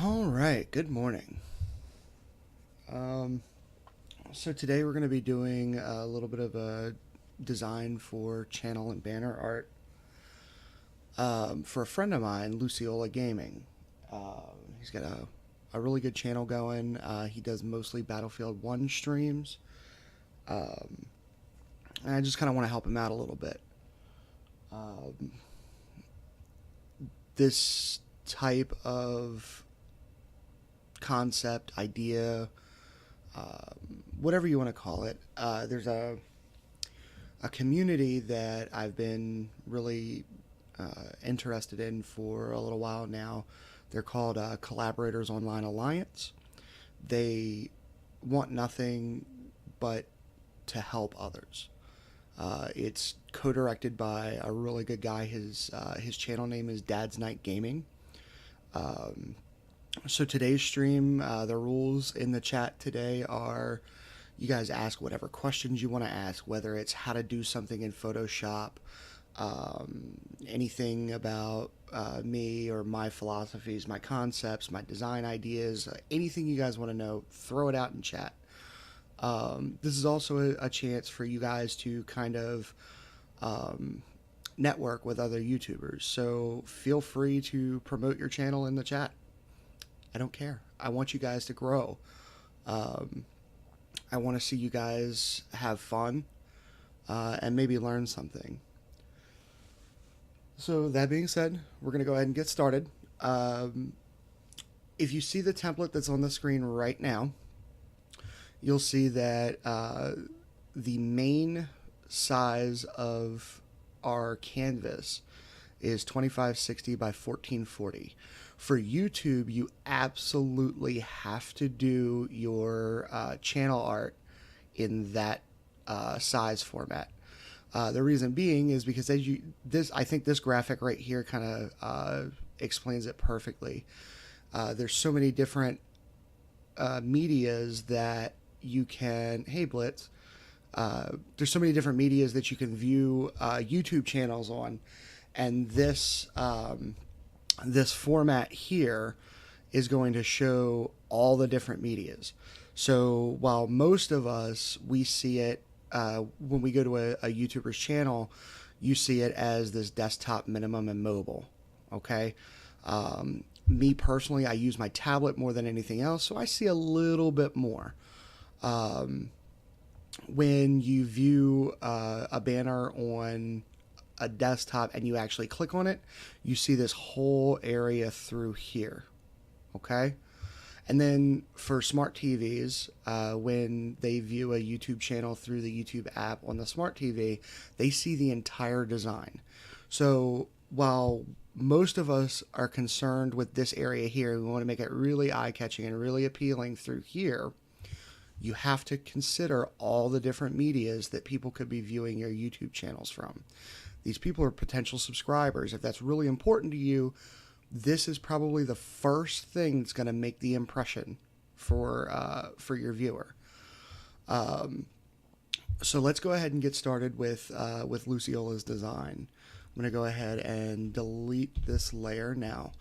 All right, good morning. Um, so today we're going to be doing a little bit of a design for channel and banner art for a friend of mine, Luciola Gaming. He's got a really good channel going. He does mostly Battlefield 1 streams. Um, and I just kind of want to help him out a little bit. Um, this type of concept, idea, whatever you want to call it. There's a community that I've been really interested in for a little while now. They're called CollaboratorsOnlineAlliance. They want nothing but to help others. It's co-directed by a really good guy. His channel name is DadsNiteGaming. Um, so today's stream, the rules in the chat today are you guys ask whatever questions you want to ask, whether it's how to do something in Photoshop, anything about me or my philosophies, my concepts, my design ideas, anything you guys want to know, throw it out in chat. This is also a chance for you guys to kind of network with other YouTubers. So feel free to promote your channel in the chat. I don't care. I want you guys to grow. Um, I want to see you guys have fun and maybe learn something. So that being said, we're going to go ahead and get started. If you see the template that's on the screen right now, you'll see that the main size of our canvas is 2560 by 1440. For YouTube, you absolutely have to do your channel art in that size format. The reason being is because I think this graphic right here kind of explains it perfectly. There's so many different medias that you can. Hey, Blitz. There's so many different medias that you can view YouTube channels on, and this format here is going to show all the different medias. So while most of us, we see it when we go to a YouTuber's channel, you see it as this desktop, minimum, and mobile. Okay. Me personally, I use my tablet more than anything else, so I see a little bit more. When you view a banner on a desktop and you actually click on it, you see this whole area through here. Okay? And then for smart TVs, when they view a YouTube channel through the YouTube app on the smart TV, they see the entire design. So while most of us are concerned with this area here, we want to make it really eye-catching and really appealing through here, you have to consider all the different medias that people could be viewing your YouTube channels from. These people are potential subscribers. If that's really important to you, this is probably the first thing that's going to make the impression for your viewer. So let's go ahead and get started with Luciola's design. I'm going to go ahead and delete this layer now.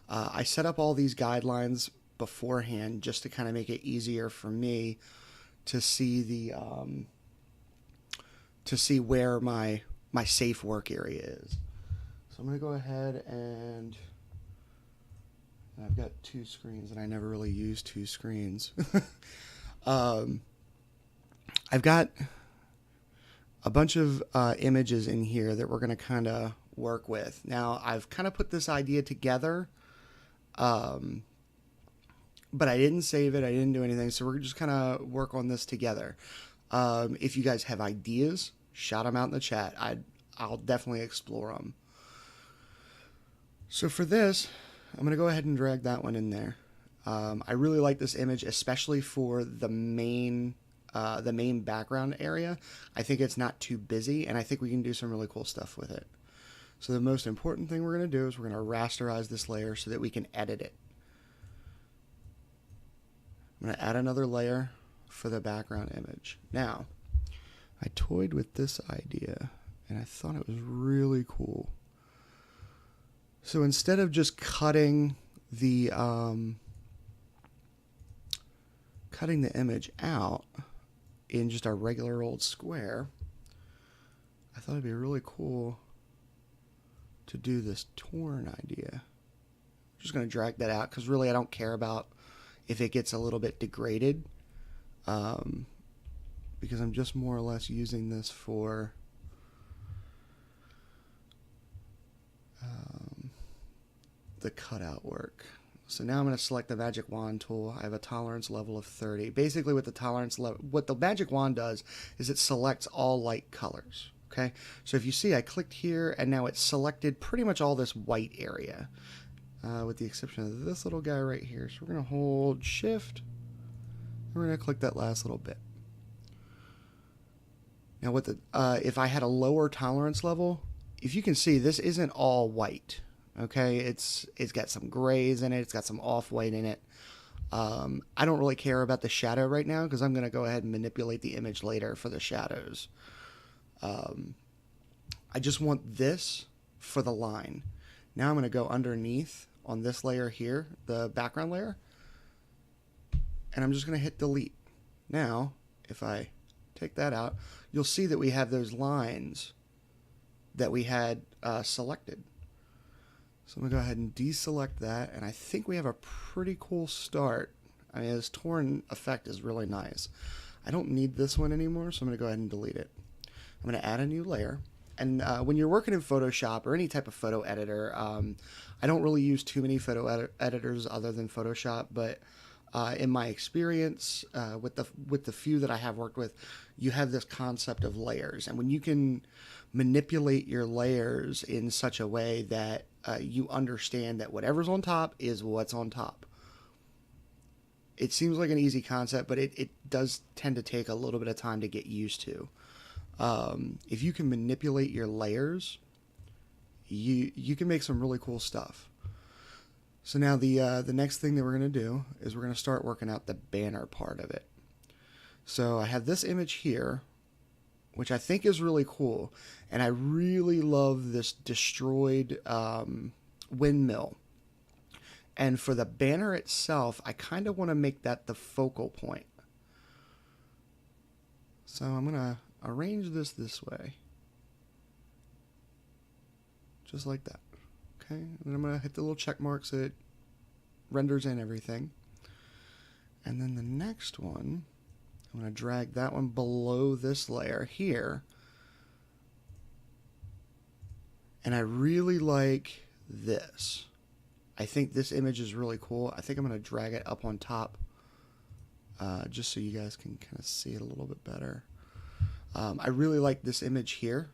I set up all these guidelines beforehand just to kind of make it easier for me to see where my safe work area is. So I'm going to go ahead and I've got two screens and I never really use two screens. I've got a bunch of images in here that we're going to kind of work with. Now I've kind of put this idea together, but I didn't save it. I didn't do anything. So we're just kind of work on this together. If you guys have ideas, shout them out in the chat. I'll definitely explore them. So for this, I'm going to go ahead and drag that one in there. I really like this image, especially for the main background area. I think it's not too busy, and I think we can do some really cool stuff with it. So the most important thing we're going to do is we're going to rasterize this layer so that we can edit it. I'm going to add another layer for the background image. Now, I toyed with this idea, and I thought it was really cool. So instead of just cutting the cutting the image out in just a regular old square, I thought it'd be really cool to do this torn idea. I'm just going to drag that out because really I don't care about if it gets a little bit degraded, because I'm just more or less using this for the cutout work. So now I'm going to select the magic wand tool. I have a tolerance level of 30. Basically what the magic wand does is it selects all light colors. Okay, so if you see, I clicked here and now it's selected pretty much all this white area, with the exception of this little guy right here. So we're going to hold shift and we're going to click that last little bit. Now with the if I had a lower tolerance level, if you can see, this isn't all white. Okay, it's got some grays in it, it's got some off-white in it. I don't really care about the shadow right now because I'm going to go ahead and manipulate the image later for the shadows. I just want this for the line. Now I'm going to go underneath on this layer here, the background layer, and I'm just going to hit delete. Now, if I take that out, you'll see that we have those lines that we had selected. So I'm going to go ahead and deselect that, and I think we have a pretty cool start. I mean, this torn effect is really nice. I don't need this one anymore, so I'm going to go ahead and delete it. I'm going to add a new layer. And when you're working in Photoshop or any type of photo editor, I don't really use too many photo editors other than Photoshop, but in my experience, with the few that I have worked with, you have this concept of layers. And when you can manipulate your layers in such a way that you understand that whatever's on top is what's on top. It seems like an easy concept, but it does tend to take a little bit of time to get used to. If you can manipulate your layers, you can make some really cool stuff. So now the next thing that we're going to do is we're going to start working out the banner part of it. So I have this image here, which I think is really cool, and I really love this destroyed windmill. And for the banner itself, I kind of want to make that the focal point. So I'm going to arrange this way, just like that. Okay, and then I'm going to hit the little check marks so it renders in everything. And then the next one, I'm going to drag that one below this layer here. And I really like this. I think this image is really cool. I think I'm going to drag it up on top, just so you guys can kind of see it a little bit better. I really like this image here.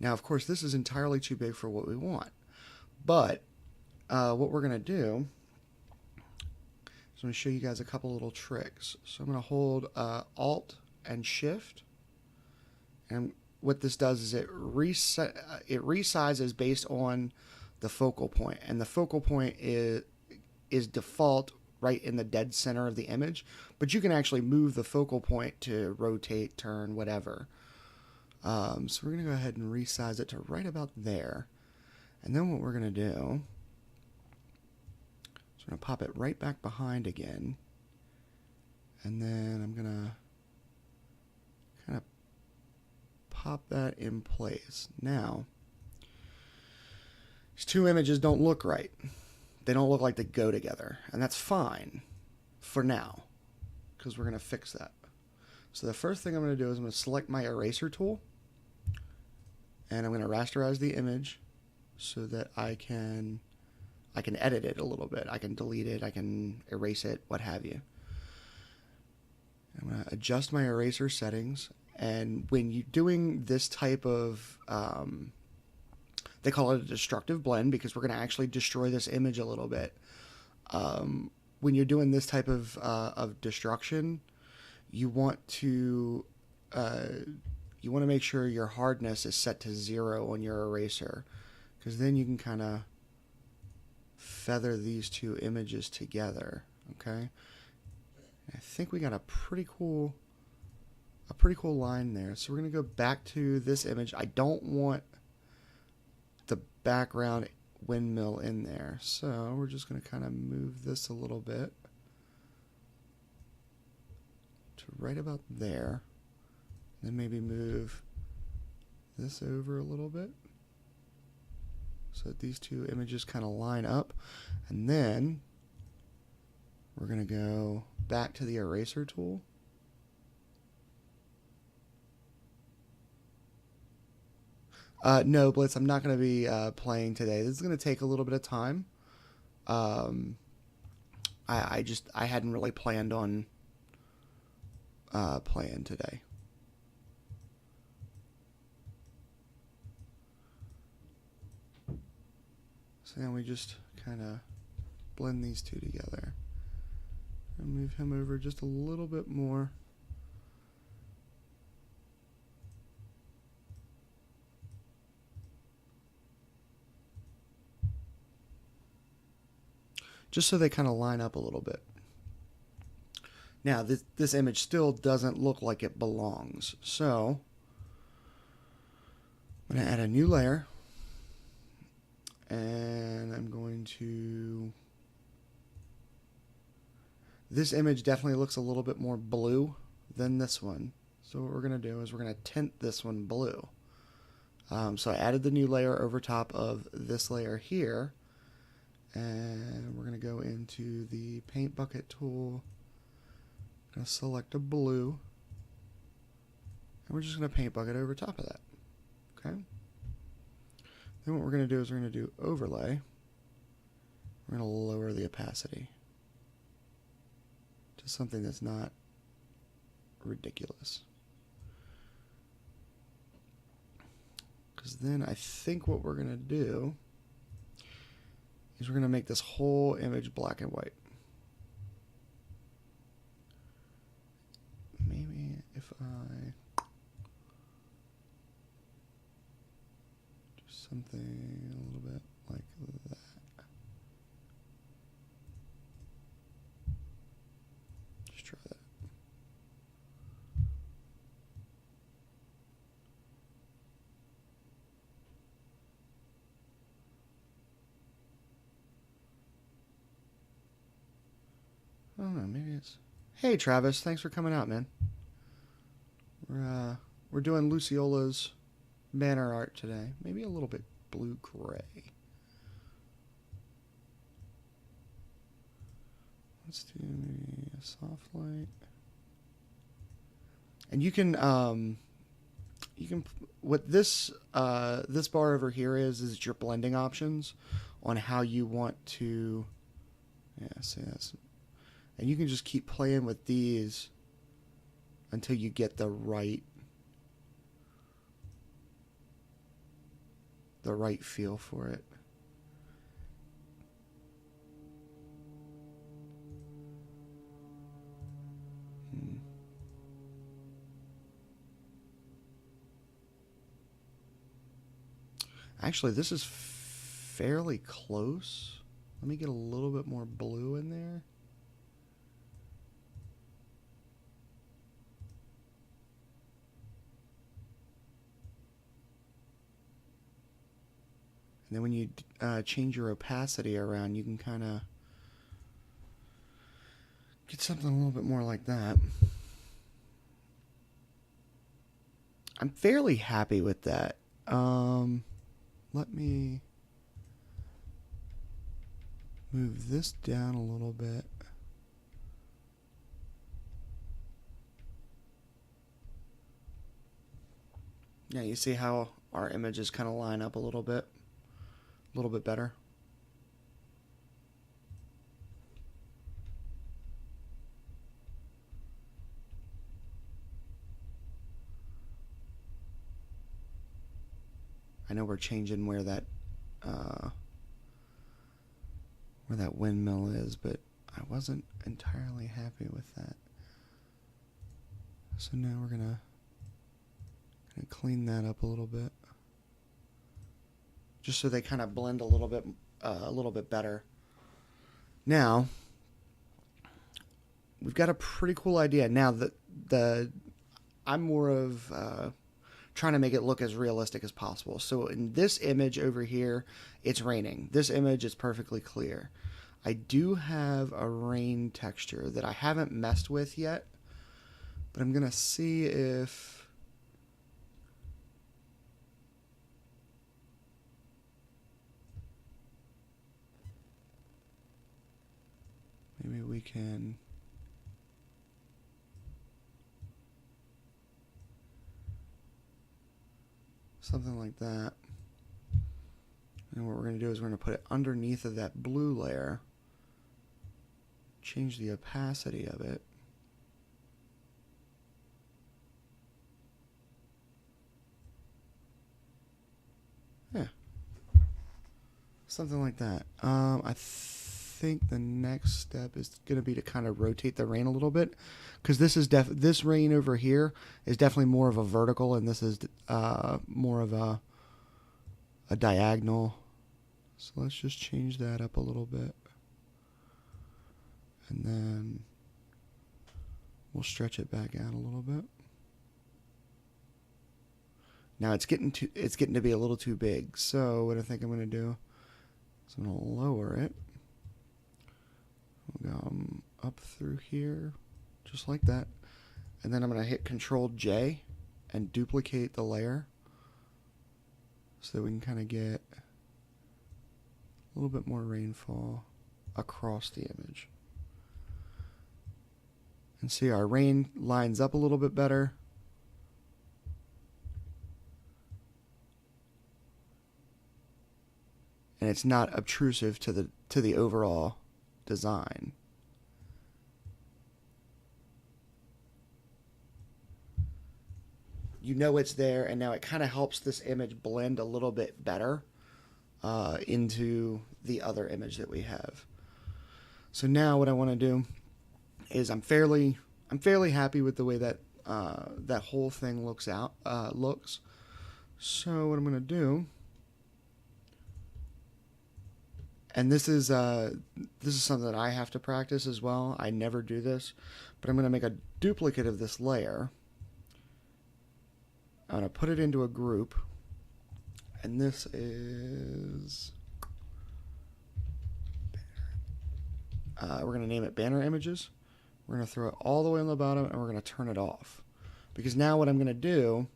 Now, of course, this is entirely too big for what we want. But what we're going to do is I'm going to show you guys a couple little tricks. So I'm going to hold Alt and Shift. And what this does is it resizes based on the focal point. And the focal point is default right in the dead center of the image. But you can actually move the focal point to rotate, turn, whatever. So we're going to go ahead and resize it to right about there. And then what we're going to do is we're going to pop it right back behind again. And then I'm going to kind of pop that in place. Now, these two images don't look right. They don't look like they go together. And that's fine for now, because we're going to fix that. So the first thing I'm going to do is I'm going to select my eraser tool. And I'm going to rasterize the image so that I can edit it a little bit. I can delete it, I can erase it, what have you. I'm going to adjust my eraser settings, and when you're doing this type of, they call it a destructive blend because we're going to actually destroy this image a little bit. When you're doing this type of destruction, you want to make sure your hardness is set to 0 on your eraser, because then you can kind of feather these two images together. Okay, I think we got a pretty cool line there. So we're going to go back to this image. I don't want the background windmill in there, so we're just going to kind of move this a little bit. to right about there. Then maybe move this over a little bit so that these two images kind of line up. And then we're going to go back to the eraser tool. No, Blitz, I'm not going to be playing today. This is going to take a little bit of time. I hadn't really planned on playing today. So then we just kind of blend these two together and move him over just a little bit more. Just so they kind of line up a little bit. Now, this image still doesn't look like it belongs. So, I'm going to add a new layer. And I'm going to... This image definitely looks a little bit more blue than this one. So what we're going to do is we're going to tint this one blue. So I added the new layer over top of this layer here. And we're going to go into the paint bucket tool. I'm going to select a blue. And we're just going to paint bucket over top of that. Okay. Then what we're going to do is we're going to do overlay. We're going to lower the opacity to something that's not ridiculous. Because then I think what we're going to do is we're going to make this whole image black and white. Maybe if I do something a little bit like that. Just try that. I don't know, maybe it's... Hey Travis, thanks for coming out, man. We're doing Luciola's banner art today. Maybe a little bit blue-gray. Let's do maybe a soft light. And you can what this this bar over here is your blending options on how you want to, yeah, see that's, and you can just keep playing with these until you get the right feel for it. Actually, this is fairly close. Let me get a little bit more blue in there. And then when you change your opacity around, you can kind of get something a little bit more like that. I'm fairly happy with that. Let me move this down a little bit. Yeah, you see how our images kind of line up a little bit better. I know we're changing where that windmill is, but I wasn't entirely happy with that. So now we're gonna clean that up a little bit, just so they kind of blend a little bit better. Now we've got a pretty cool idea. Now I'm more of trying to make it look as realistic as possible. So in this image over here, it's raining. This image is perfectly clear. I do have a rain texture that I haven't messed with yet, But I'm going to see if maybe we can something like that. And what we're going to do is we're going to put it underneath of that blue layer, change the opacity of it. Yeah. Something like that. I think the next step is going to be to kind of rotate the rain a little bit, because this rain over here is definitely more of a vertical, and this is more of a diagonal. So let's just change that up a little bit, and then we'll stretch it back out a little bit. Now it's getting to be a little too big. So what I think I'm going to do is I'm going to lower it. We'll go up through here, just like that. And then I'm going to hit Control J and duplicate the layer so that we can kind of get a little bit more rainfall across the image. And see, our rain lines up a little bit better. And it's not obtrusive to the overall design. You know it's there, and now it kind of helps this image blend a little bit better into the other image that we have. So now what I want to do is I'm fairly happy with the way that that whole thing looks. So what I'm going to do, and this is something that I have to practice as well. I never do this, but I'm going to make a duplicate of this layer. I'm going to put it into a group, and this is we're going to name it Banner Images. We're going to throw it all the way on the bottom, and we're going to turn it off, because now what I'm going to do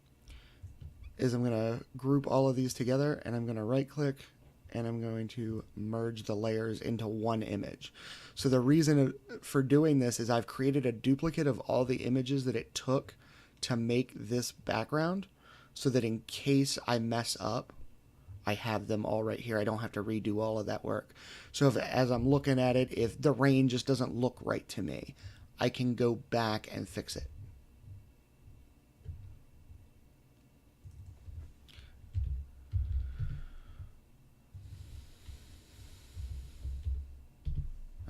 is I'm going to group all of these together, and I'm going to right click, and I'm going to merge the layers into one image. So the reason for doing this is I've created a duplicate of all the images that it took to make this background, so that in case I mess up, I have them all right here. I don't have to redo all of that work. So as I'm looking at it, if the rain just doesn't look right to me, I can go back and fix it.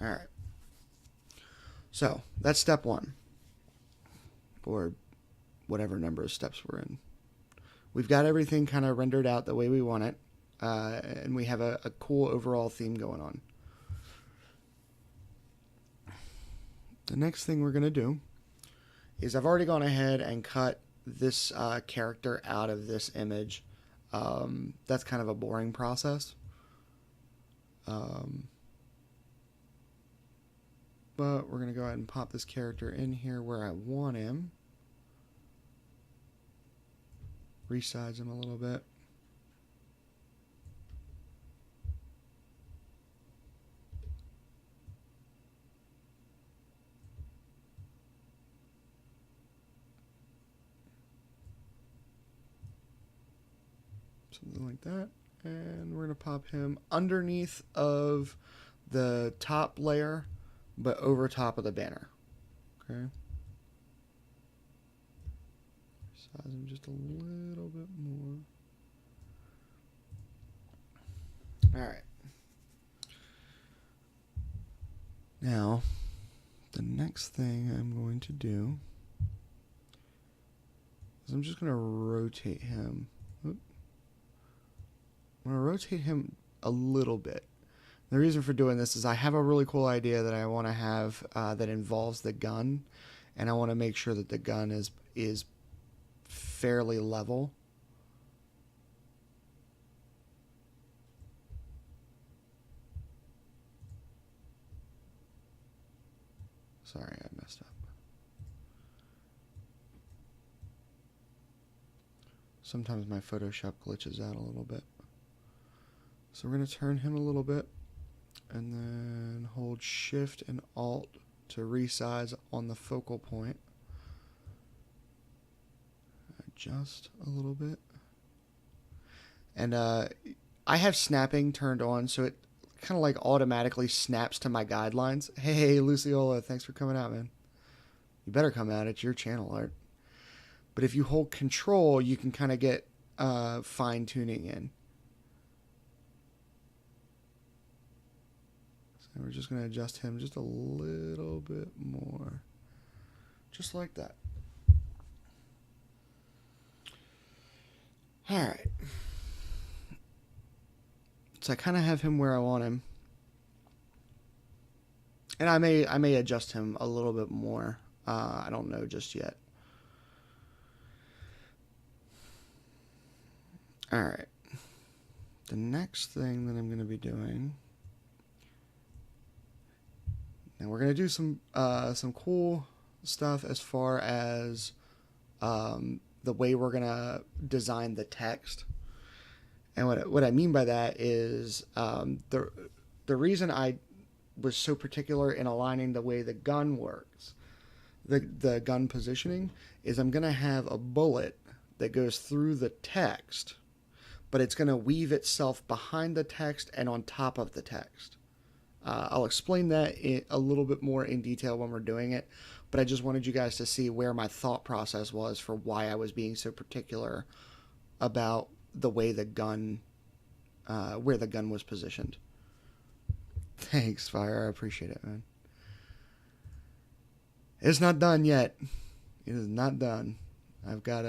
All right. So that's step one, or whatever number of steps we're in. We've got everything kind of rendered out the way we want it, and we have a cool overall theme going on. The next thing we're going to do is I've already gone ahead and cut this character out of this image. That's kind of a boring process. But we're going to go ahead and pop this character in here where I want him. Resize him a little bit. Something like that. And we're going to pop him underneath of the top layer, but over top of the banner. Okay. Size him just a little bit more. All right. Now, the next thing I'm going to do is I'm just going to rotate him. I'm going to rotate him a little bit. The reason for doing this is I have a really cool idea that I want to have that involves the gun, and I want to make sure that the gun is fairly level. Sorry, I messed up. Sometimes my Photoshop glitches out a little bit. So we're going to turn him a little bit and then hold Shift and Alt to resize on the focal point. Adjust a little bit. And I have snapping turned on, so it kind of like automatically snaps to my guidelines. Hey, Luciola, thanks for coming out, man. You better come out. It's your channel art. But if you hold Control, you can kind of get fine tuning in. So we're just going to adjust him just a little bit more. Just like that. All right. So I kind of have him where I want him. And I may adjust him a little bit more. I don't know just yet. All right. The next thing that I'm going to be doing. Now we're going to do some cool stuff as far as the way we're going to design the text. And what I mean by that is the reason I was so particular in aligning the way the gun works, the gun positioning, is I'm going to have a bullet that goes through the text, but it's going to weave itself behind the text and on top of the text. I'll explain that a little bit more in detail when we're doing it, but I just wanted you guys to see where my thought process was for why I was being so particular about the way the gun, where the gun was positioned. Thanks, Fire. I appreciate it, man. It's not done yet. It is not done. I've got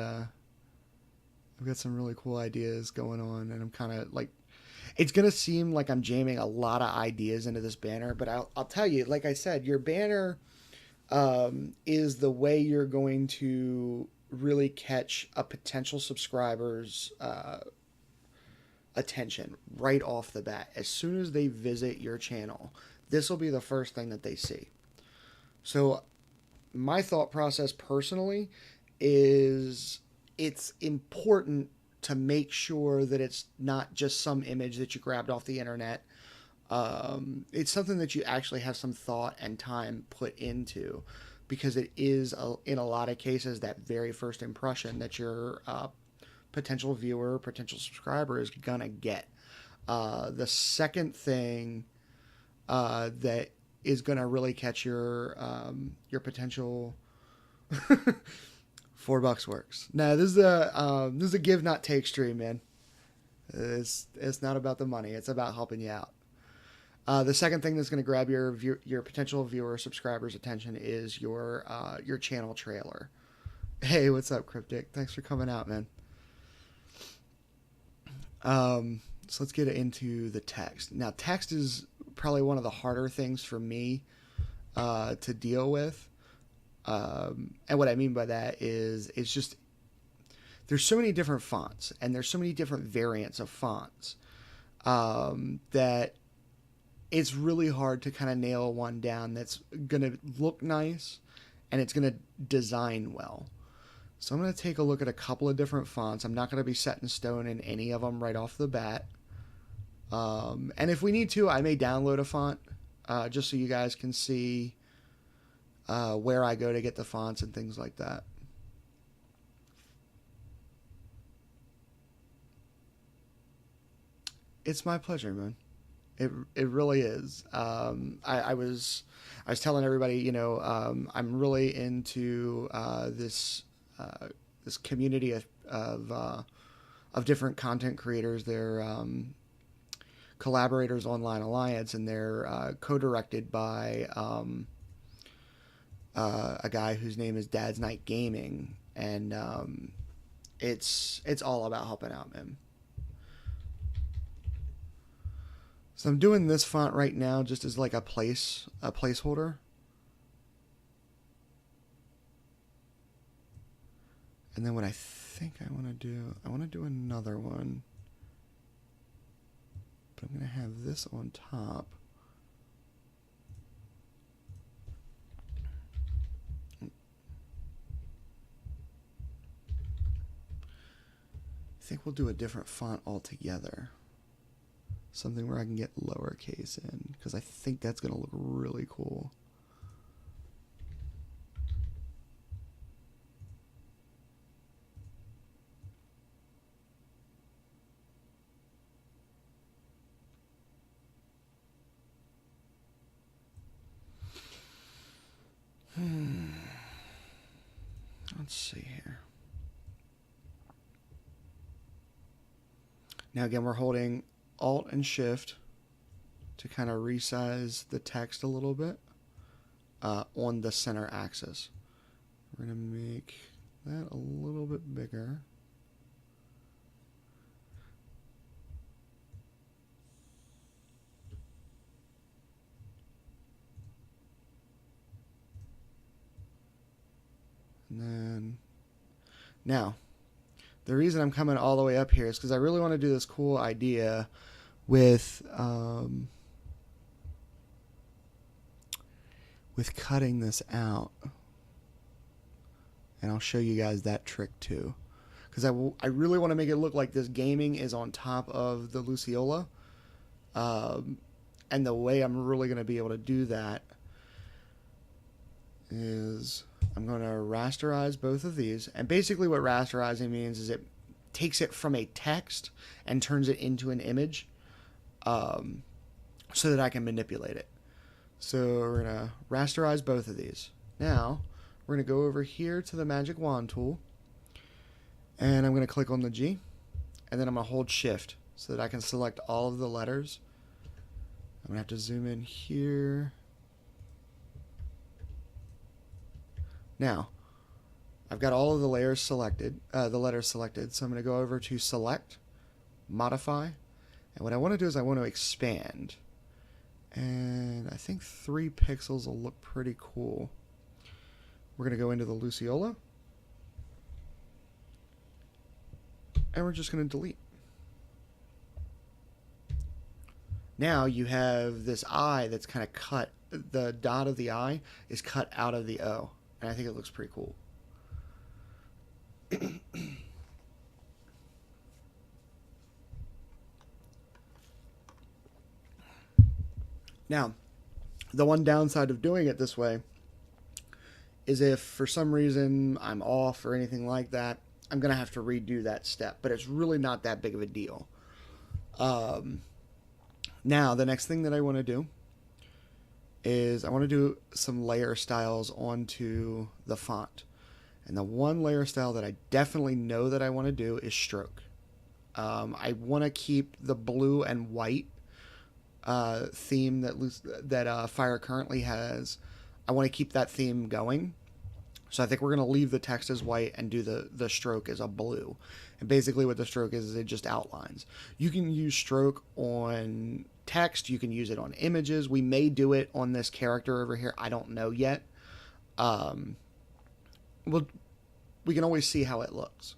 some really cool ideas going on, and I'm kind of like, it's gonna seem like I'm jamming a lot of ideas into this banner, but I'll tell you, like I said, your banner is the way you're going to really catch a potential subscriber's attention right off the bat. As soon as they visit your channel, this will be the first thing that they see. So my thought process personally is it's important to make sure that it's not just some image that you grabbed off the internet. It's something that you actually have some thought and time put into, because it is, in a lot of cases, that very first impression that your potential viewer, potential subscriber is gonna get. The second thing that is gonna really catch your potential $4 works. Now this is a give not take stream, man. It's not about the money. It's about helping you out. The second thing that's going to grab your potential viewer subscriber's attention is your channel trailer. Hey, what's up, Cryptic? Thanks for coming out, man. So let's get into the text. Now, text is probably one of the harder things for me to deal with. And what I mean by that is it's just there's so many different fonts and there's so many different variants of fonts that it's really hard to kind of nail one down that's going to look nice and it's going to design well. So I'm going to take a look at a couple of different fonts. I'm not going to be set in stone in any of them right off the bat. And if we need to, I may download a font just so you guys can see where I go to get the fonts and things like that. It's my pleasure, man. It really is. I was telling everybody, you know, I'm really into this community of different content creators. They're CollaboratorsOnlineAlliance, and they're co-directed by a guy whose name is DadsNiteGaming, and it's all about helping out, man. So I'm doing this font right now just as like a placeholder. And then what I think I want to do another one. But I'm going to have this on top. think we'll do a different font altogether. Something where I can get lowercase in, because I think that's going to look really cool. Let's see here. Now again, we're holding Alt and Shift to kind of resize the text a little bit on the center axis. We're going to make that a little bit bigger. And then, now, the reason I'm coming all the way up here is because I really want to do this cool idea with cutting this out. And I'll show you guys that trick too. Because I really want to make it look like this gaming is on top of the Luciola. And the way I'm really going to be able to do that is I'm going to rasterize both of these. And basically what rasterizing means is it takes it from a text and turns it into an image so that I can manipulate it. So we're going to rasterize both of these. Now we're going to go over here to the magic wand tool, and I'm going to click on the G, and then I'm going to hold Shift so that I can select all of the letters. I'm going to have to zoom in here. Now, I've got all of the layers selected, the letters selected, so I'm going to go over to Select, Modify, and what I want to do is I want to expand. And I think 3 pixels will look pretty cool. We're going to go into the Luciola, and we're just going to delete. Now you have this I that's kind of cut, the dot of the I is cut out of the O. And I think it looks pretty cool. Now, the one downside of doing it this way is if for some reason I'm off or anything like that, I'm going to have to redo that step. But it's really not that big of a deal. Now, the next thing that I want to do is I want to do some layer styles onto the font. And the one layer style that I definitely know that I want to do is stroke. I want to keep the blue and white theme that Fire currently has. I want to keep that theme going. So I think we're going to leave the text as white and do the stroke as a blue. And basically what the stroke is it just outlines. You can use stroke on text. You can use it on images. We may do it on this character over here. I don't know yet. We can always see how it looks.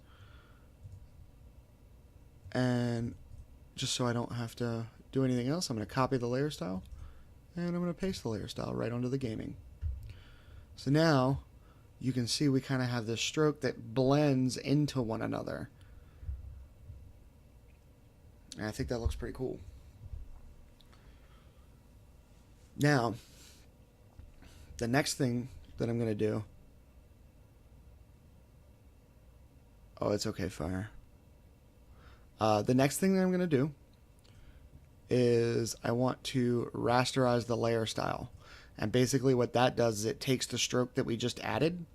And just so I don't have to do anything else, I'm going to copy the layer style. And I'm going to paste the layer style right onto the gaming. So now you can see we kind of have this stroke that blends into one another. And I think that looks pretty cool. Now, the next thing that I'm going to do... Oh, it's okay, Fire. The next thing that I'm going to do is I want to rasterize the layer style. And basically what that does is it takes the stroke that we just added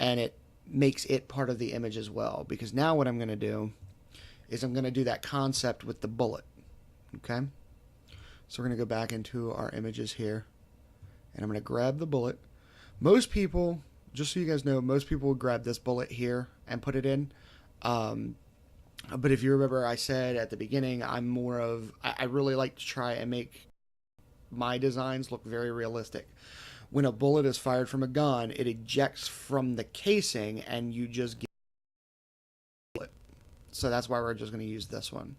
and it makes it part of the image as well. Because now what I'm going to do is I'm going to do that concept with the bullet. Okay? So we're going to go back into our images here. And I'm going to grab the bullet. Most people, just so you guys know, most people will grab this bullet here and put it in. But if you remember, I said at the beginning, I'm more of, I really like to try and make my designs look very realistic. When a bullet is fired from a gun, it ejects from the casing and you just get a bullet. So that's why we're just going to use this one.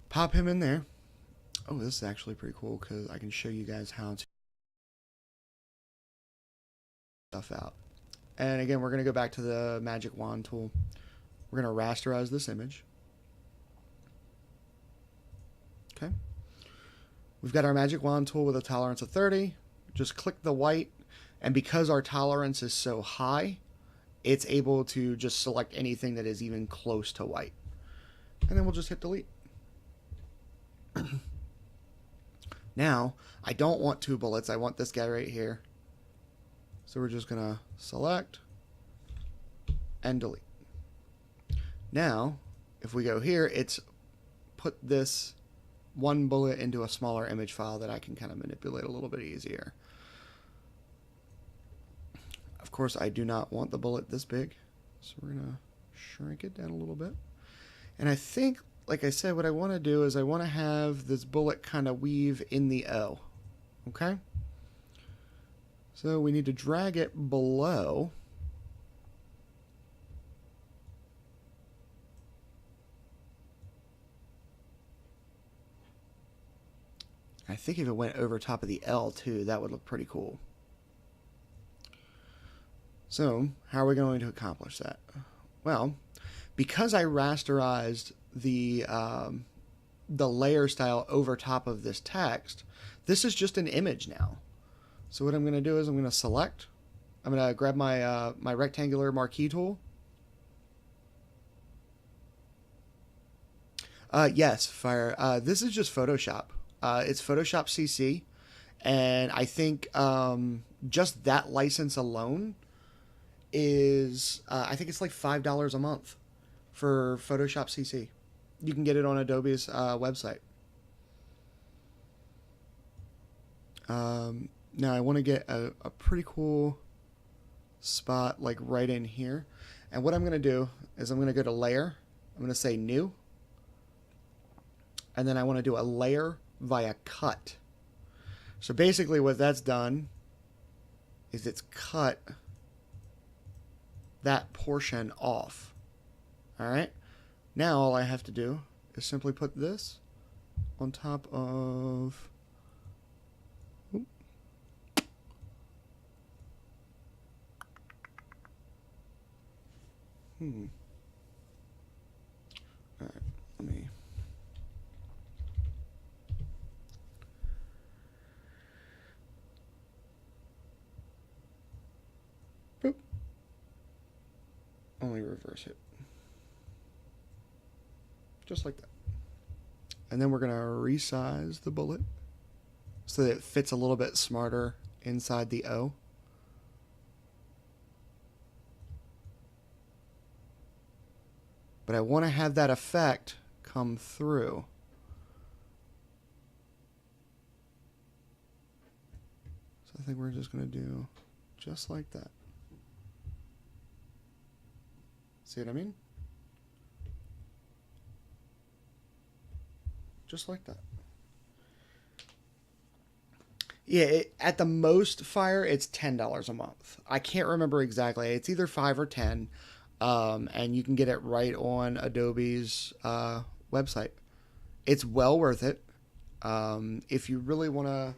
Pop him in there. Oh, this is actually pretty cool because I can show you guys how to stuff out. And again, we're going to go back to the magic wand tool. We're going to rasterize this image. Okay. We've got our magic wand tool with a tolerance of 30. Just click the white, and because our tolerance is so high, it's able to just select anything that is even close to white. And then we'll just hit delete. Now, I don't want two bullets. I want this guy right here. So we're just going to select and delete. Now, if we go here, it's put this one bullet into a smaller image file that I can kind of manipulate a little bit easier. Of course, I do not want the bullet this big, so we're going to shrink it down a little bit. And I think, like I said, what I want to do is I want to have this bullet kind of weave in the O. Okay? So we need to drag it below. I think if it went over top of the L too, that would look pretty cool. So, how are we going to accomplish that? Well, because I rasterized the layer style over top of this text, this is just an image now. So what I'm going to do is I'm going to select. I'm going to grab my my rectangular marquee tool. Yes, Fire. This is just Photoshop. It's Photoshop CC, and I think just that license alone is I think it's like $5 a month for Photoshop CC. You can get it on Adobe's website. Now I want to get a pretty cool spot like right in here, and what I'm going to do is I'm going to go to Layer. I'm going to say New, and then I want to do a layer via cut. So basically what that's done is it's cut that portion off. Alright, now all I have to do is simply put this on top of Alright, let me only reverse it. Just like that. And then we're going to resize the bullet so that it fits a little bit smarter inside the O. But I want to have that effect come through. So I think we're just going to do just like that. See what I mean? Just like that. Yeah, at the most, Fire, it's $10 a month. I can't remember exactly. It's either 5 or 10, and you can get it right on Adobe's website. It's well worth it. If you really want to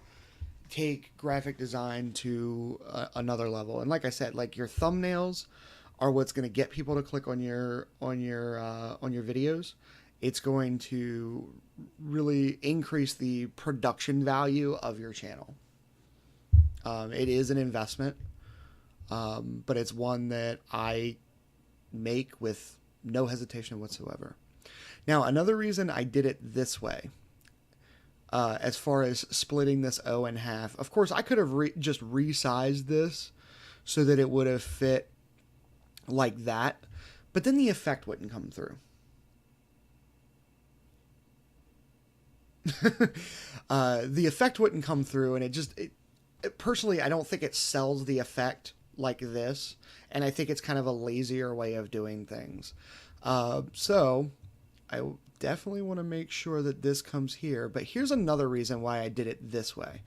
take graphic design to another level, and like I said, like your thumbnails are what's going to get people to click on your videos. It's going to really increase the production value of your channel. It is an investment, but it's one that I make with no hesitation whatsoever. Now, another reason I did it this way, as far as splitting this O in half, of course, I could have just resized this so that it would have fit like that, but then the effect wouldn't come through. The effect wouldn't come through, and it personally, I don't think it sells the effect like this, and I think it's kind of a lazier way of doing things. So I definitely want to make sure that this comes here, but here's another reason why I did it this way,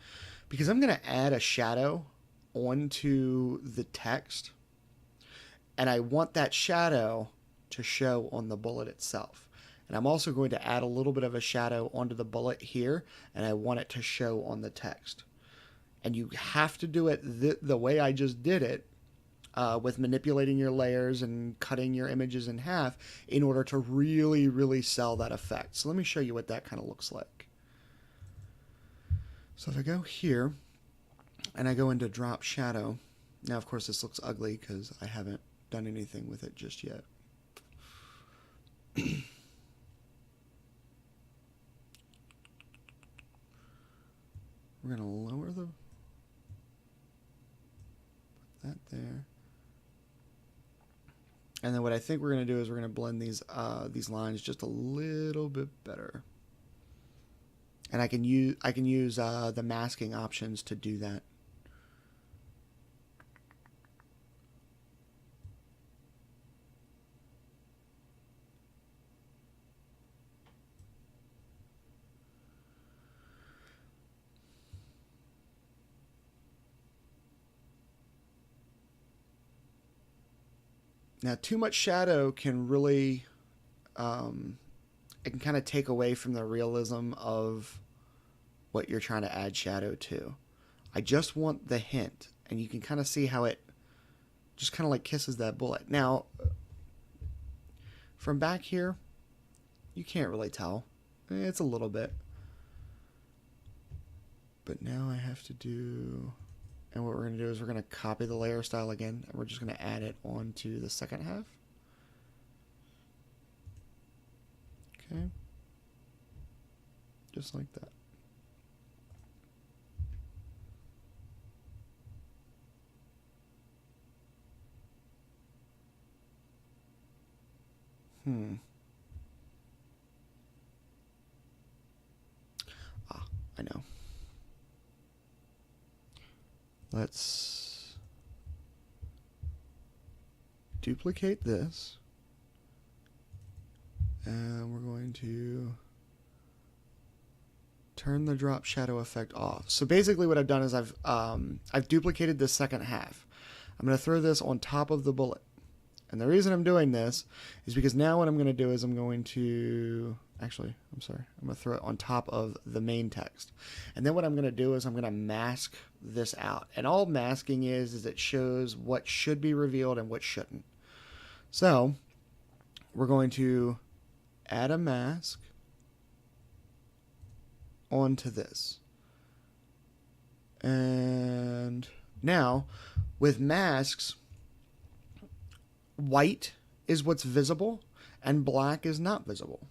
because I'm going to add a shadow onto the text, and I want that shadow to show on the bullet itself. And I'm also going to add a little bit of a shadow onto the bullet here, and I want it to show on the text. And you have to do it the way I just did it, with manipulating your layers and cutting your images in half in order to really, really sell that effect. So let me show you what that kind of looks like. So if I go here and I go into drop shadow, now of course this looks ugly because I haven't done anything with it just yet. We're going to lower the, put that there. And then what I think we're going to do is we're going to blend these lines just a little bit better. And I can use the masking options to do that. Now, too much shadow can really, it can kind of take away from the realism of what you're trying to add shadow to. I just want the hint, and you can kind of see how it just kind of like kisses that bullet. Now, from back here, you can't really tell. It's a little bit. But now I have to do... And what we're going to do is we're going to copy the layer style again, and we're just going to add it onto the second half. Okay. Just like that. I know. Let's duplicate this, and we're going to turn the drop shadow effect off. So basically what I've done is I've duplicated this second half. I'm going to throw this on top of the bullet. And the reason I'm doing this is because now what I'm going to do is I'm going to... Actually, I'm sorry. I'm going to throw it on top of the main text. And then what I'm going to do is I'm going to mask this out. And all masking is it shows what should be revealed and what shouldn't. So we're going to add a mask onto this. And now with masks, white is what's visible and black is not visible.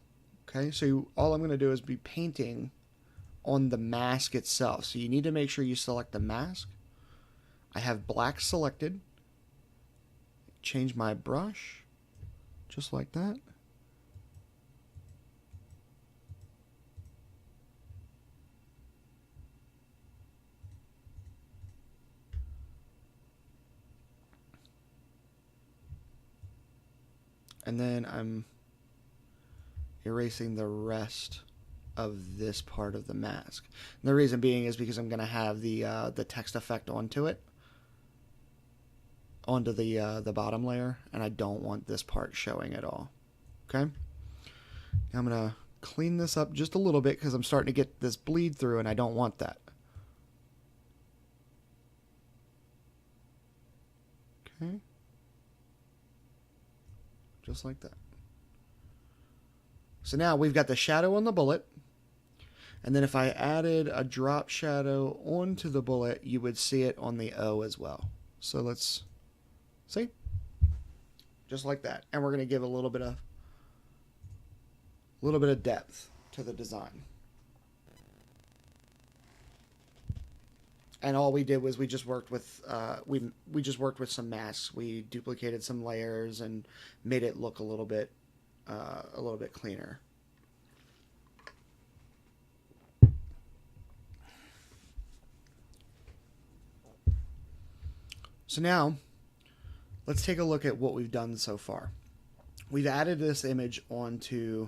Okay, so all I'm going to do is be painting on the mask itself. So you need to make sure you select the mask. I have black selected. Change my brush, just like that. And then I'm erasing the rest of this part of the mask. And the reason being is because I'm going to have the text effect onto it, onto the bottom layer, and I don't want this part showing at all. Okay. Now I'm going to clean this up just a little bit because I'm starting to get this bleed through, and I don't want that. Okay. Just like that. So now we've got the shadow on the bullet. And then if I added a drop shadow onto the bullet, you would see it on the O as well. So let's see. Just like that. And we're going to give a little bit of depth to the design. And all we did was we just worked with we just worked with some masks. We duplicated some layers and made it look a little bit cleaner. So now let's take a look at what we've done so far. We've added this image onto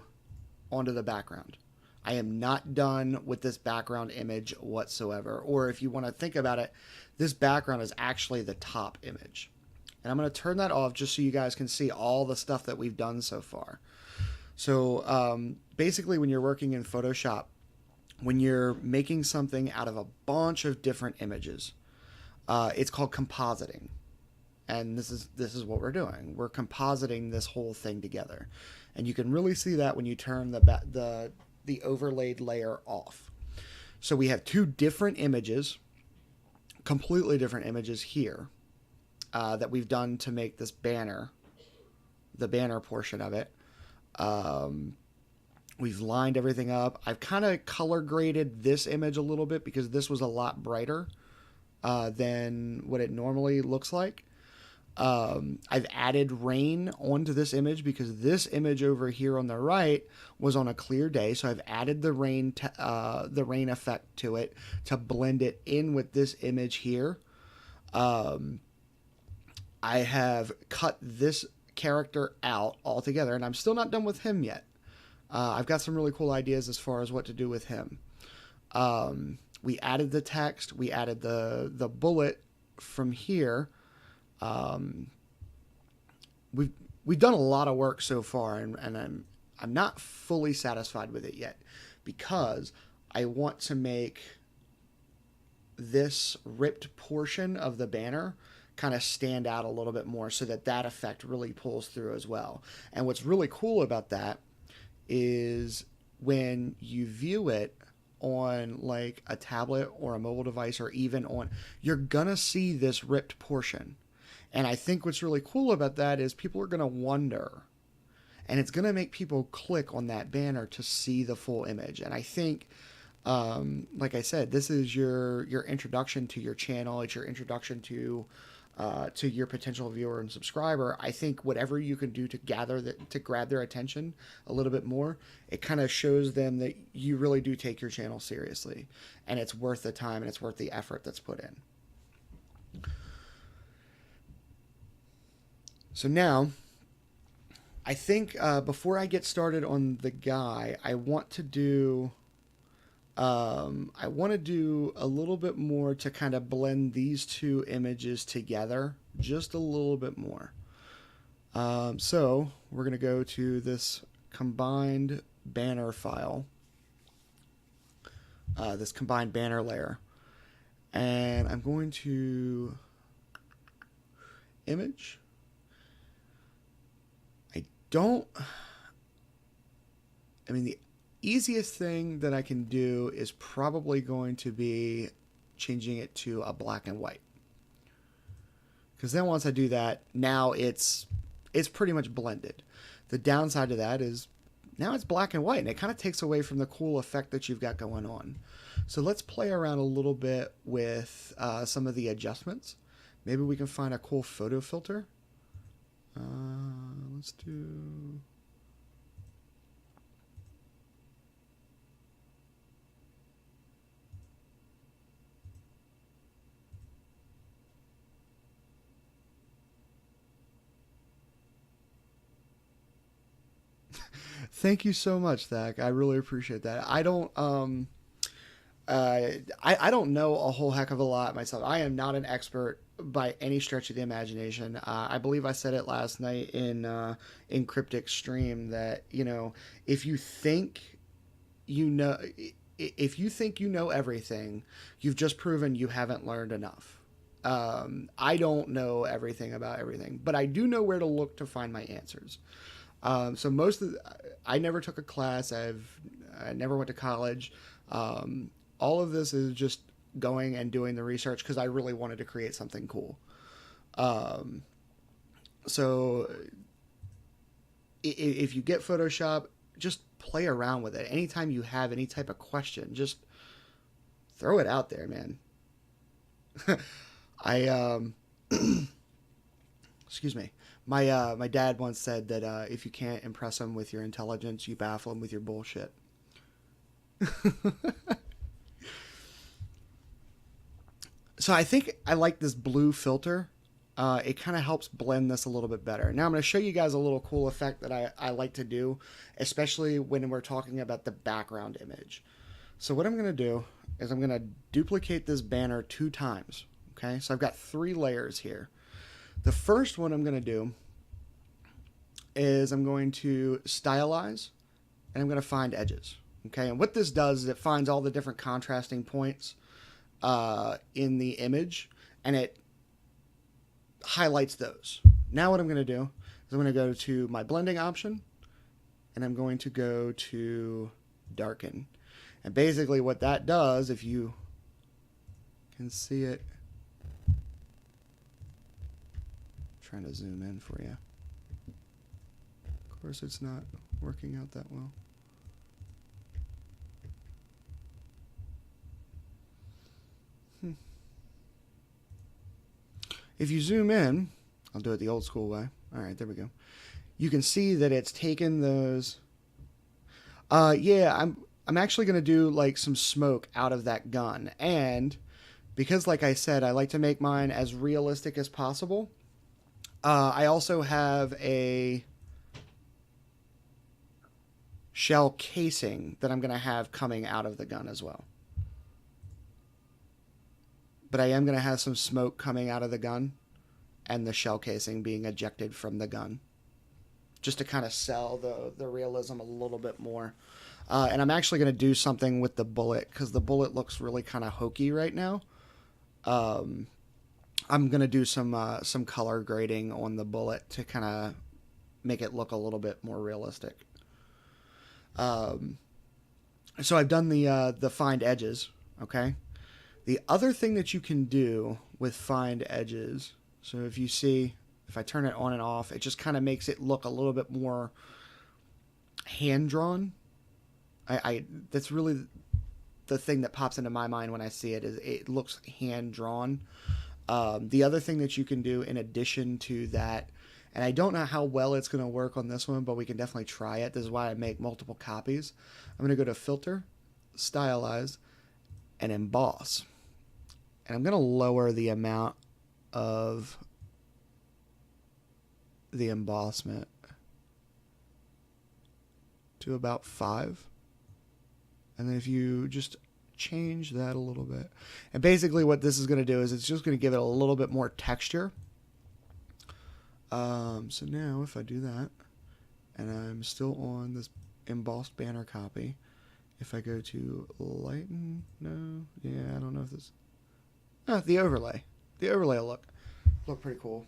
the background. I am not done with this background image whatsoever. Or if you want to think about it, this background is actually the top image. And I'm going to turn that off just so you guys can see all the stuff that we've done so far. So basically when you're working in Photoshop, when you're making something out of a bunch of different images, it's called compositing. And this is what we're doing. We're compositing this whole thing together. And you can really see that when you turn the overlaid layer off. So we have two different images, completely different images here that we've done to make this banner, the banner portion of it. We've lined everything up. I've kind of color graded this image a little bit because this was a lot brighter than what it normally looks like. I've added rain onto this image because this image over here on the right was on a clear day. So I've added the rain effect to it to blend it in with this image here. I have cut this character out altogether, and I'm still not done with him yet. I've got some really cool ideas as far as what to do with him. We added the text. We added the bullet from here. We've done a lot of work so far, and I'm not fully satisfied with it yet because I want to make this ripped portion of the banner kind of stand out a little bit more so that effect really pulls through as well. And what's really cool about that is when you view it on like a tablet or a mobile device or even on, you're gonna see this ripped portion. And I think what's really cool about that is people are gonna wonder, and it's gonna make people click on that banner to see the full image. And I think, like I said, this is your introduction to your channel. It's your introduction to your potential viewer and subscriber. I think whatever you can do to grab their attention a little bit more, it kind of shows them that you really do take your channel seriously, and it's worth the time and it's worth the effort that's put in. So now, I think before I get started on the guy, I want to do a little bit more to kind of blend these two images together just a little bit more. So we're going to go to this combined banner file, this combined banner layer, and I'm going to image. The easiest thing that I can do is probably going to be changing it to a black and white. Because then once I do that, now it's pretty much blended. The downside of that is now it's black and white, and it kind of takes away from the cool effect that you've got going on. So let's play around a little bit with some of the adjustments. Maybe we can find a cool photo filter. Let's do... Thank you so much, Thak. I really appreciate that. I don't know a whole heck of a lot myself. I am not an expert by any stretch of the imagination. I believe I said it last night in Cryptic's stream that, if you think you know everything, you've just proven you haven't learned enough. I don't know everything about everything, but I do know where to look to find my answers. So I never took a class. I never went to college. All of this is just going and doing the research because I really wanted to create something cool. So if you get Photoshop, just play around with it. Anytime you have any type of question, just throw it out there, man. Excuse me. My dad once said that if you can't impress him with your intelligence, you baffle him with your bullshit. So I think I like this blue filter. It kind of helps blend this a little bit better. Now I'm going to show you guys a little cool effect that I like to do, especially when we're talking about the background image. So what I'm going to do is I'm going to duplicate this banner 2 times. Okay, so I've got 3 layers here. The first one I'm going to do is I'm going to stylize, and I'm going to find edges. Okay, and what this does is it finds all the different contrasting points in the image, and it highlights those. Now what I'm going to do is I'm going to go to my blending option, and I'm going to go to darken. And basically what that does, if you can see it, I'm trying to zoom in for you. Of course it's not working out that well. If you zoom in, I'll do it the old school way. All right, there we go. You can see that it's taken those. Yeah, I'm actually going to do like some smoke out of that gun. And because like I said, I like to make mine as realistic as possible. I also have a shell casing that I'm going to have coming out of the gun as well. But I am going to have some smoke coming out of the gun and the shell casing being ejected from the gun, just to kind of sell the realism a little bit more. And I'm actually going to do something with the bullet, because the bullet looks really kind of hokey right now. I'm going to do some color grading on the bullet to kind of make it look a little bit more realistic. So I've done the find edges, okay? The other thing that you can do with find edges, so if you see, if I turn it on and off, it just kind of makes it look a little bit more hand-drawn. That's really the thing that pops into my mind when I see it, is it looks hand-drawn. The other thing that you can do in addition to that, and I don't know how well it's going to work on this one, but we can definitely try it. This is why I make multiple copies. I'm going to go to Filter, Stylize, and Emboss. And I'm going to lower the amount of the embossment to about 5. And then if you just change that a little bit. And basically what this is going to do is it's just going to give it a little bit more texture. So now if I do that, and I'm still on this embossed banner copy, if I go to lighten, no, yeah, I don't know if this, the overlay will look pretty cool.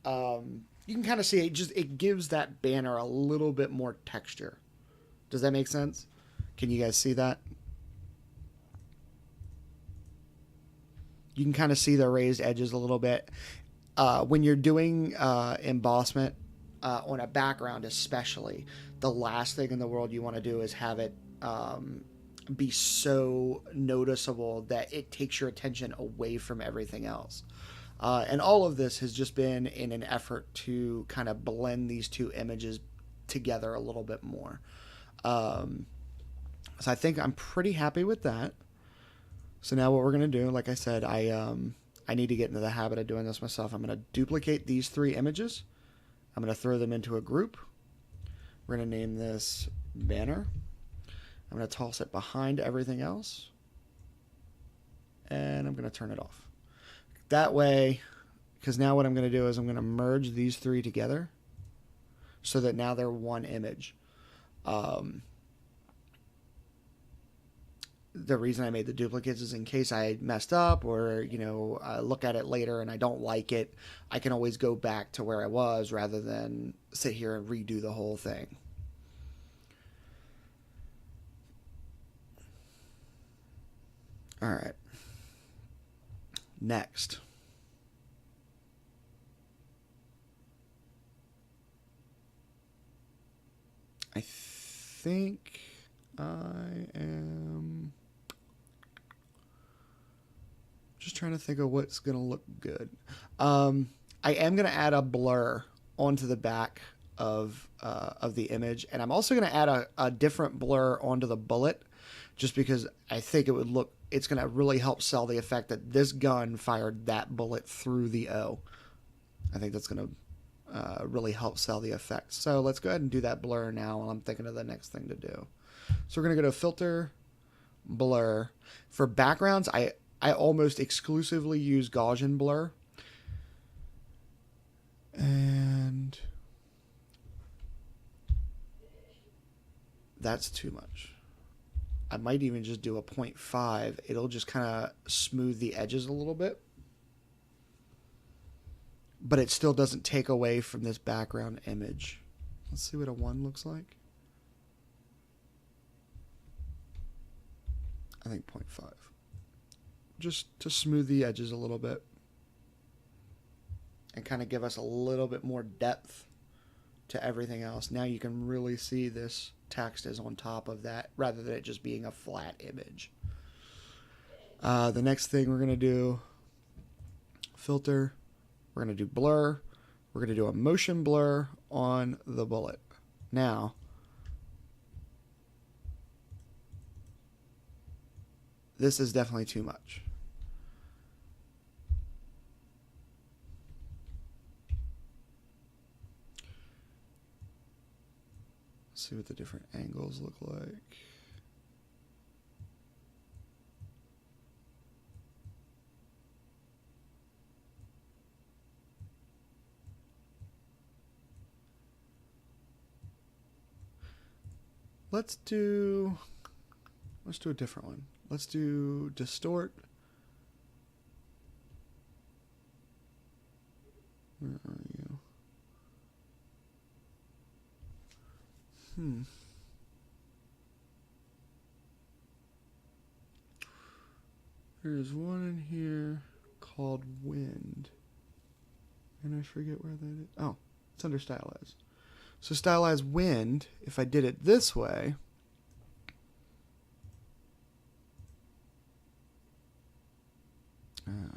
You can kind of see it gives that banner a little bit more texture. Does that make sense? Can you guys see that? You can kind of see the raised edges a little bit. When you're doing embossment on a background especially, the last thing in the world you want to do is have it be so noticeable that it takes your attention away from everything else. And all of this has just been in an effort to kind of blend these two images together a little bit more. So I think I'm pretty happy with that. So now what we're going to do, like I said, I need to get into the habit of doing this myself. I'm going to duplicate these 3 images. I'm going to throw them into a group. We're going to name this banner. I'm going to toss it behind everything else. And I'm going to turn it off. That way, because now what I'm going to do is I'm going to merge these 3 together so that now they're one image. The reason I made the duplicates is in case I messed up or, look at it later and I don't like it, I can always go back to where I was rather than sit here and redo the whole thing. All right. Next. I think I am just trying to think of what's going to look good. I am going to add a blur onto the back of the image, and I'm also going to add a different blur onto the bullet, just because I think it's going to really help sell the effect that this gun fired that bullet through the O. I think that's going to really help sell the effect. So let's go ahead and do that blur now while I'm thinking of the next thing to do. So we're going to go to Filter, Blur. For backgrounds, I almost exclusively use Gaussian blur. And that's too much. I might even just do a 0.5. It'll just kind of smooth the edges a little bit. but it still doesn't take away from this background image. Let's see what a 1 looks like. I think 0.5. Just to smooth the edges a little bit and kind of give us a little bit more depth to everything else. Now you can really see this text is on top of that rather than it just being a flat image. The next thing we're going to do, filter, we're going to do blur, we're going to do a motion blur on the bullet. Now, this is definitely too much. Let's see what the different angles look like. Let's do a different one. Let's do distort. Where are you? There's one in here called wind. And I forget where that is. Oh, it's under stylize. So stylize wind, if I did it this way,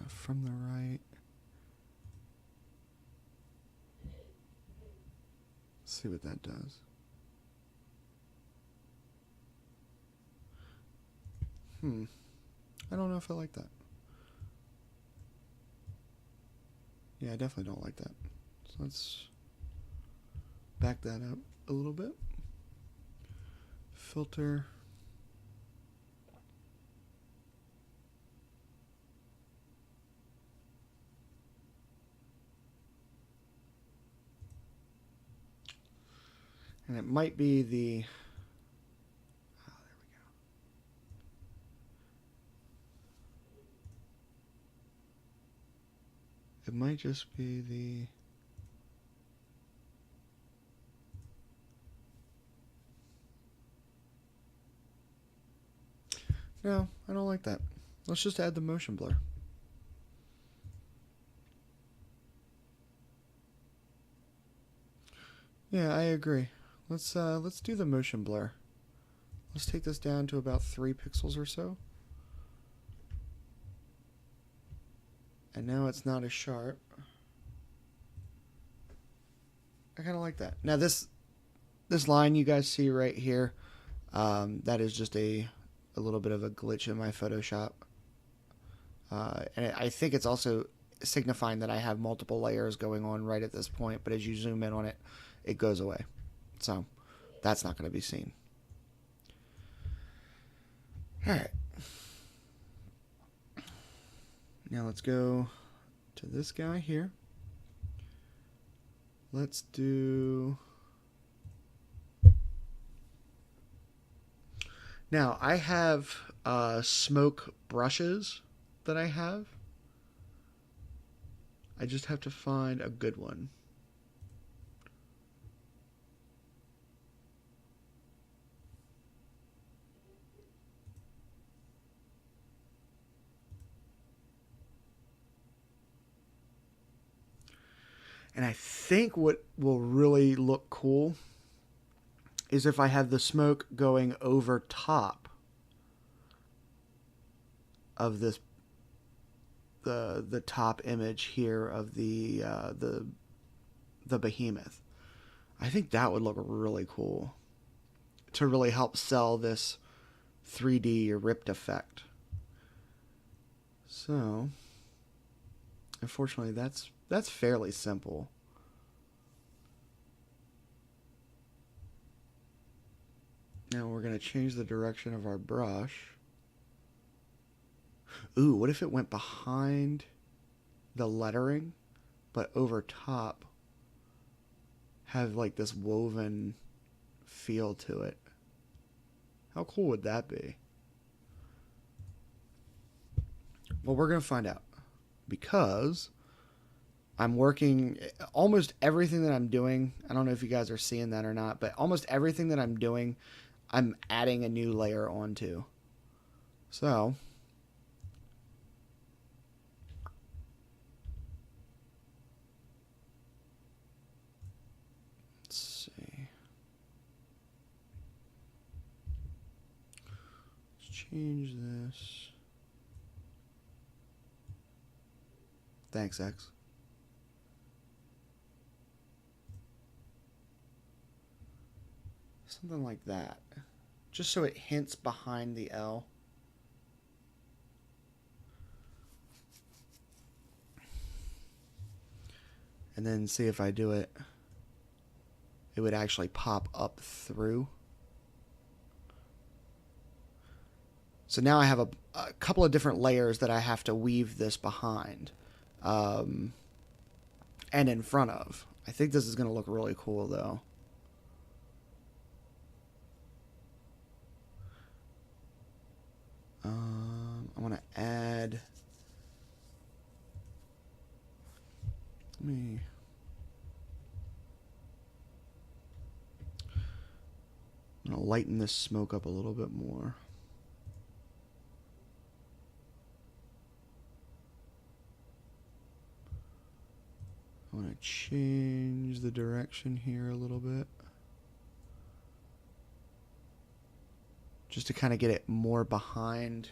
from the right, let's see what that does. I don't know if I like that. Yeah, I definitely don't like that. So let's back that up a little bit. Filter. And it might be the, there we go. It might just be the, no, I don't like that. Let's just add the motion blur. Yeah, I agree. Let's do the motion blur. Let's take this down to about 3 pixels or so. And now it's not as sharp. I kind of like that. Now this line you guys see right here, that is just a little bit of a glitch in my Photoshop. And I think it's also signifying that I have multiple layers going on right at this point, but as you zoom in on it, it goes away. So that's not going to be seen. All right. Now let's go to this guy here. Let's do... Now I have smoke brushes that I have. I just have to find a good one. And I think what will really look cool is if I have the smoke going over top of this, the top image here of the behemoth. I think that would look really cool to really help sell this 3D ripped effect. So, unfortunately, that's fairly simple. Now we're going to change the direction of our brush. Ooh, what if it went behind the lettering, but over top have like this woven feel to it? How cool would that be? Well, we're going to find out, because I'm working almost everything that I'm doing. I don't know if you guys are seeing that or not, but almost everything that I'm doing, I'm adding a new layer onto. So let's see. Let's change this. Thanks, X. Something like that. Just so it hints behind the L. And then see if I do it, it would actually pop up through. So now I have a couple of different layers that I have to weave this behind and in front of. I think this is going to look really cool though. I want to add, let me, I'm going to lighten this smoke up a little bit more. I want to change the direction here a little bit, just to kind of get it more behind.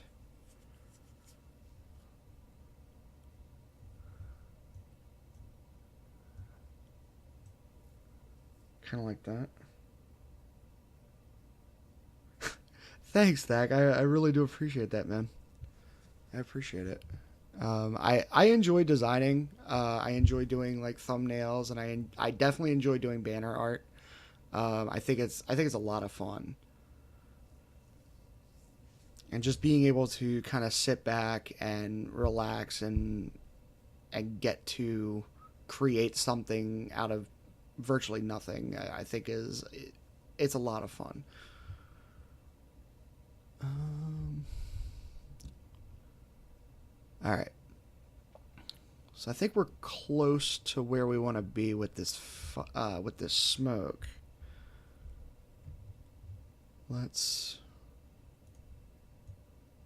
Kind of like that. Thanks, Thak. I really do appreciate that, man. I appreciate it. I enjoy designing. I enjoy doing like thumbnails, and I definitely enjoy doing banner art. I think it's a lot of fun. And just being able to kind of sit back and relax and get to create something out of virtually nothing, I think it's a lot of fun. All right. So I think we're close to where we want to be with this smoke. Let's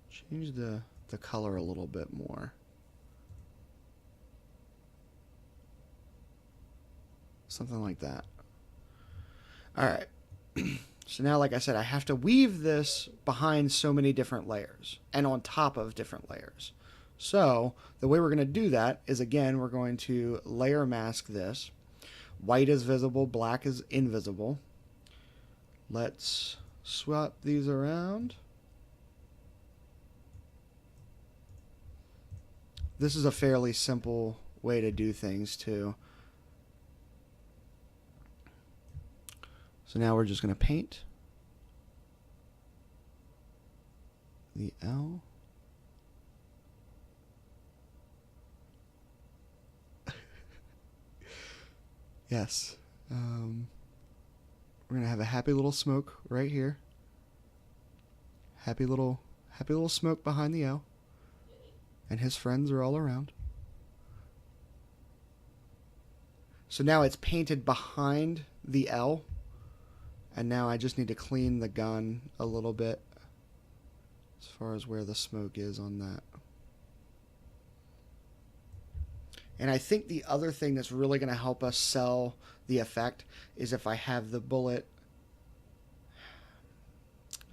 change the color a little bit more. Something like that. All right. So now, like I said, I have to weave this behind so many different layers and on top of different layers. So the way we're going to do that is, again, we're going to layer mask this. White is visible, black is invisible. Let's swap these around. This is a fairly simple way to do things too. So now we're just going to paint the L. Yes. We're going to have a happy little smoke right here. Happy little smoke behind the L. And his friends are all around. So now it's painted behind the L. And now I just need to clean the gun a little bit as far as where the smoke is on that. And I think the other thing that's really going to help us sell the effect is if I have the bullet.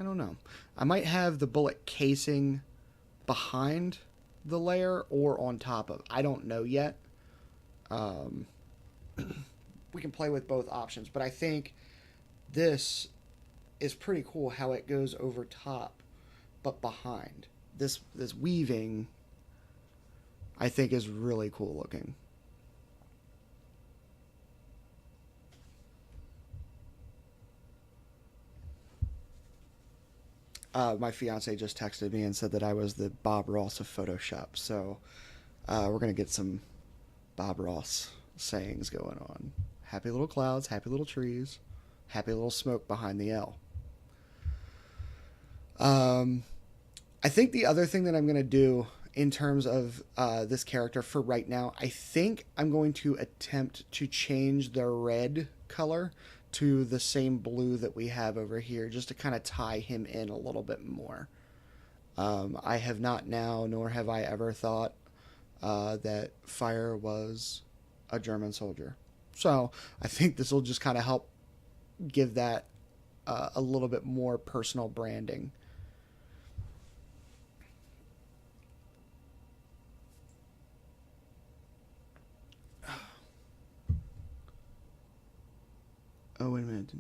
I don't know. I might have the bullet casing behind the layer or on top of. I don't know yet. We can play with both options, but I think this is pretty cool how it goes over top but behind. This weaving, I think, is really cool looking. My fiance just texted me and said that I was the Bob Ross of Photoshop, so we're going to get some Bob Ross sayings going on. Happy little clouds, happy little trees, happy little smoke behind the L. I think the other thing that I'm going to do in terms of this character for right now. I think I'm going to attempt to change the red color to the same blue that we have over here, just to kind of tie him in a little bit more. I have not now, nor have I ever thought that Fire was a German soldier. So I think this will just kind of help give that a little bit more personal branding. Oh, wait a minute.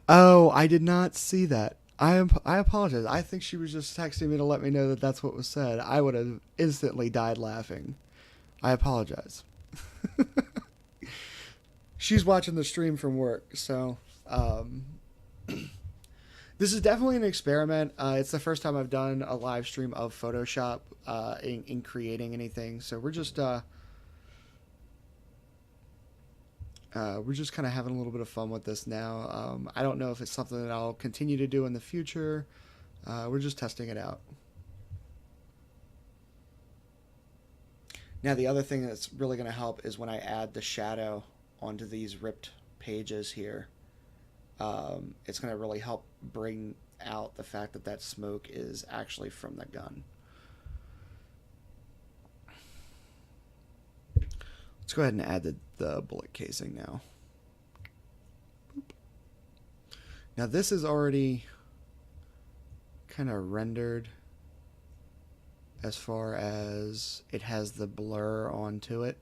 Oh, I did not see that. I apologize. I think she was just texting me to let me know that that's what was said. I would have instantly died laughing. I apologize. She's watching the stream from work, so this is definitely an experiment. It's the first time I've done a live stream of Photoshop in creating anything, so we're just kind of having a little bit of fun with this now. I don't know if it's something that I'll continue to do in the future. We're just testing it out. Now, the other thing that's really going to help is when I add the shadow onto these ripped pages here. It's going to really help bring out the fact that that smoke is actually from the gun. Let's go ahead and add the bullet casing now. Now this is already kind of rendered as far as it has the blur onto it.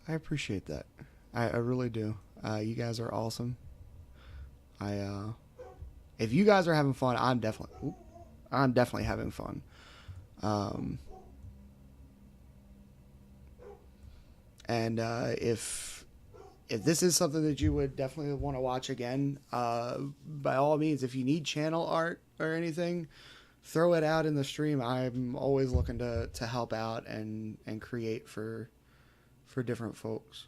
I appreciate that. I really do. You guys are awesome. If you guys are having fun, I'm definitely having fun. And if this is something that you would definitely want to watch again, by all means, if you need channel art or anything, throw it out in the stream. I'm always looking to help out and create for different folks.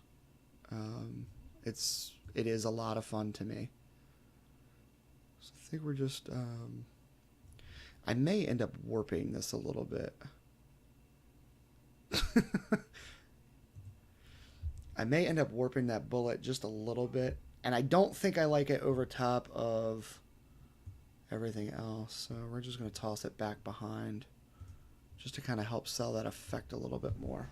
It is a lot of fun to me. So I think we're just I may end up warping this a little bit. I may end up warping that bullet just a little bit, and I don't think I like it over top of everything else, so we're just going to toss it back behind just to kind of help sell that effect a little bit more.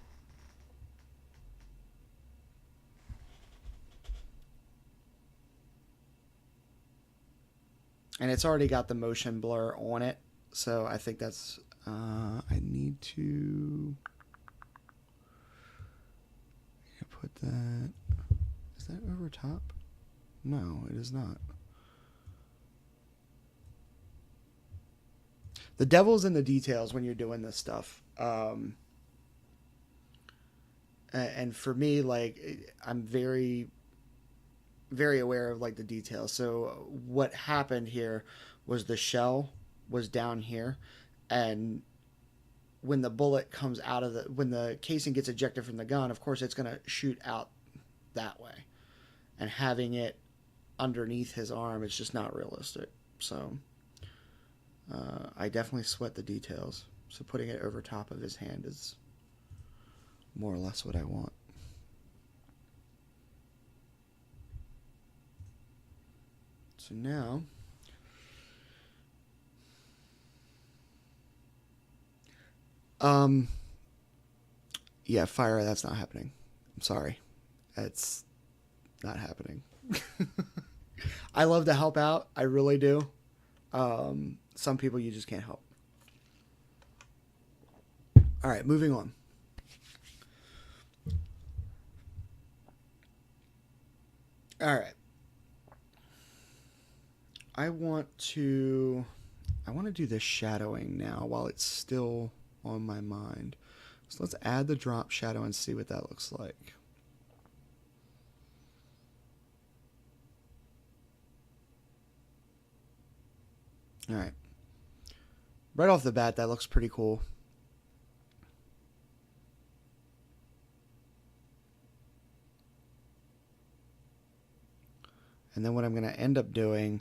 And it's already got the motion blur on it, so I think that's I need to put that. Is that over top? No, it is not. The devil's in the details when you're doing this stuff. And for me, like, I'm very aware of like the details. So what happened here was the shell was down here, and when the bullet comes out of when the casing gets ejected from the gun, of course it's going to shoot out that way, and having it underneath his arm is just not realistic. So I definitely sweat the details. So putting it over top of his hand is more or less what I want. So now yeah, Fire, that's not happening. I'm sorry. It's not happening. I love to help out. I really do. Some people you just can't help. All right, moving on. All right. I want to do this shadowing now while it's still on my mind. So let's add the drop shadow and see what that looks like. All right. Right off the bat, that looks pretty cool. And then what I'm going to end up doing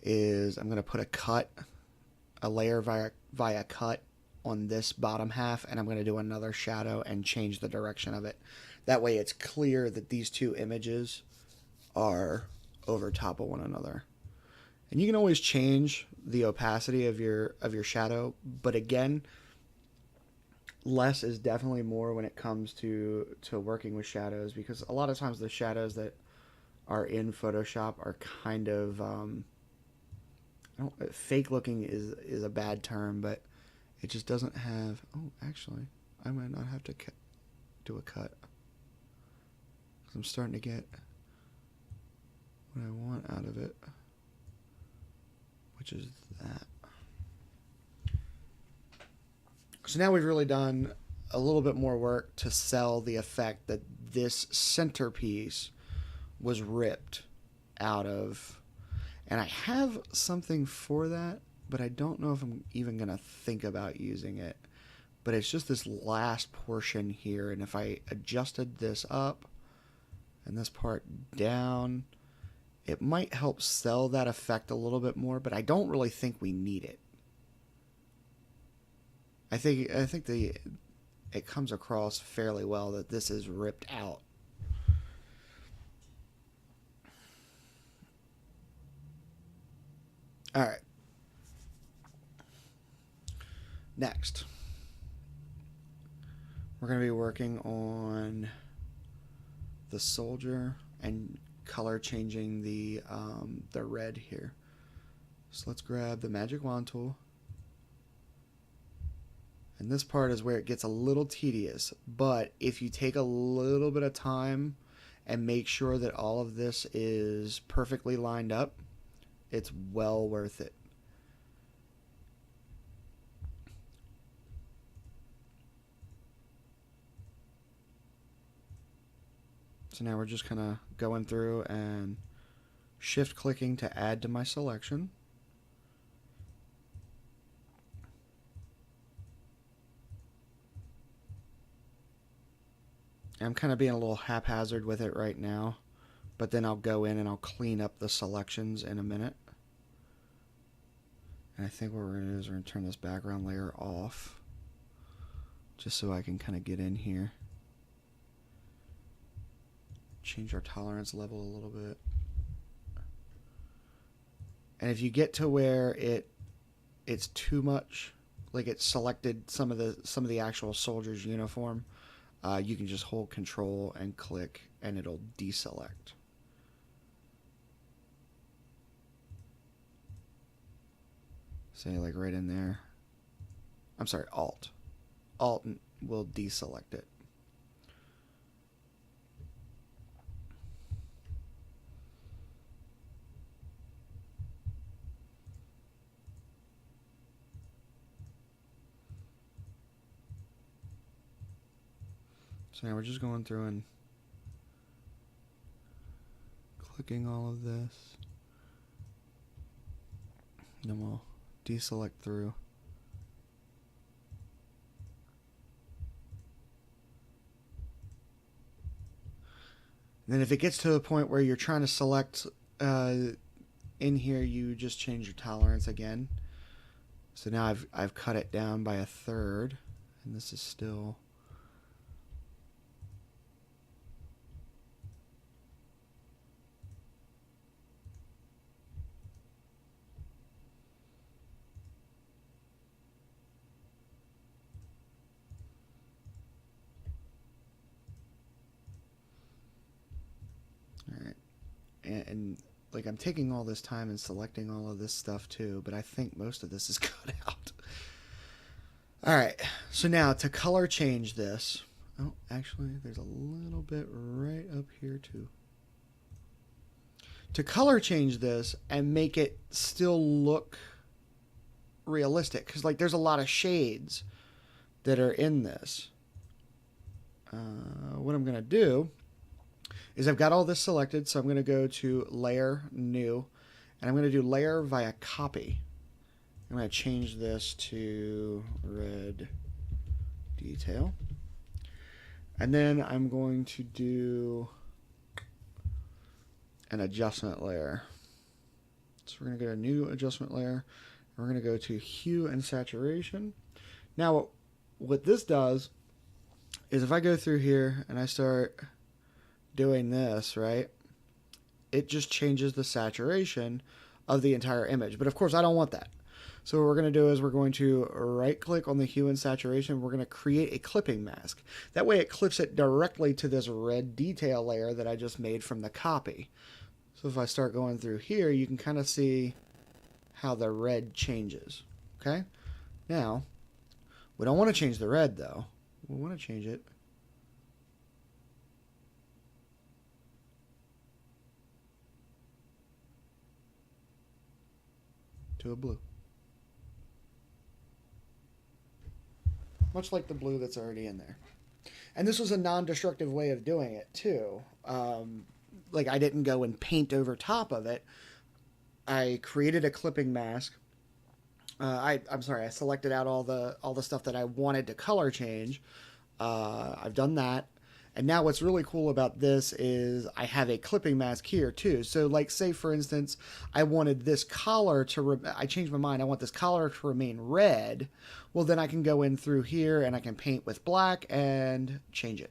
is I'm going to put a layer via cut on this bottom half, and I'm going to do another shadow and change the direction of it. That way it's clear that these two images are over top of one another. And you can always change the opacity of your shadow, but again, less is definitely more when it comes to working with shadows, because a lot of times the shadows that are in Photoshop are kind of fake looking is a bad term, but it just doesn't have. Oh, actually, I might not have to do a cut, because I'm starting to get what I want out of it, which is that. So now we've really done a little bit more work to sell the effect that this centerpiece was ripped out of. And I have something for that, but I don't know if I'm even going to think about using it. But it's just this last portion here, and if I adjusted this up and this part down, it might help sell that effect a little bit more, but I don't really think we need it. I think it comes across fairly well that this is ripped out. All right. Next, we're going to be working on the soldier and color changing the red here. So let's grab the magic wand tool. And this part is where it gets a little tedious, but if you take a little bit of time and make sure that all of this is perfectly lined up, it's well worth it. So now we're just kind of going through and shift clicking to add to my selection. I'm kind of being a little haphazard with it right now, but then I'll go in and I'll clean up the selections in a minute. And I think what we're going to do is we're going to turn this background layer off, just so I can kind of get in here. Change our tolerance level a little bit. And if you get to where it's too much, like it selected some of the actual soldier's uniform, you can just hold Control and click, and it'll deselect. Say like right in there. I'm sorry, Alt. Alt will deselect it. So now we're just going through and clicking all of this. Then we'll deselect through. And then if it gets to the point where you're trying to select in here, you just change your tolerance again. So now I've cut it down by 1/3, and this is still. All right, and like I'm taking all this time and selecting all of this stuff too, but I think most of this is cut out. All right, so now to color change this. Oh, actually, there's a little bit right up here too. To color change this and make it still look realistic, because like there's a lot of shades that are in this. what I'm going to do is I've got all this selected, so I'm going to go to Layer, New, and I'm going to do Layer via Copy. I'm going to change this to Red Detail. And then I'm going to do an adjustment layer. So we're going to get a new adjustment layer. And we're going to go to Hue and Saturation. Now, what this does is if I go through here and I start doing this, right, it just changes the saturation of the entire image. But of course, I don't want that. So what we're going to do is we're going to right-click on the hue and saturation. We're going to create a clipping mask. That way it clips it directly to this red detail layer that I just made from the copy. So if I start going through here, you can kind of see how the red changes. Okay? Now, we don't want to change the red, though. We want to change it to a blue. Much like the blue that's already in there. And this was a non-destructive way of doing it, too. Like, I didn't go and paint over top of it. I created a clipping mask. I'm sorry, I selected out all the stuff that I wanted to color change. I've done that. And now what's really cool about this is I have a clipping mask here too. So like say for instance, I wanted this collar to, I changed my mind. I want this collar to remain red. Well, then I can go in through here and I can paint with black and change it.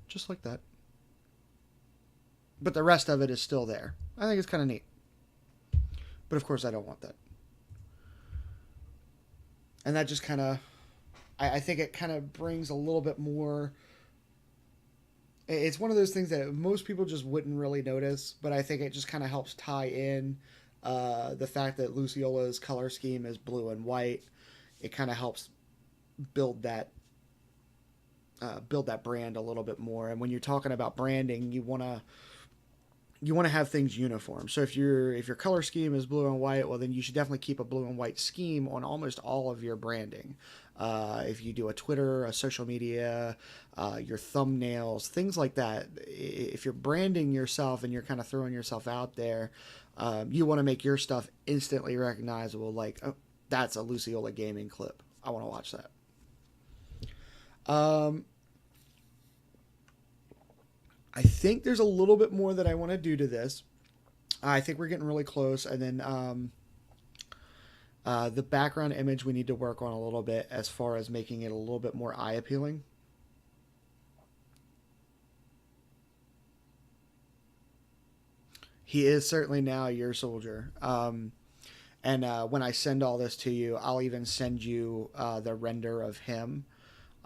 Just like that. But the rest of it is still there. I think it's kind of neat. But of course I don't want that. And that just kind of, I think it kind of brings a little bit more. It's one of those things that most people just wouldn't really notice, but I think it just kind of helps tie in the fact that Luciola's color scheme is blue and white. It kind of helps build that brand a little bit more. And when you're talking about branding, you want to have things uniform. So if your color scheme is blue and white, well then you should definitely keep a blue and white scheme on almost all of your branding. If you do a Twitter, a social media, your thumbnails, things like that. If you're branding yourself and you're kind of throwing yourself out there, you want to make your stuff instantly recognizable. Like, oh, that's a Luciola gaming clip. I want to watch that. I think there's a little bit more that I want to do to this. I think we're getting really close. And then the background image we need to work on a little bit as far as making it a little bit more eye appealing. He is certainly now your soldier. And when I send all this to you, I'll even send you the render of him.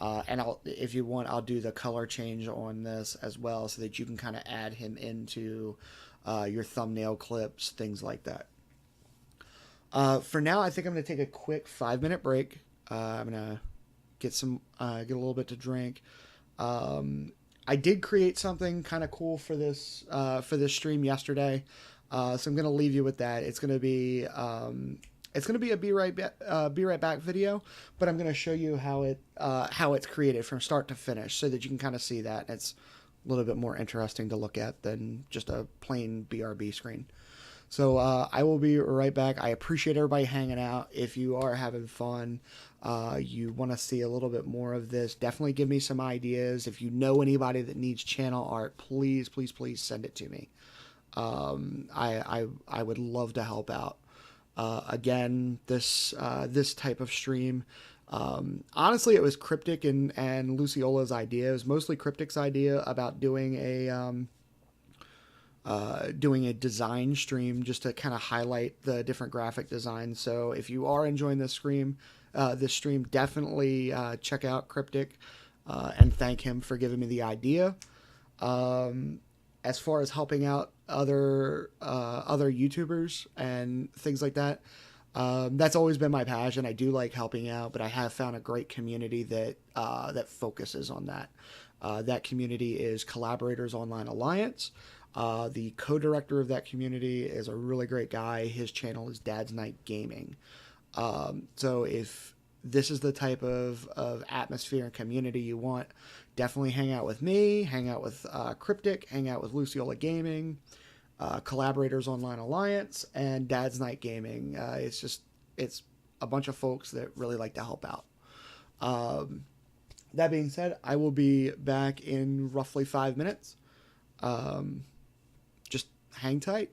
And if you want, I'll do the color change on this as well so that you can kind of add him into your thumbnail clips, things like that. For now, I think I'm going to take a quick 5-minute break. I'm going to get a little bit to drink. I did create something kind of cool for this stream yesterday. So I'm going to leave you with that. It's going to be a be right back video, but I'm going to show you how it's created from start to finish so that you can kind of see that. It's a little bit more interesting to look at than just a plain BRB screen. So I will be right back. I appreciate everybody hanging out. If you are having fun, you want to see a little bit more of this, definitely give me some ideas. If you know anybody that needs channel art, please, please, please send it to me. I would love to help out. Again, this type of stream, honestly, it was Cryptic and Luciola's idea. It was mostly Cryptic's idea about doing a design stream just to kind of highlight the different graphic designs. So if you are enjoying this stream, definitely check out Cryptic and thank him for giving me the idea. As far as helping out other YouTubers and things like that, that's always been my passion. I do like helping out, but I have found a great community that focuses on that. That community is CollaboratorsOnlineAlliance. The co-director of that community is a really great guy. His channel is DadsNiteGaming. So if this is the type of atmosphere and community you want, definitely hang out with me, hang out with Cryptic, hang out with Luciola Gaming, Collaborators Online Alliance, and DadsNiteGaming. It's a bunch of folks that really like to help out. That being said, I will be back in roughly 5 minutes. Just hang tight.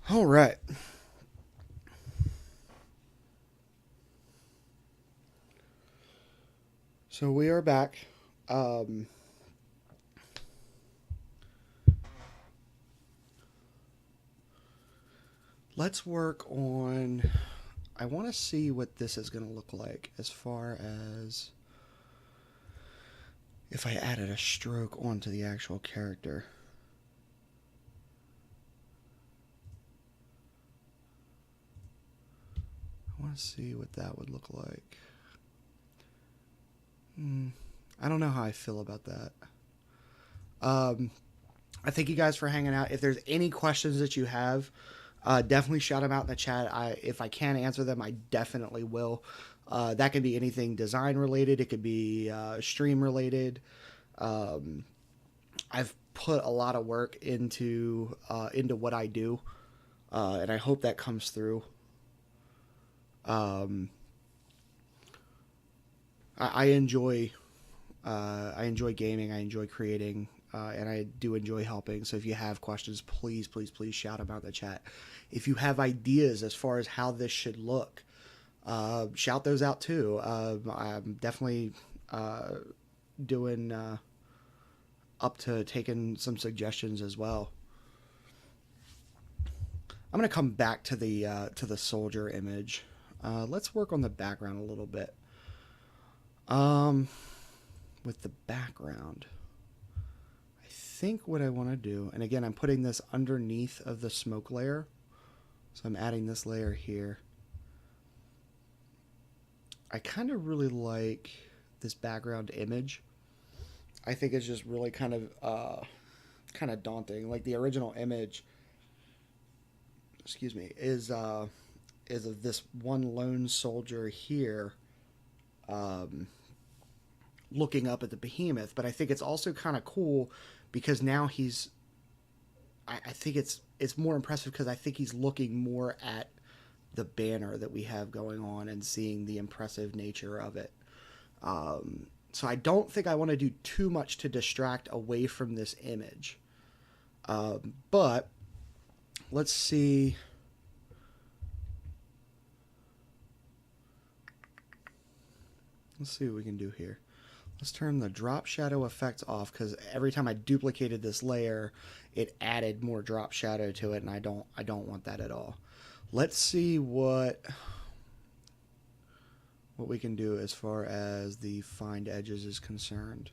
All right. So we are back. Let's work on... I want to see what this is going to look like as far as if I added a stroke onto the actual character. I want to see what that would look like. I don't know how I feel about that. I thank you guys for hanging out. If there's any questions that you have, definitely shout them out in the chat. If I can answer them, I definitely will. That could be anything design related. It could be stream related. I've put a lot of work into what I do, and I hope that comes through. I enjoy gaming. I enjoy creating, and I do enjoy helping. So if you have questions, please shout them out in the chat. If you have ideas as far as how this should look, shout those out too. I'm definitely doing up to taking some suggestions as well. I'm going to come back to the soldier image. Let's work on the background a little bit. With the background, I think what I want to do, and again, I'm putting this underneath of the smoke layer. So I'm adding this layer here. I kind of really like this background image. I think it's just really kind of daunting. Like the original image, excuse me, is of this one lone soldier here, looking up at the behemoth. But I think it's also kind of cool because now he's, I think it's more impressive because I think he's looking more at the banner that we have going on and seeing the impressive nature of it. So I don't think I want to do too much to distract away from this image. But let's see. Let's see what we can do here. Let's turn the drop shadow effects off because every time I duplicated this layer, it added more drop shadow to it, and I don't want that at all. Let's see what we can do as far as the find edges is concerned.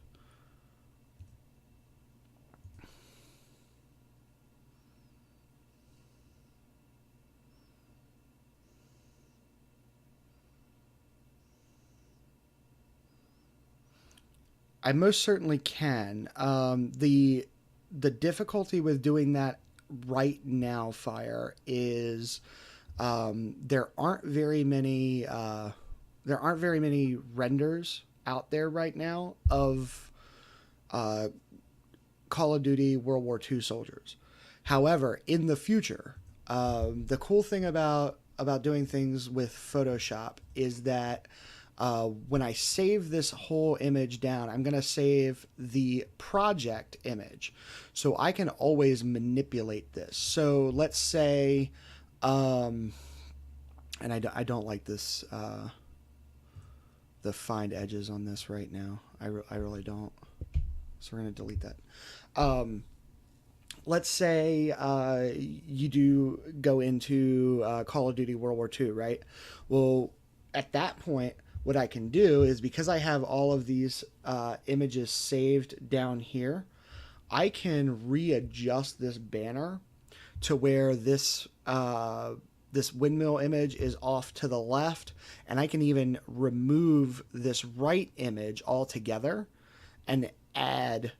I most certainly can. The difficulty with doing that right now, Fire, is there aren't very many renders out there right now of Call of Duty World War II soldiers. However, in the future, the cool thing about doing things with Photoshop is that when I save this whole image down, I'm going to save the project image. So I can always manipulate this. So let's say, and I don't like this, the find edges on this right now. I really don't. So we're going to delete that. Let's say you do go into Call of Duty World War II, right? Well, at that point, what I can do is, because I have all of these images saved down here, I can readjust this banner to where this this windmill image is off to the left, and I can even remove this right image altogether and add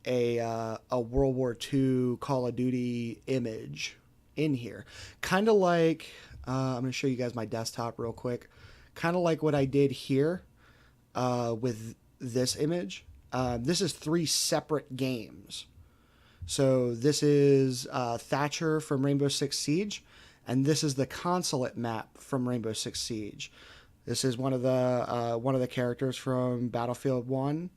a World War II Call of Duty image in here. Kind of like, I'm going to show you guys my desktop real quick. Kind of like what I did here with this image. This is 3 separate games. So this is Thatcher from Rainbow Six Siege, and this is the consulate map from Rainbow Six Siege. This is one of the characters from Battlefield 1,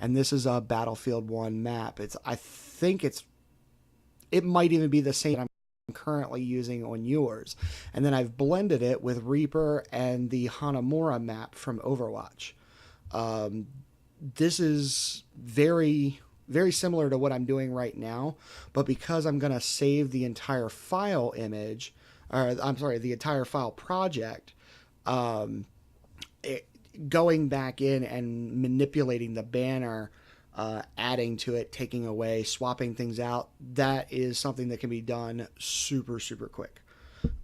and this is a Battlefield 1 map. I think it might even be the same. I'm I'm currently using on yours. And then I've blended it with Reaper and the Hanamura map from Overwatch. This is very, very similar to what I'm doing right now, but because I'm going to save the entire file image, or I'm sorry, the entire file project, going back in and manipulating the banner, adding to it, taking away, swapping things out, that is something that can be done super, super quick.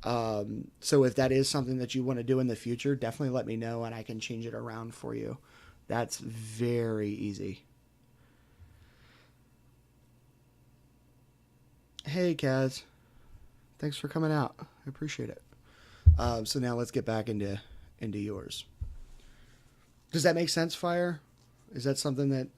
So if that is something that you want to do in the future, definitely let me know and I can change it around for you. That's very easy. Hey, Kaz. Thanks for coming out. I appreciate it. So now let's get back into yours. Does that make sense, Fire? Is that something that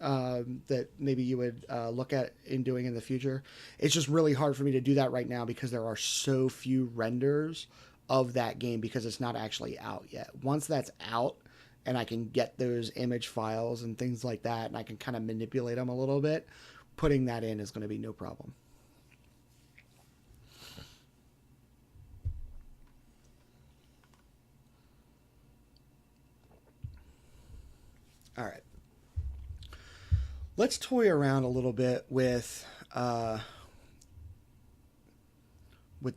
that maybe you would look at in doing in the future? It's just really hard for me to do that right now because there are so few renders of that game because it's not actually out yet. Once that's out and I can get those image files and things like that and I can kind of manipulate them a little bit, putting that in is going to be no problem. All right. Let's toy around a little bit with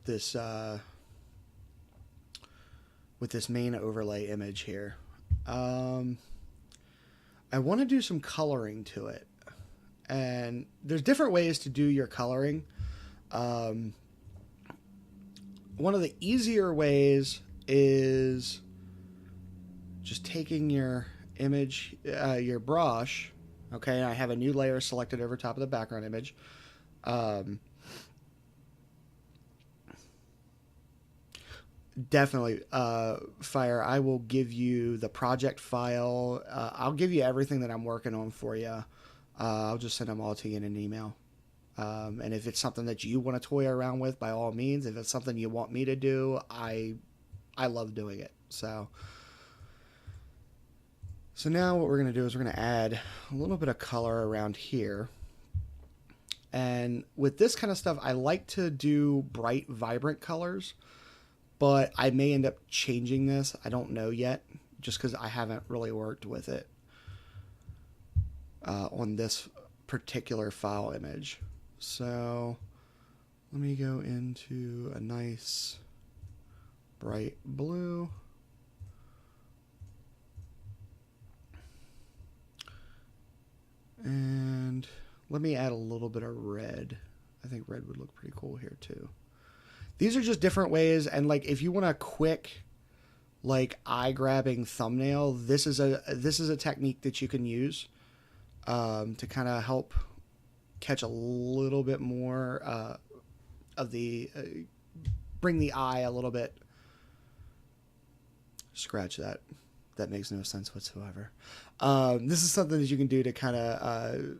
this main overlay image here. I want to do some coloring to it, and there's different ways to do your coloring. One of the easier ways is just taking your image, your brush. Okay, I have a new layer selected over top of the background image. Definitely, Fire, I will give you the project file. I'll give you everything that I'm working on for you. I'll just send them all to you in an email. And if it's something that you want to toy around with, by all means. If it's something you want me to do, I love doing it. So now what we're going to do is we're going to add a little bit of color around here. And with this kind of stuff, I like to do bright, vibrant colors, but I may end up changing this. I don't know yet, just because I haven't really worked with it on this particular file image. So let me go into a nice bright blue. And let me add a little bit of red. I think red would look pretty cool here too. These are just different ways, and like if you want a quick, like eye-grabbing thumbnail, this is a technique that you can use to kind of help catch a little bit more of the bring the eye a little bit. Scratch that. That makes no sense whatsoever. This is something that you can do to kind of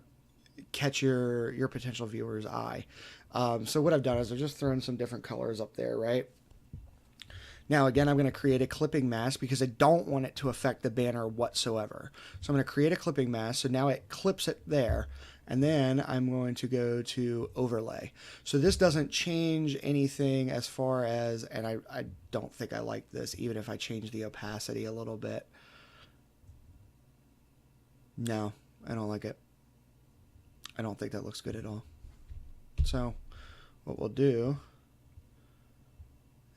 catch your potential viewer's eye. So what I've done is I've just thrown some different colors up there, right? Now, again, I'm going to create a clipping mask because I don't want it to affect the banner whatsoever. So I'm going to create a clipping mask. So now it clips it there. And then I'm going to go to overlay. So this doesn't change anything as far as, and I don't think I like this, even if I change the opacity a little bit. No, I don't like it. I don't think that looks good at all. So what we'll do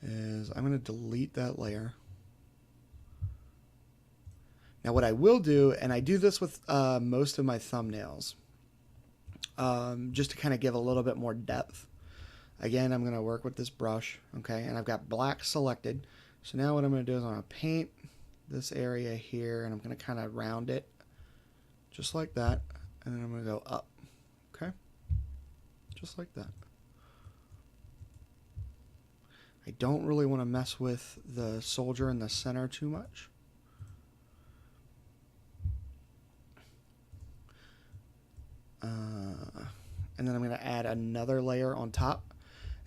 is I'm going to delete that layer. Now what I will do, and I do this with most of my thumbnails, just to kind of give a little bit more depth. Again, I'm going to work with this brush, okay, and I've got black selected. So now what I'm going to do is I'm going to paint this area here, and I'm going to kind of round it, just like that, and then I'm going to go up, okay, just like that. I don't really want to mess with the soldier in the center too much. And then I'm going to add another layer on top.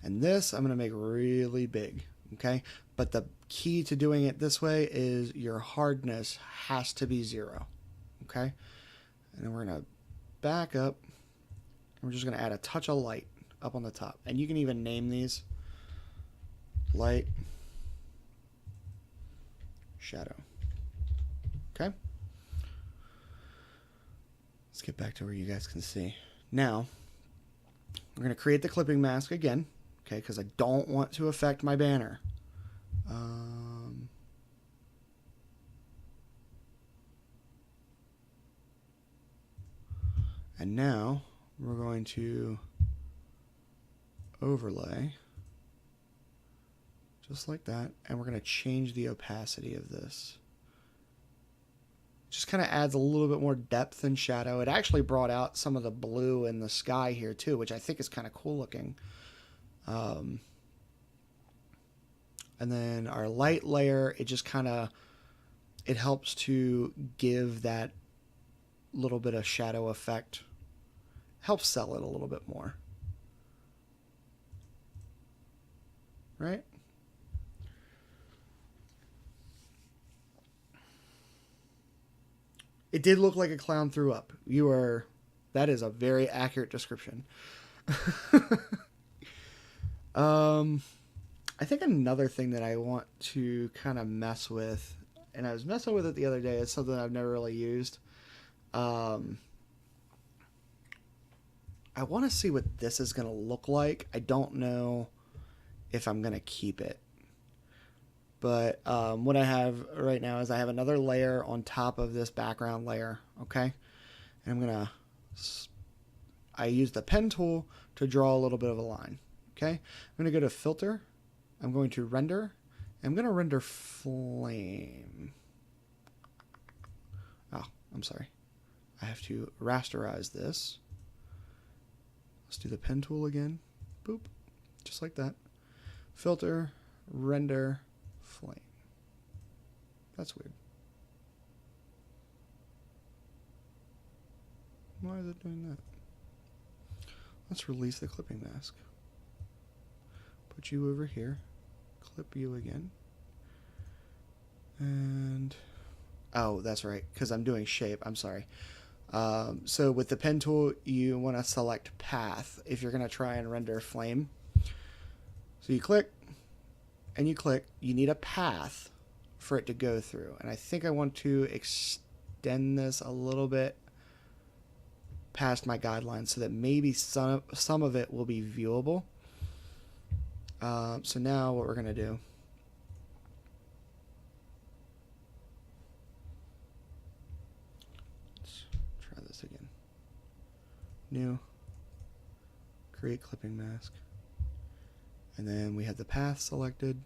And this I'm going to make really big, okay? But the key to doing it this way is your hardness has to be 0, okay? And then we're going to back up. We're just going to add a touch of light up on the top. And you can even name these. light, shadow. Okay. Let's get back to where you guys can see. Now, we're going to create the clipping mask again, okay, because I don't want to affect my banner. And now we're going to overlay just like that, and we're going to change the opacity of this. Just kind of adds a little bit more depth and shadow. It actually brought out some of the blue in the sky here too, which I think is kind of cool looking. And then our light layer, it just kind of, it helps to give that little bit of shadow effect. Helps sell it a little bit more. Right? It did look like a clown threw up. That is a very accurate description. I think another thing that I want to kind of mess with, and I was messing with it the other day, is something I've never really used. I want to see what this is going to look like. I don't know if I'm going to keep it. But what I have right now is I have another layer on top of this background layer, okay? And I use the pen tool to draw a little bit of a line, okay? I'm going to go to Filter. I'm going to Render. I'm going to render Flame. Oh, I'm sorry. I have to rasterize this. Let's do the pen tool again. Boop. Just like that. Filter, Render, Flame. That's weird. Why is it doing that? Let's release the clipping mask. Put you over here. Clip you again. And oh, that's right, because I'm doing shape. I'm sorry. So with the pen tool, you want to select path if you're going to try and render flame. So you click and you click. You need a path for it to go through. And I think I want to extend this a little bit past my guidelines so that maybe some of it will be viewable. So now what we're going to do, let's try this again. New, create clipping mask. And then we have the path selected.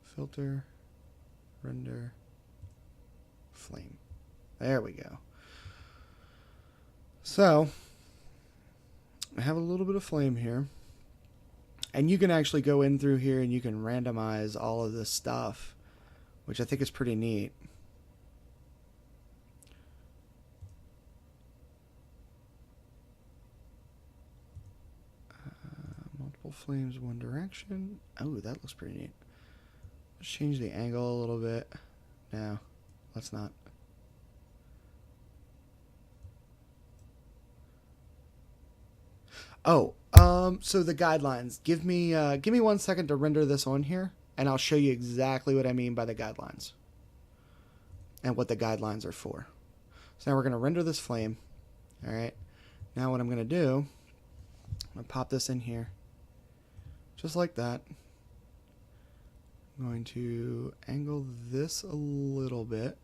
Filter, render, flame. There we go. So I have a little bit of flame here. And you can actually go in through here and you can randomize all of this stuff, which I think is pretty neat. Multiple flames, one direction. Oh, that looks pretty neat. Let's change the angle a little bit. No, let's not. Oh, so the guidelines. Give me 1 second to render this on here, and I'll show you exactly what I mean by the guidelines and what the guidelines are for. So now we're going to render this flame. All right. Now what I'm going to do, I'm going to pop this in here, just like that. I'm going to angle this a little bit,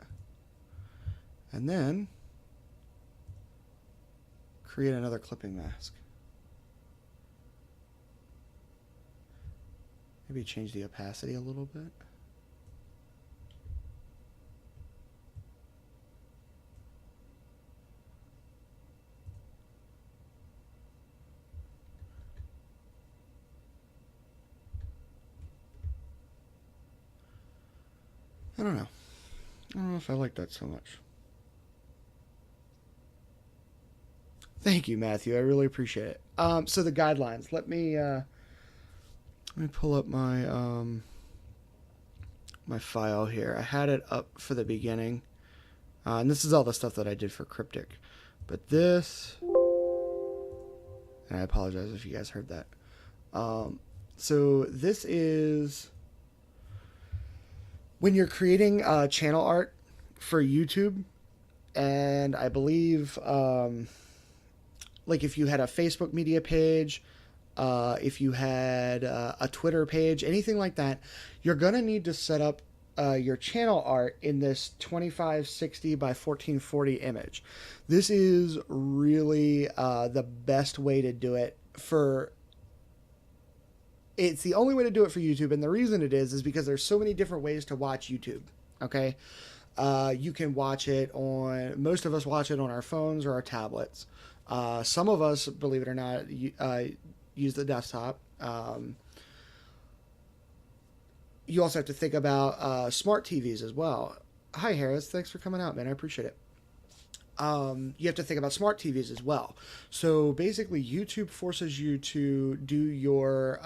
and then create another clipping mask. Maybe change the opacity a little bit. I don't know. I don't know if I like that so much. Thank you, Matthew. I really appreciate it. So the guidelines. Let me pull up my my file here. I had it up for the beginning, and this is all the stuff that I did for Cryptic. But this, and I apologize if you guys heard that. So this is when you're creating channel art for YouTube, and I believe like if you had a Facebook media page, if you had a Twitter page, anything like that, you're going to need to set up your channel art in this 2560 by 1440 image. This is really the best way to do it for... It's the only way to do it for YouTube, and the reason it is because there's so many different ways to watch YouTube, okay? You can watch it on... Most of us watch it on our phones or our tablets. Some of us, believe it or not, use the desktop. You also have to think about smart TVs as well. Hi, Harris. Thanks for coming out, man. I appreciate it. You have to think about smart TVs as well. So basically, YouTube forces you to do your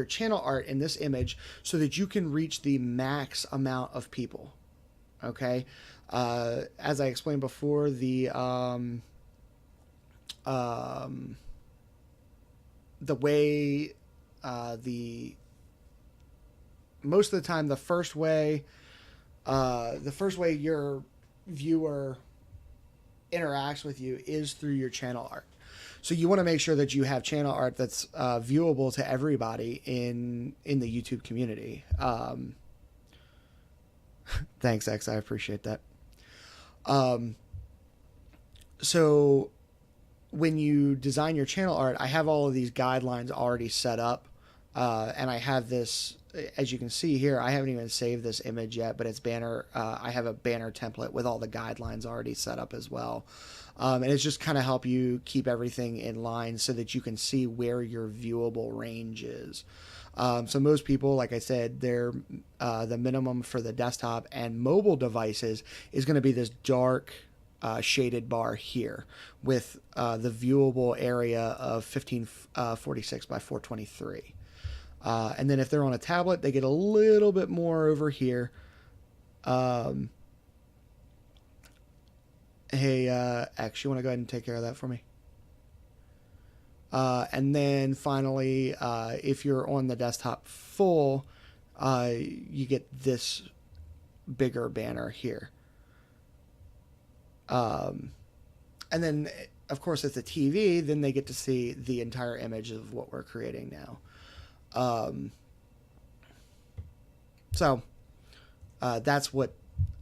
channel art in this image so that you can reach the max amount of people. Okay, as I explained before, the way most of the time the first way your viewer interacts with you is through your channel art. So you want to make sure that you have channel art that's viewable to everybody in the YouTube community. Thanks, X. I appreciate that. So when you design your channel art, I have all of these guidelines already set up, and I have this, as you can see here, I haven't even saved this image yet, but it's banner. I have a banner template with all the guidelines already set up as well. And it's just kind of help you keep everything in line so that you can see where your viewable range is. So most people, like I said, the minimum for the desktop and mobile devices is going to be this dark shaded bar here with the viewable area of 1546 by 423. And then if they're on a tablet, they get a little bit more over here. Hey, X, you want to go ahead and take care of that for me? And then finally, if you're on the desktop full, you get this bigger banner here. And then, of course, if it's a TV, then they get to see the entire image of what we're creating now. So that's what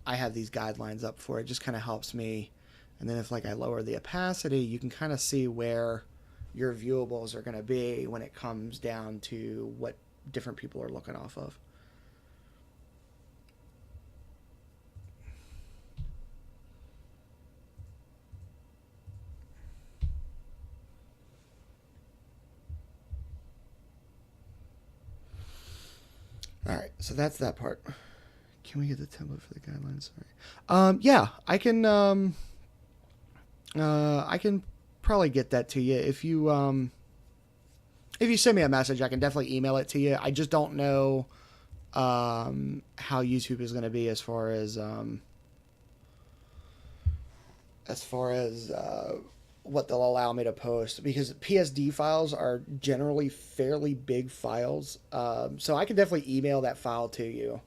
I have these guidelines up for. It just kind of helps me. And then if like I lower the opacity, you can kind of see where your viewables are going to be when it comes down to what different people are looking off of. All right, so that's that part. Can we get the template for the guidelines? Sorry. Yeah, I can probably get that to you if you send me a message. I can definitely email it to you. I just don't know how YouTube is going to be as far as what they'll allow me to post, because PSD files are generally fairly big files. So I can definitely email that file to you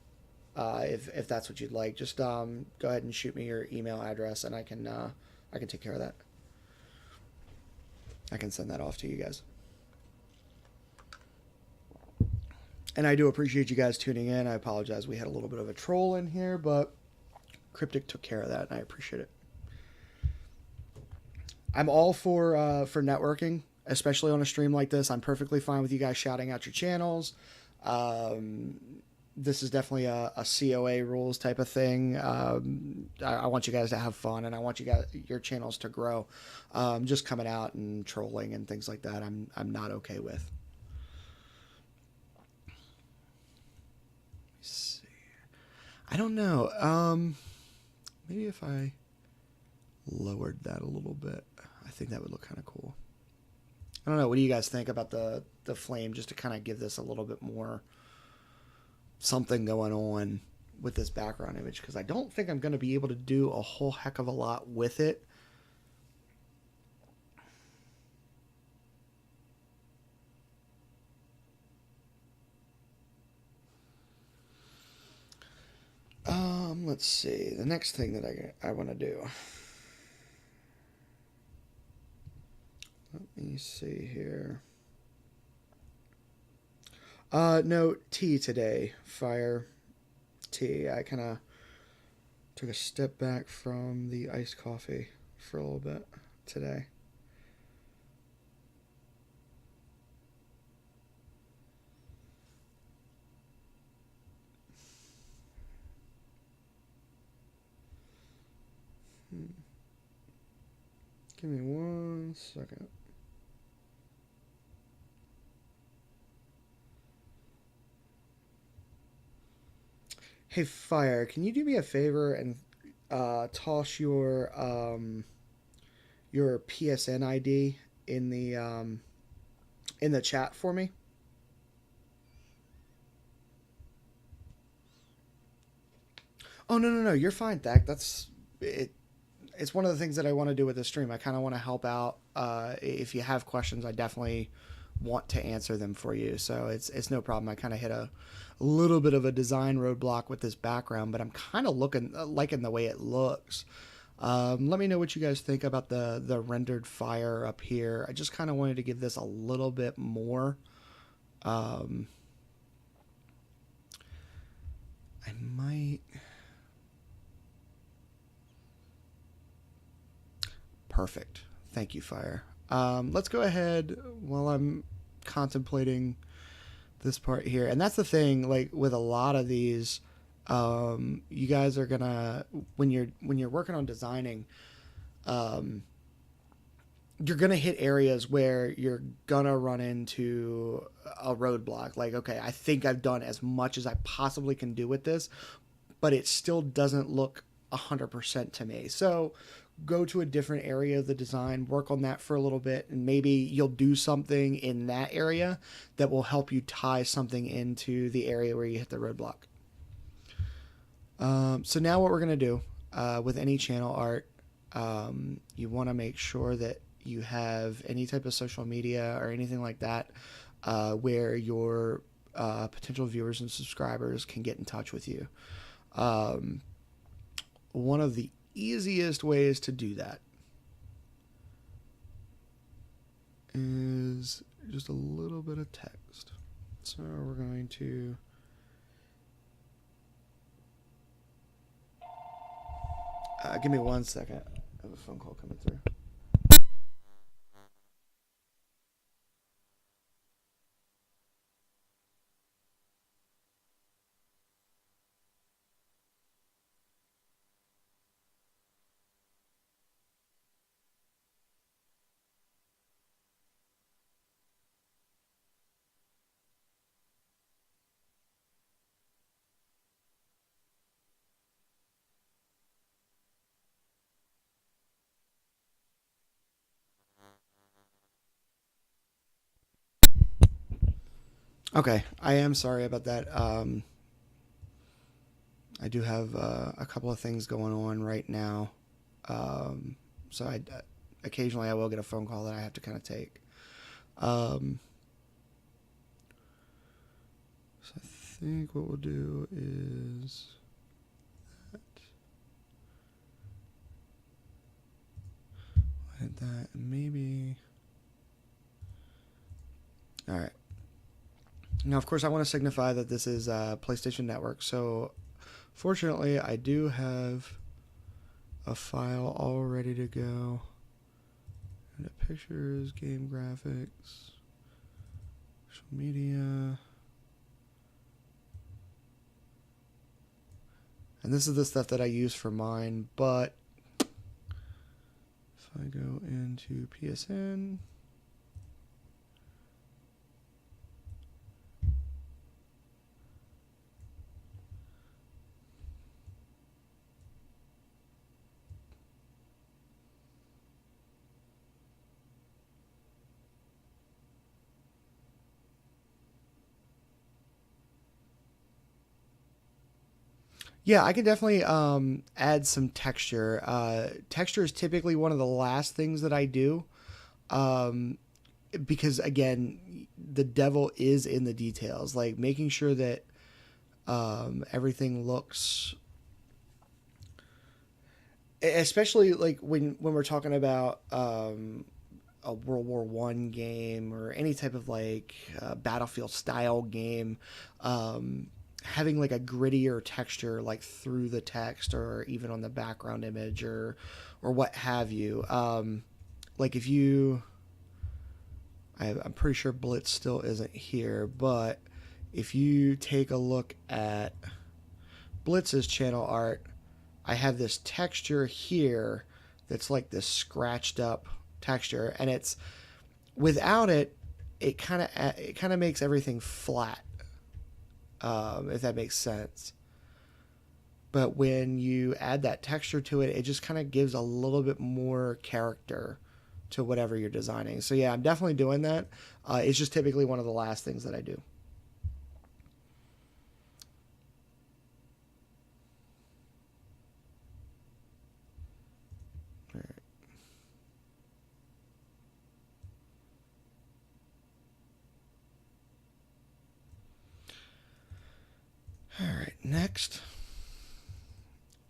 if that's what you'd like. Just go ahead and shoot me your email address, and I can take care of that. I can send that off to you guys. And I do appreciate you guys tuning in. I apologize, we had a little bit of a troll in here, but Cryptic took care of that, and I appreciate it. I'm all for networking, especially on a stream like this. I'm perfectly fine with you guys shouting out your channels. This is definitely a COA rules type of thing. I want you guys to have fun, and I want your channels to grow. Just coming out and trolling and things like that, I'm not okay with. Let's see. I don't know. Maybe if I lowered that a little bit, I think that would look kind of cool. I don't know. What do you guys think about the flame, just to kind of give this a little bit more something going on with this background image? Because I don't think I'm going to be able to do a whole heck of a lot with it. Let's see, the next thing that I want to do. Let me see here. No, tea today. Fire. Tea. I kind of took a step back from the iced coffee for a little bit today. Give me 1 second. Hey, Fire, can you do me a favor and toss your PSN ID in the chat for me? Oh, no, you're fine, Thak. That's it. It's one of the things that I want to do with this stream. I kind of want to help out. If you have questions, I definitely want to answer them for you. So it's no problem. I kind of hit a little bit of a design roadblock with this background, but I'm kind of liking the way it looks. Let me know what you guys think about the rendered fire up here. I just kind of wanted to give this a little bit more. I might... Perfect. Thank you, Fire. Let's go ahead while I'm contemplating this part here. And that's the thing, like with a lot of these, you guys are gonna, when you're working on designing, you're gonna hit areas where you're gonna run into a roadblock. Like, okay, I think I've done as much as I possibly can do with this, but it still doesn't look 100% to me. So go to a different area of the design, work on that for a little bit, and maybe you'll do something in that area that will help you tie something into the area where you hit the roadblock. So now what we're going to do with any channel art, you want to make sure that you have any type of social media or anything like that where your potential viewers and subscribers can get in touch with you. One of the easiest ways to do that is just a little bit of text. So we're going to give me 1 second. I have a phone call coming through. Okay, I am sorry about that. I do have a couple of things going on right now. So occasionally I will get a phone call that I have to kind of take. So I think what we'll do is that. Hit that, and maybe. All right. Now, of course, I want to signify that this is PlayStation Network. So, fortunately, I do have a file all ready to go. And pictures, game graphics, social media. And this is the stuff that I use for mine, but if I go into PSN, yeah, I can definitely add some texture. Texture is typically one of the last things that I do because, again, the devil is in the details. Like making sure that everything looks especially like when we're talking about a World War I game or any type of like battlefield style game, having like a grittier texture like through the text or even on the background image or what have you. Like if you, I'm pretty sure Blitz still isn't here, but if you take a look at Blitz's channel art, I have this texture here that's like this scratched up texture, and it's without it, it kind of makes everything flat, if that makes sense. But when you add that texture to it, it just kind of gives a little bit more character to whatever you're designing. So yeah, I'm definitely doing that. It's just typically one of the last things that I do. All right. All right, next,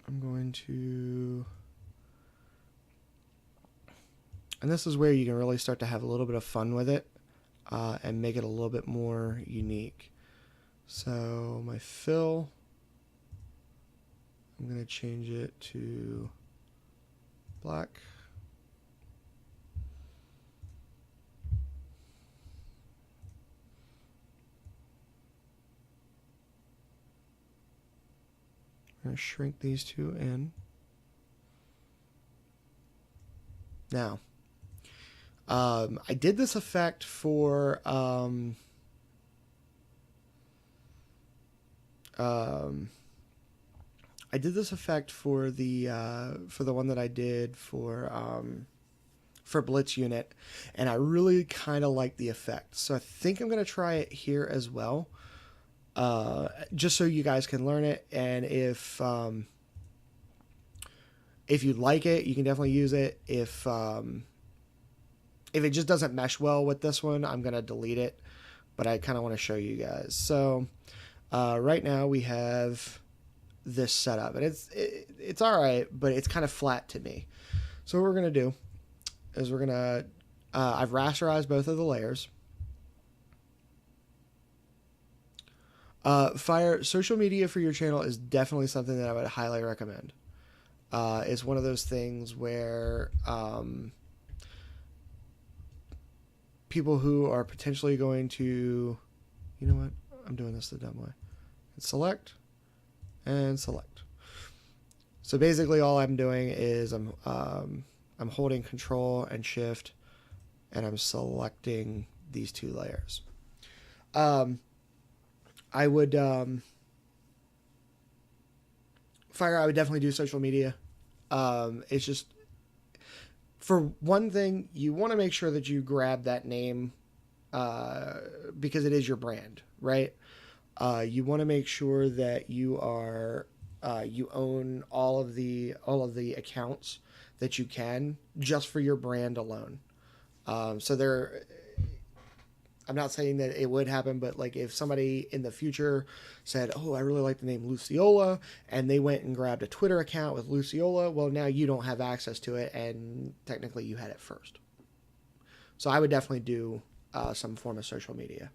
I'm going to, and this is where you can really start to have a little bit of fun with it and make it a little bit more unique. So my fill, I'm going to change it to black. I'm going to shrink these two in. Now, I did this effect for I did this effect for the one that I did for Blitz Unit, and I really kind of like the effect. So I think I'm going to try it here as well, just so you guys can learn it. And if you like it, you can definitely use it. If it just doesn't mesh well with this one, I'm going to delete it. But I kind of want to show you guys. So right now we have this setup, and it's all right, but it's kind of flat to me. So what we're going to do is we're going to, I've rasterized both of the layers. Fire social media for your channel is definitely something that I would highly recommend. It's one of those things where people who are potentially going to, you know what, I'm doing this the dumb way. Select and select. So basically all I'm doing is I'm holding Control and Shift, and I'm selecting these two layers. I would Fire, I would definitely do social media. It's just, for one thing, you want to make sure that you grab that name because it is your brand, right? You want to make sure that you are you own all of the accounts that you can, just for your brand alone. So there, I'm not saying that it would happen, but like if somebody in the future said, "Oh, I really like the name Luciola," and they went and grabbed a Twitter account with Luciola, well, now you don't have access to it, and technically you had it first. So I would definitely do some form of social media.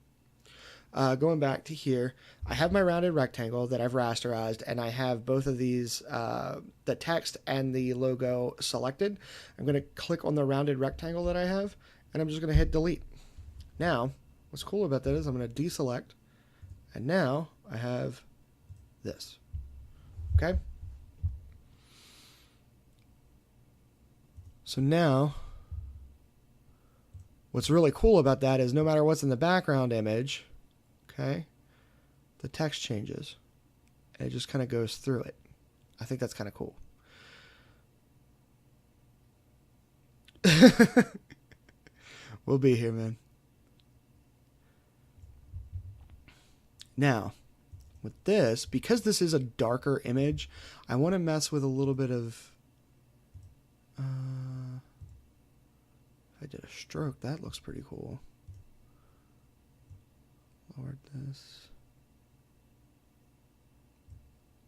Going back to here, I have my rounded rectangle that I've rasterized, and I have both of these, the text and the logo, selected. I'm going to click on the rounded rectangle that I have, and I'm just going to hit delete. Now, what's cool about that is I'm going to deselect, and now I have this. Okay? So now, what's really cool about that is no matter what's in the background image, okay, the text changes, and it just kind of goes through it. I think that's kind of cool. We'll be here, man. Now, with this, because this is a darker image, I want to mess with a little bit of, if I did a stroke, that looks pretty cool. Lowered this.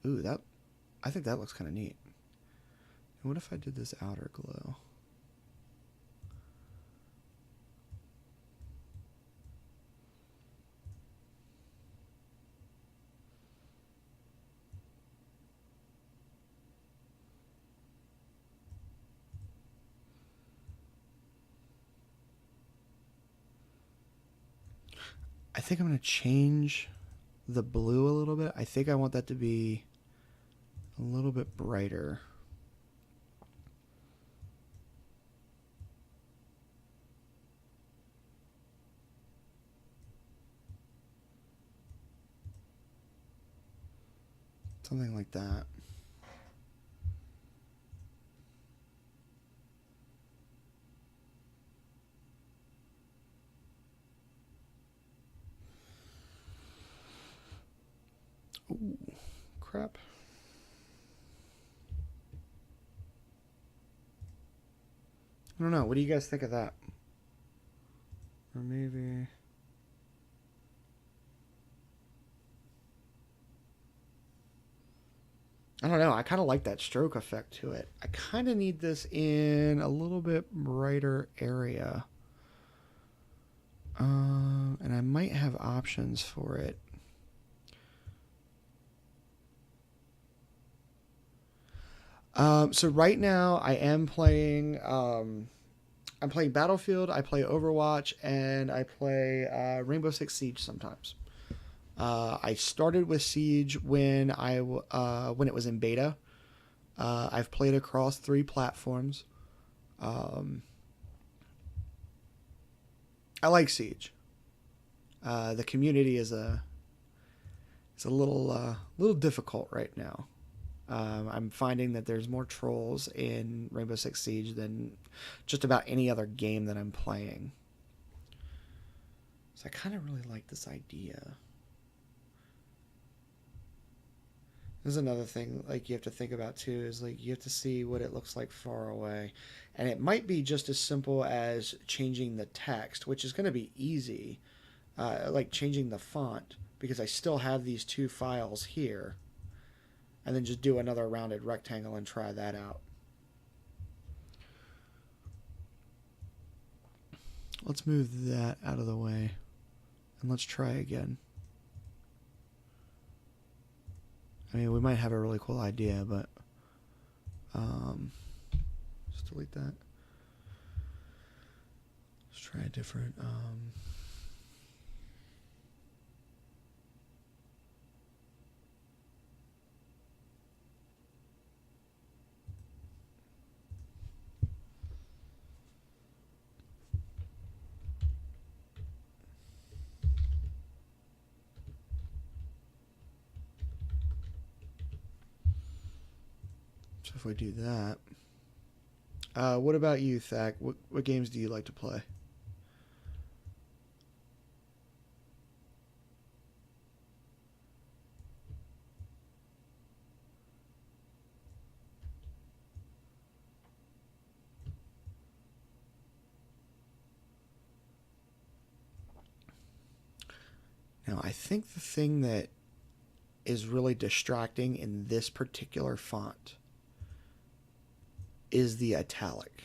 Ooh, I think that looks kind of neat. What if I did this outer glow? I think I'm going to change the blue a little bit. I think I want that to be a little bit brighter. Something like that. Ooh, crap. I don't know. What do you guys think of that? Or maybe... I don't know. I kind of like that stroke effect to it. I kind of need this in a little bit brighter area. And I might have options for it. So right now I am playing, I'm playing Battlefield, I play Overwatch, and I play Rainbow Six Siege sometimes. I started with Siege when when it was in beta. I've played across 3 platforms. I like Siege. The community is a little difficult right now. I'm finding that there's more trolls in Rainbow Six Siege than just about any other game that I'm playing. So I kind of really like this idea. There's another thing like you have to think about too is like you have to see what it looks like far away. And it might be just as simple as changing the text, which is going to be easy. Like changing the font, because I still have these 2 files here. And then just do another rounded rectangle and try that out. Let's move that out of the way. And let's try again. I mean, we might have a really cool idea, but just delete that. Let's try a different. So if we do that, what about you, Thak? What games do you like to play? Now, I think the thing that is really distracting in this particular font is the italic.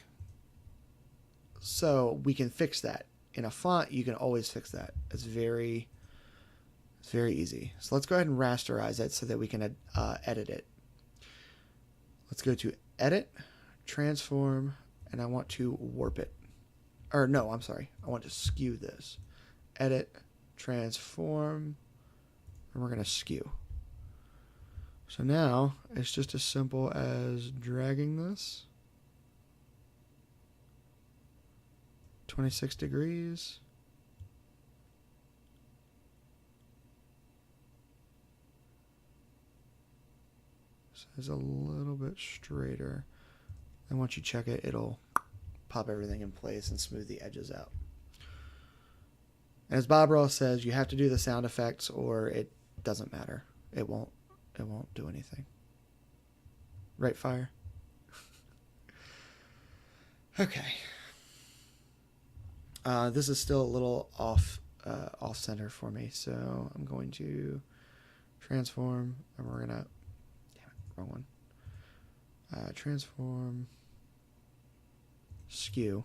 So we can fix that. In a font, you can always fix that. It's very easy. So let's go ahead and rasterize it so that we can edit it. Let's go to Edit, Transform, and I want to warp it. Or no, I'm sorry. I want to skew this. Edit, Transform, and we're going to skew. So now it's just as simple as dragging this 26 degrees. So it's a little bit straighter. And once you check it, it'll pop everything in place and smooth the edges out. As Bob Ross says, you have to do the sound effects or it doesn't matter. It won't do anything. Right, Fire? Okay. This is still a little off center for me, so I'm going to transform, and we're gonna, damn it, wrong one. transform, skew.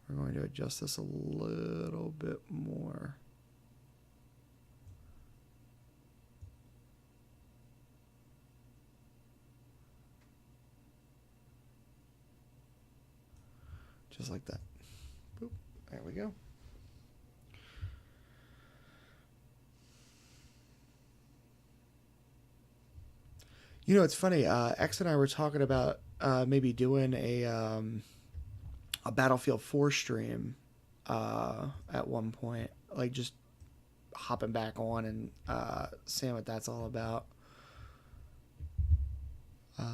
We're going to adjust this a little bit more. Just like that. Boop. There we go. You know, it's funny. X and I were talking about maybe doing a Battlefield 4 stream at one point, like just hopping back on and seeing what that's all about. All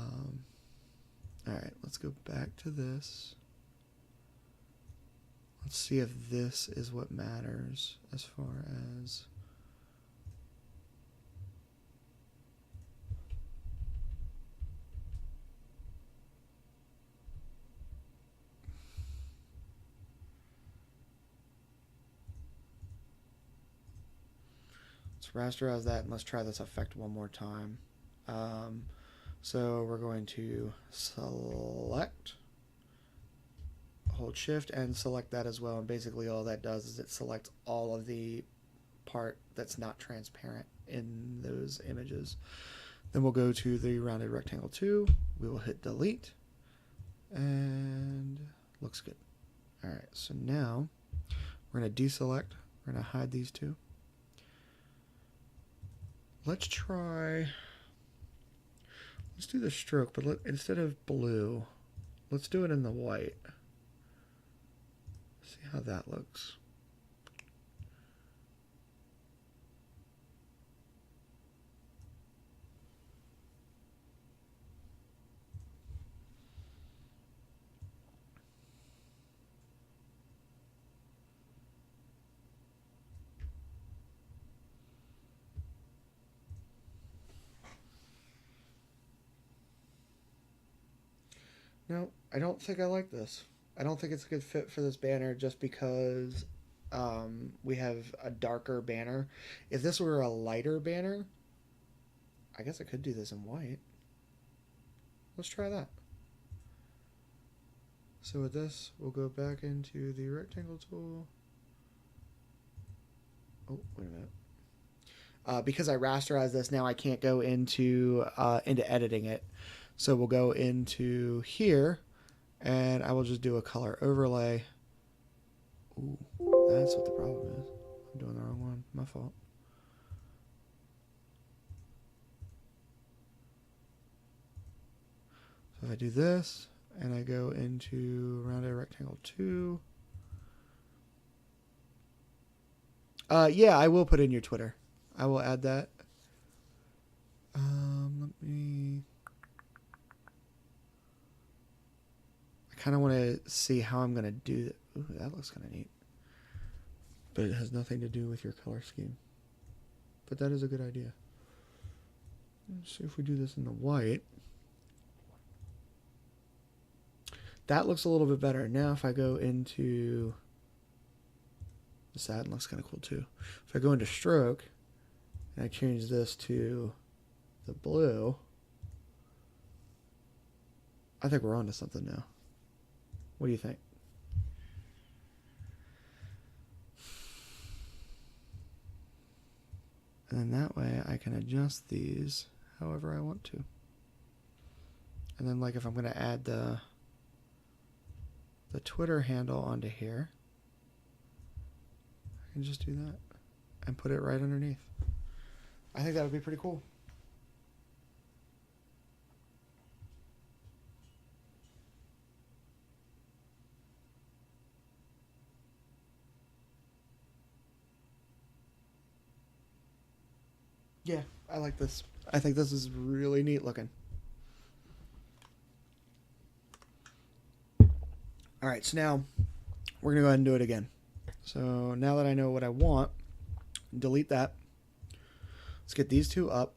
right, let's go back to this. Let's see if this is what matters as far as... Let's rasterize that and let's try this effect one more time. So we're going to select, hold shift and select that as well, and basically all that does is it selects all of the part that's not transparent in those images. Then we'll go to the rounded rectangle 2, we will hit delete, and looks good. Alright, so now we're going to deselect, we're going to hide these two. Let's try, let's do the stroke, but instead of blue, let's do it in the white. See how that looks. No, I don't think I like this. I don't think it's a good fit for this banner just because we have a darker banner. If this were a lighter banner, I guess I could do this in white. Let's try that. So with this, we'll go back into the rectangle tool. Oh, wait a minute. Because I rasterized this, now I can't go into editing it. So we'll go into here, and I will just do a color overlay. Ooh, that's what the problem is. I'm doing the wrong one. My fault. So if I do this, and I go into rounded rectangle 2. Yeah, I will put in your Twitter. I will add that. Let me... I kind of want to see how I'm going to do that. Ooh, that looks kind of neat. But it has nothing to do with your color scheme. But that is a good idea. Let's see if we do this in the white. That looks a little bit better. Now if I go into... The satin looks kind of cool too. If I go into stroke, and I change this to the blue, I think we're on to something now. What do you think? And then that way I can adjust these however I want to. And then like if I'm going to add the Twitter handle onto here, I can just do that and put it right underneath. I think that would be pretty cool. Yeah, I like this. I think this is really neat looking. All right, so now we're going to go ahead and do it again. So now that I know what I want, delete that. Let's get these two up.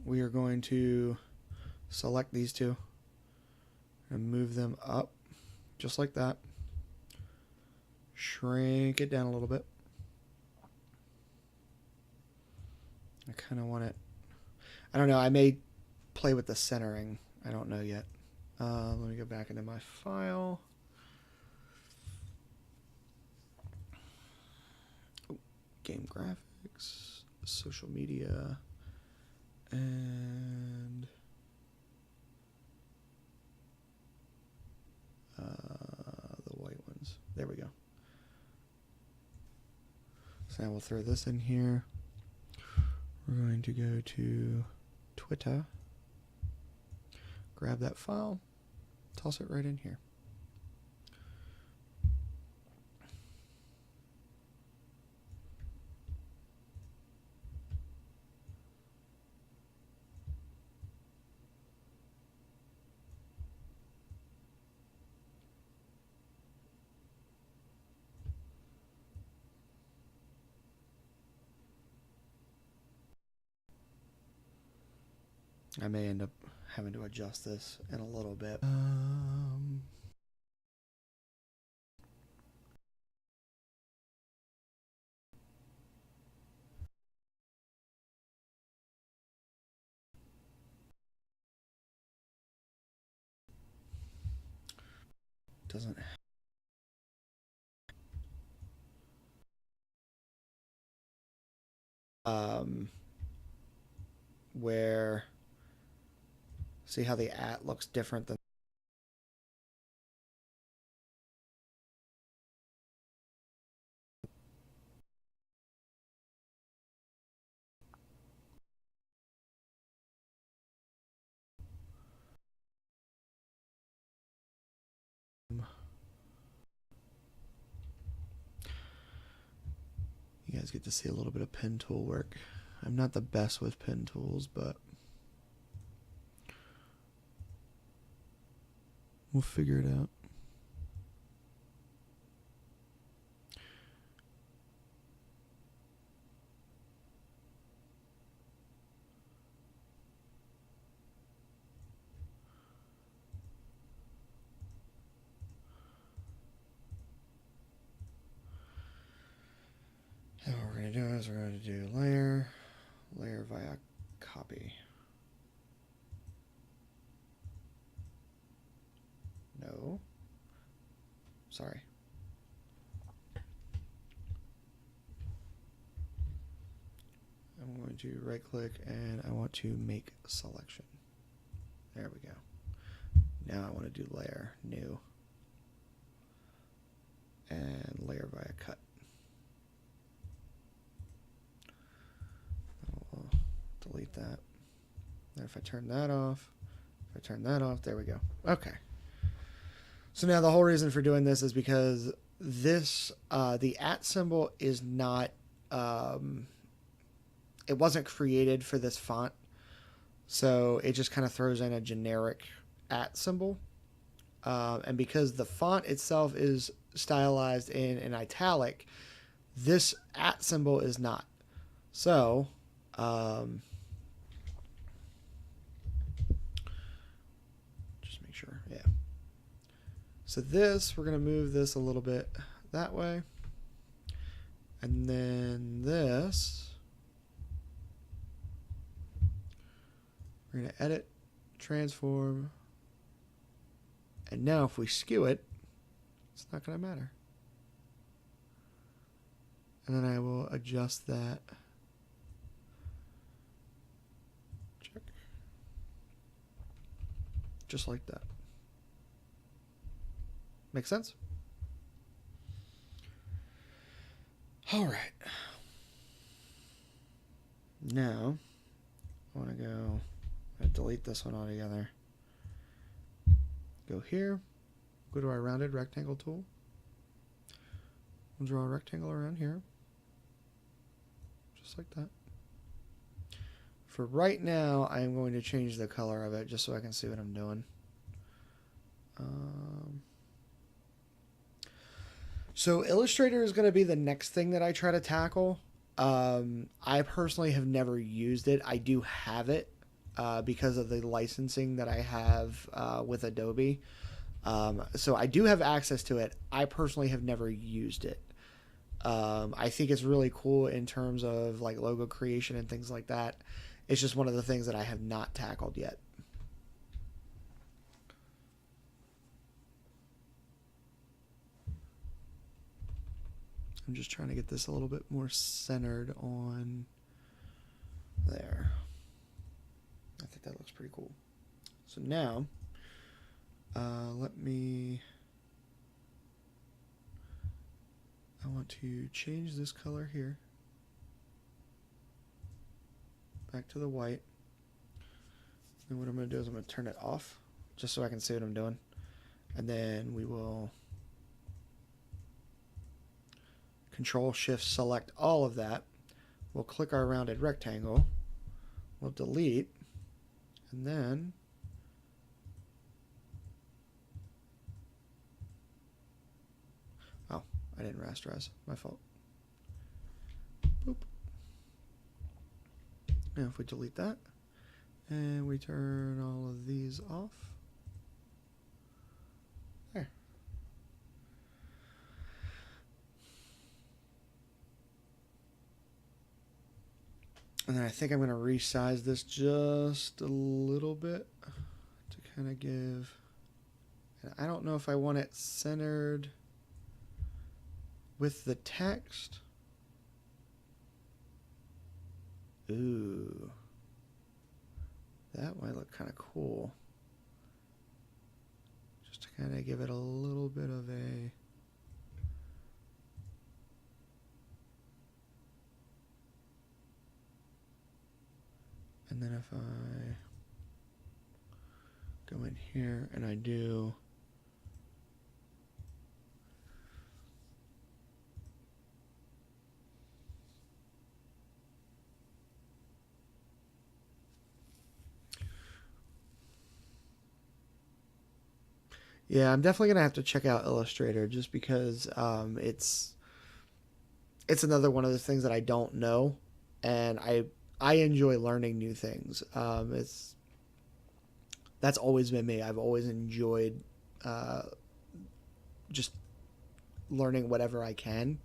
We are going to select these two and move them up just like that. Shrink it down a little bit. I kind of want it, I don't know, I may play with the centering I don't know yet. Let me go back into my file. Oh, game graphics, social media, and the white ones. There we go. So now we'll throw this in here. We're going to go to Twitter, grab that file, toss it right in here. I may end up having to adjust this in a little bit. Doesn't where see how the at looks different than you guys get to see a little bit of pen tool work. I'm not the best with pen tools, but we'll figure it out. And what we're going to do is we're going to do layer via copy. No. Sorry. I'm going to right click and I want to make selection. There we go. Now I want to do layer, new, and layer via cut. I'll delete that. And if I turn that off, there we go. Okay. So now the whole reason for doing this is because this, the @ symbol is not, it wasn't created for this font. So it just kind of throws in a generic @ symbol. And because the font itself is stylized in an italic, this @ symbol is not. So, just make sure, yeah. So this, we're going to move this a little bit that way. And then this, we're going to edit, transform, and now if we skew it, it's not going to matter. And then I will adjust that. Check. Just like that. Make sense? All right. Now, I want to go, delete this one altogether. Go here, go to our rounded rectangle tool. We'll draw a rectangle around here. Just like that. For right now, I'm going to change the color of it just so I can see what I'm doing. So Illustrator is going to be the next thing that I try to tackle. I personally have never used it. I do have it because of the licensing that I have with Adobe. So I do have access to it. I personally have never used it. I think it's really cool in terms of like logo creation and things like that. It's just one of the things that I have not tackled yet. I'm just trying to get this a little bit more centered on there. I think that looks pretty cool. So now, I want to change this color here back to the white. And what I'm going to do is I'm going to turn it off just so I can see what I'm doing. And then we will Control-Shift-Select all of that. We'll click our rounded rectangle. We'll delete. And then oh, I didn't rasterize. My fault. Boop. Now if we delete that and we turn all of these off. There. And then I think I'm going to resize this just a little bit to kind of give, and I don't know if I want it centered with the text. Ooh, that might look kind of cool. Just to kind of give it a little bit of a and then if I go in here and I do yeah, I'm definitely gonna have to check out Illustrator just because it's another one of the things that I don't know, and I enjoy learning new things. That's always been me. I've always enjoyed just learning whatever I can.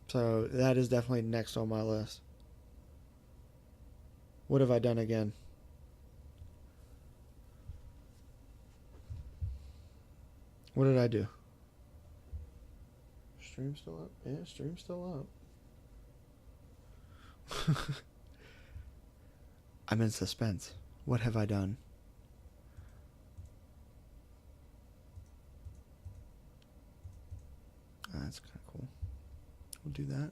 So that is definitely next on my list. What have I done again? What did I do? Stream still up? Yeah, stream still up. I'm in suspense. What have I done? That's kind of cool. We'll do that.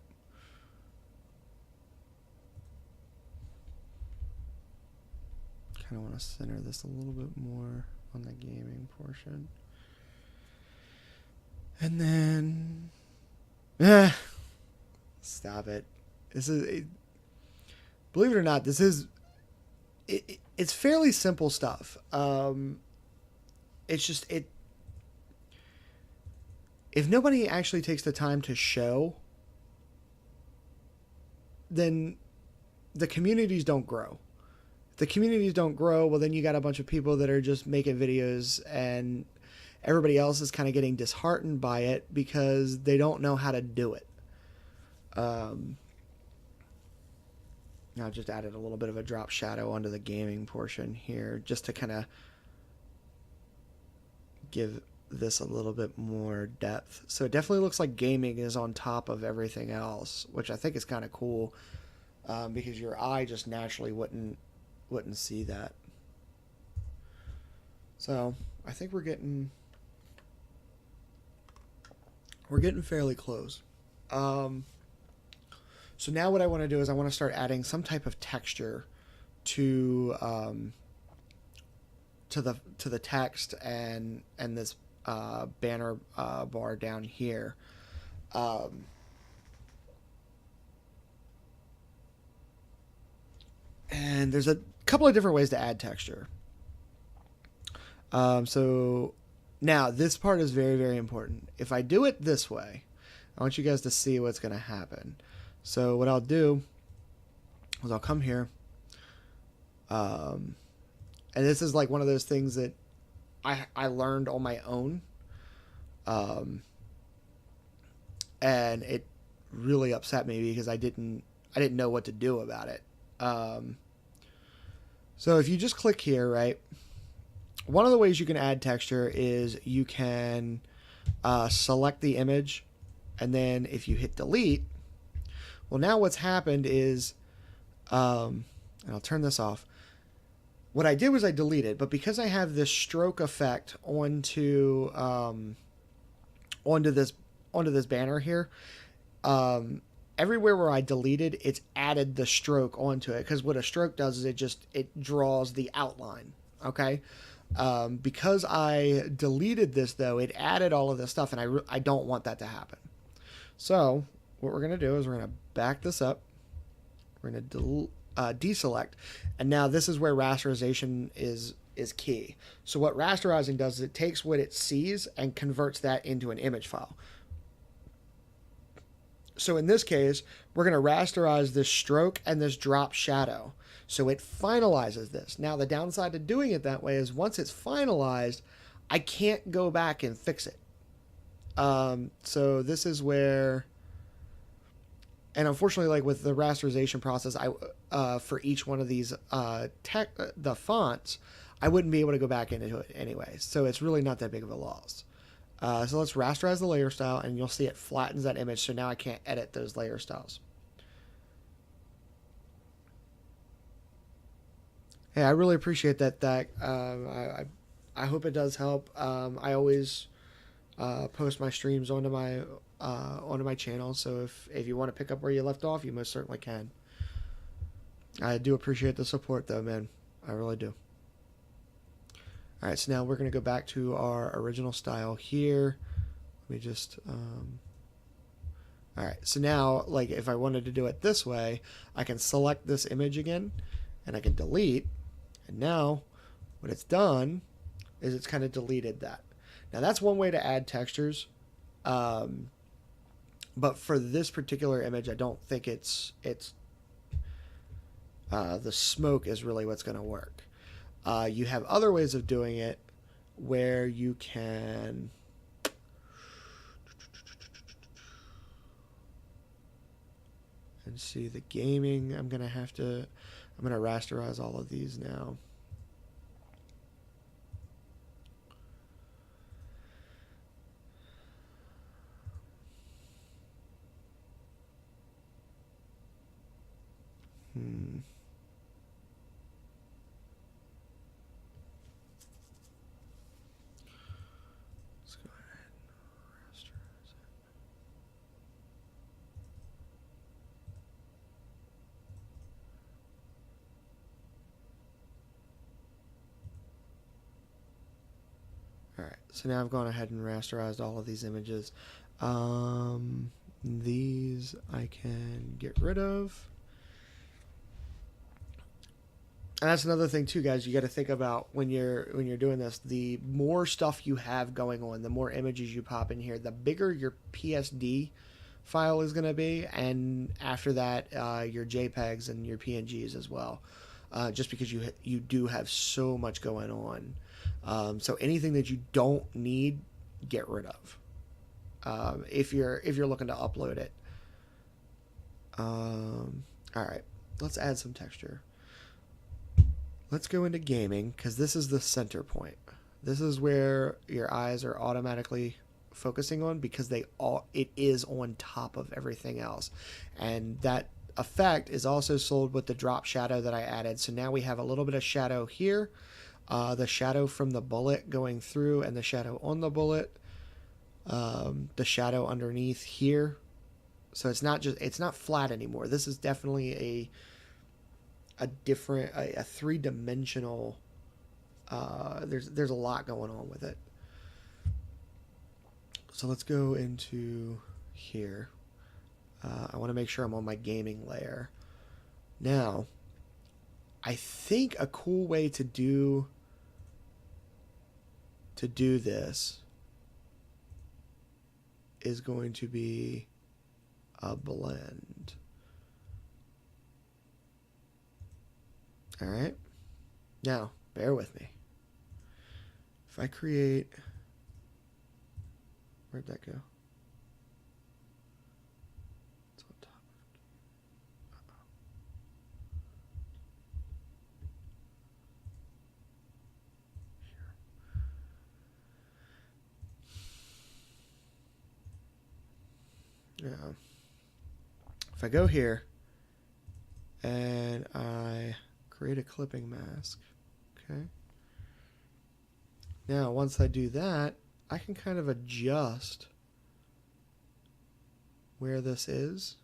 Kind of want to center this a little bit more on the gaming portion. And then, stop it. This is, believe it or not, this is, it's fairly simple stuff. It's just, if nobody actually takes the time to show, then the communities don't grow. If the communities don't grow, well, then you got a bunch of people that are just making videos and everybody else is kind of getting disheartened by it because they don't know how to do it. Now I just added a little bit of a drop shadow onto the gaming portion here just to kind of give this a little bit more depth. So it definitely looks like gaming is on top of everything else, which I think is kind of cool because your eye just naturally wouldn't see that. So I think we're getting fairly close. So now what I want to do is I want to start adding some type of texture to the text and this banner bar down here. And there's a couple of different ways to add texture. So now this part is very, very important. If I do it this way, I want you guys to see what's going to happen. So what I'll do is I'll come here. And this is like one of those things that I learned on my own. And it really upset me because I didn't know what to do about it. So if you just click here, right, one of the ways you can add texture is you can select the image, and then if you hit delete, well, now what's happened is, and I'll turn this off. What I did was I deleted, but because I have this stroke effect onto this banner here, everywhere where I deleted, it's added the stroke onto it, because what a stroke does is it draws the outline. Okay, because I deleted this though, it added all of this stuff, and I don't want that to happen. So what we're gonna do is we're gonna back this up. We're gonna deselect, and now this is where rasterization is key. So what rasterizing does is it takes what it sees and converts that into an image file. So in this case, we're going to rasterize this stroke and this drop shadow. So it finalizes this. Now the downside to doing it that way is once it's finalized, I can't go back and fix it. So this is where, and unfortunately, like with the rasterization process, for each one of these the fonts, I wouldn't be able to go back into it anyway. So it's really not that big of a loss. So let's rasterize the layer style, and you'll see it flattens that image. So now I can't edit those layer styles. Hey, I really appreciate that. I hope it does help. I always post my streams onto my channel. So if you want to pick up where you left off, you most certainly can. I do appreciate the support, though, man. I really do. All right, so now we're going to go back to our original style here. Let me just... all right, so now, like, if I wanted to do it this way, I can select this image again, and I can delete. And now, what it's done is it's kind of deleted that. Now, that's one way to add textures. But for this particular image, I don't think the smoke is really what's going to work. You have other ways of doing it where you can... And see the gaming, I'm going to rasterize all of these now. Let's go ahead and rasterize it. All right, so now I've gone ahead and rasterized all of these images. These I can get rid of. And that's another thing too, guys. You got to think about when you're doing this. The more stuff you have going on, the more images you pop in here, the bigger your PSD file is going to be, and after that, your JPEGs and your PNGs as well. Just because you do have so much going on. So anything that you don't need, get rid of. If you're looking to upload it. All right, let's add some texture. Let's go into gaming, because this is the center point. This is where your eyes are automatically focusing on, because it is on top of everything else. And that effect is also sold with the drop shadow that I added. So now we have a little bit of shadow here, the shadow from the bullet going through, and the shadow on the bullet, the shadow underneath here. So it's not flat anymore. This is definitely a different, a three-dimensional, there's a lot going on with it. So let's go into here. I want to make sure I'm on my gaming layer. Now, I think a cool way to do this is going to be a blend. All right. Now, bear with me. If I create... Where'd that go? It's on top. Now, if I go here and I create a clipping mask, okay. Now, once I do that, I can kind of adjust where this is,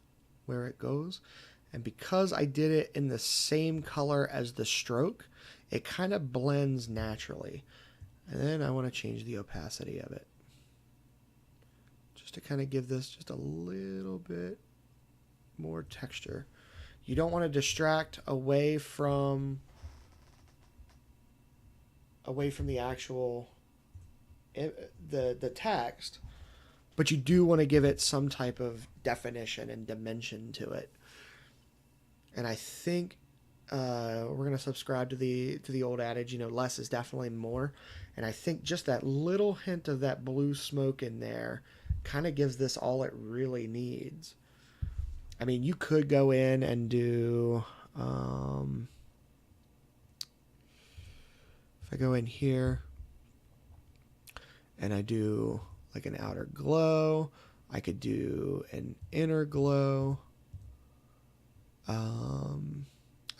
where it goes. And because I did it in the same color as the stroke, it kind of blends naturally. And then I want to change the opacity of it, just to kind of give this just a little bit more texture. You don't want to distract away from the actual the text, but you do want to give it some type of definition and dimension to it. And I think we're going to subscribe to the old adage, you know, less is definitely more. And I think just that little hint of that blue smoke in there kind of gives this all it really needs. I mean, you could go in and do, if I go in here and I do like an outer glow, I could do an inner glow.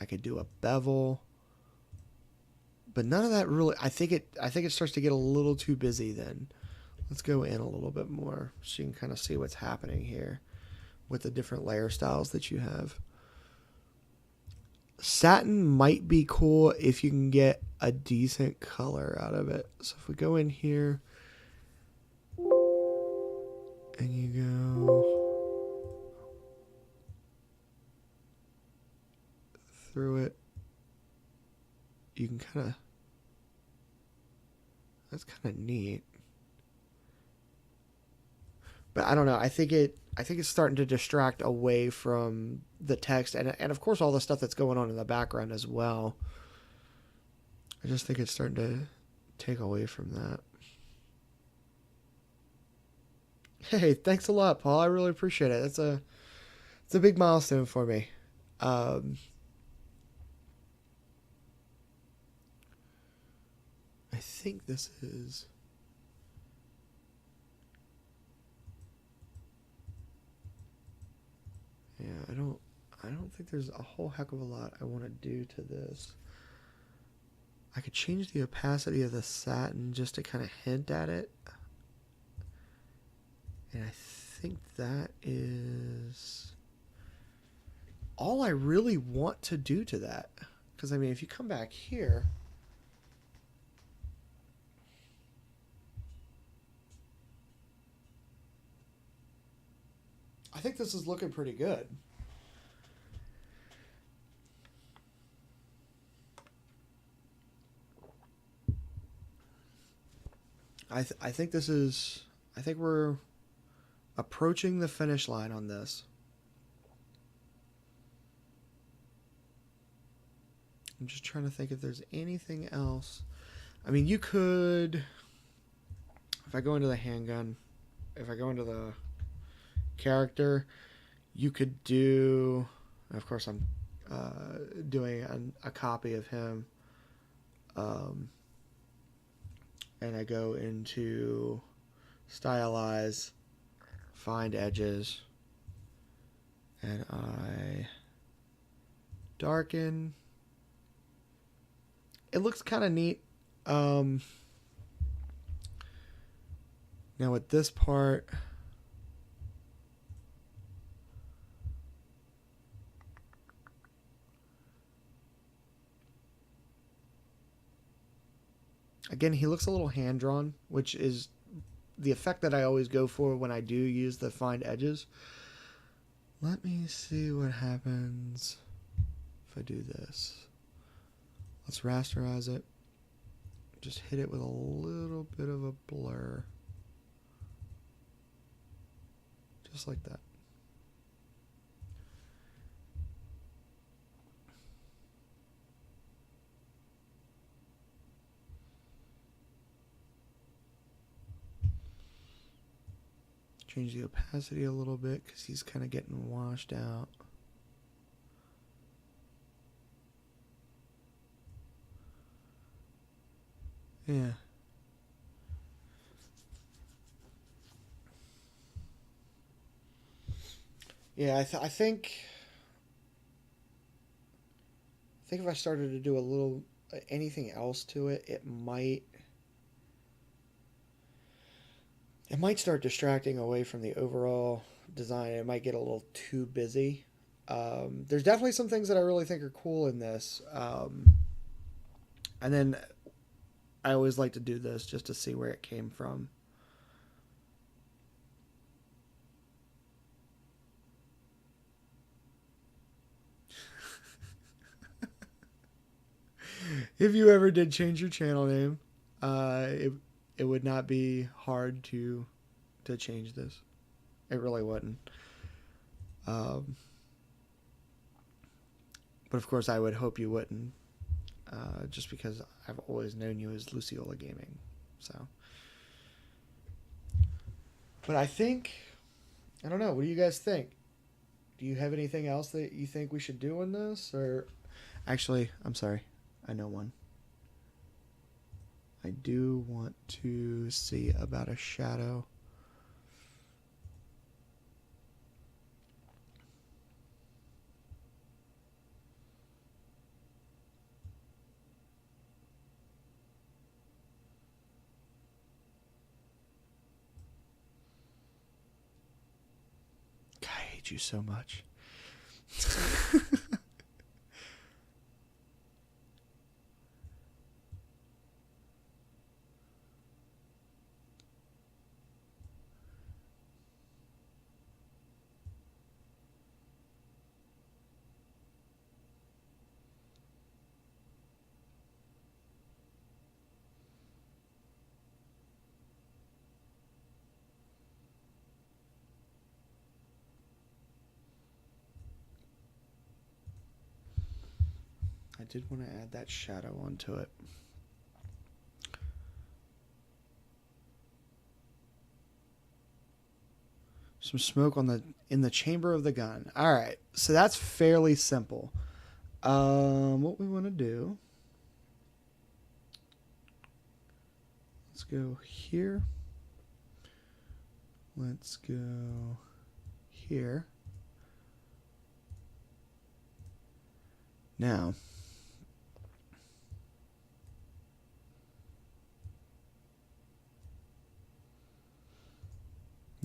I could do a bevel, but none of that really. I think it starts to get a little too busy then. Let's go in a little bit more so you can kind of see what's happening here with the different layer styles that you have. Satin might be cool if you can get a decent color out of it. So if we go in here and you go through it, you can kind of, that's kind of neat. But I don't know, I think it's starting to distract away from the text and of course all the stuff that's going on in the background as well. I just think it's starting to take away from that. Hey, thanks a lot, Paul. I really appreciate it. It's a big milestone for me. I think this is, yeah, I don't think there's a whole heck of a lot I want to do to this. I could change the opacity of the satin just to kind of hint at it. And I think that is all I really want to do to that. Because, I mean, if you come back here, I think this is looking pretty good. I think this is, I think we're approaching the finish line on this. I'm just trying to think if there's anything else. I mean, you could, if I go into the handgun, if I go into the character, you could do, of course I'm doing a copy of him, and I go into stylize, find edges, and I darken. It looks kind of neat. Now with this part, again, he looks a little hand-drawn, which is the effect that I always go for when I do use the find edges. Let me see what happens if I do this. Let's rasterize it. Just hit it with a little bit of a blur. Just like that. Change the opacity a little bit because he's kind of getting washed out. Yeah. Yeah, I think if I started to do a little anything else to it, it might start distracting away from the overall design. It might get a little too busy. There's definitely some things that I really think are cool in this. And then I always like to do this just to see where it came from. If you ever did change your channel name, it would not be hard to change this. It really wouldn't. Um, but of course, I would hope you wouldn't, just because I've always known you as Luciola Gaming. So, but I think I don't know. What do you guys think? Do you have anything else that you think we should do in this? Or actually, I'm sorry, I know one. I do want to see about a shadow. God, I hate you so much. I did want to add that shadow onto it. Some smoke in the chamber of the gun. All right, so that's fairly simple. What we want to do? Let's go here. Let's go here. Now,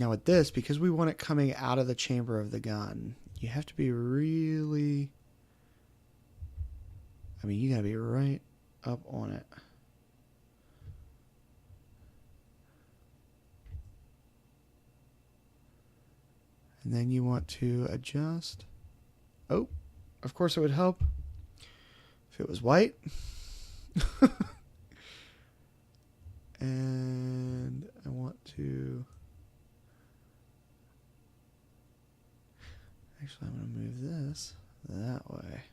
with this, because we want it coming out of the chamber of the gun, you have to be really... I mean, you gotta be right up on it. And then you want to adjust. Oh, of course it would help if it was white. And I want to... Actually, I'm going to move this that way.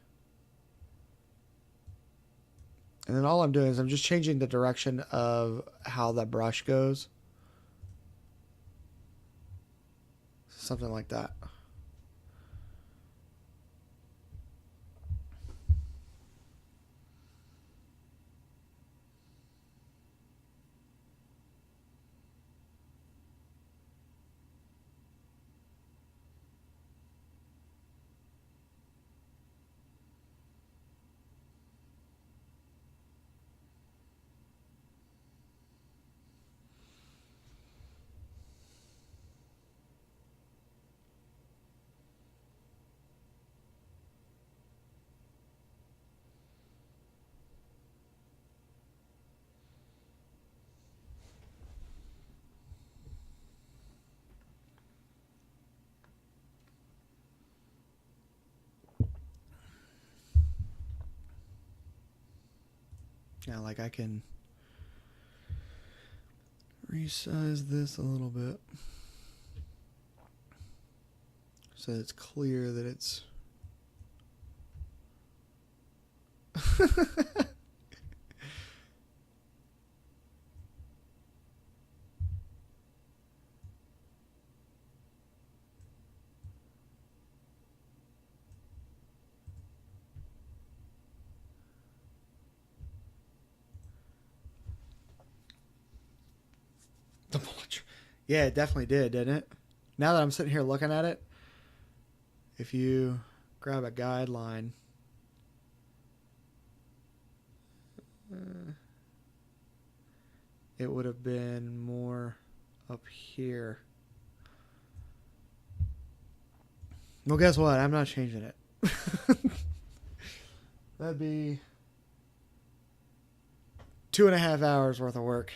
And then all I'm doing is I'm just changing the direction of how the brush goes. Something like that. Yeah, like I can resize this a little bit so it's clear that it's... Yeah, it definitely did, didn't it? Now that I'm sitting here looking at it, if you grab a guideline, it would have been more up here. Well, guess what? I'm not changing it. That'd be 2.5 hours worth of work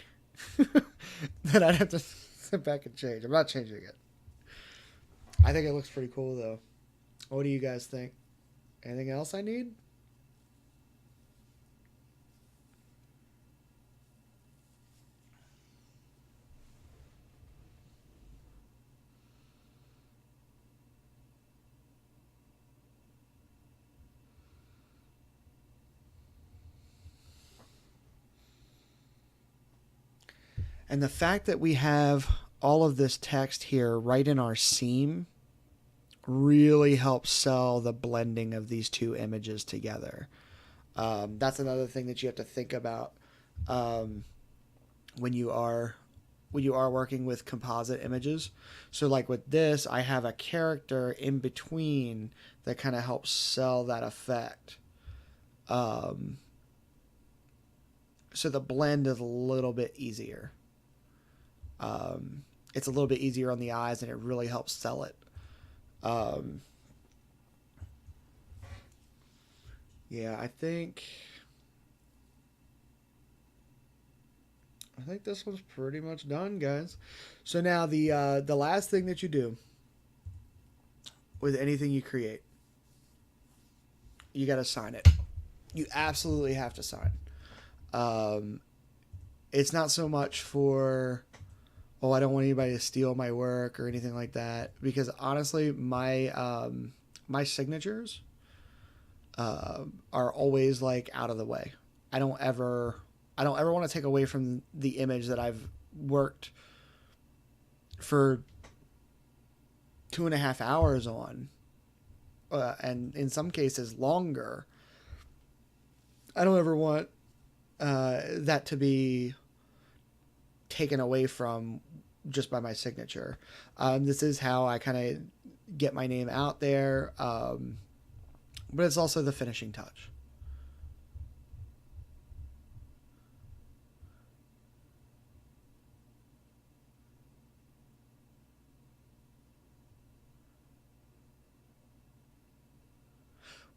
that I'd have to sit back and change. I'm not changing it. I think it looks pretty cool, though. What do you guys think? Anything else I need? And the fact that we have all of this text here right in our seam really helps sell the blending of these two images together. That's another thing that you have to think about when you are working with composite images. So like with this, I have a character in between that kind of helps sell that effect. So the blend is a little bit easier. It's a little bit easier on the eyes, and it really helps sell it. Yeah, I think this one's pretty much done, guys. So now the last thing that you do with anything you create, you got to sign it. You absolutely have to sign. It's not so much for, oh, I don't want anybody to steal my work or anything like that, because honestly, my my signatures are always like out of the way. I don't ever want to take away from the image that I've worked for 2.5 hours on, and in some cases longer. I don't ever want that to be taken away from just by my signature. This is how I kind of get my name out there, but it's also the finishing touch.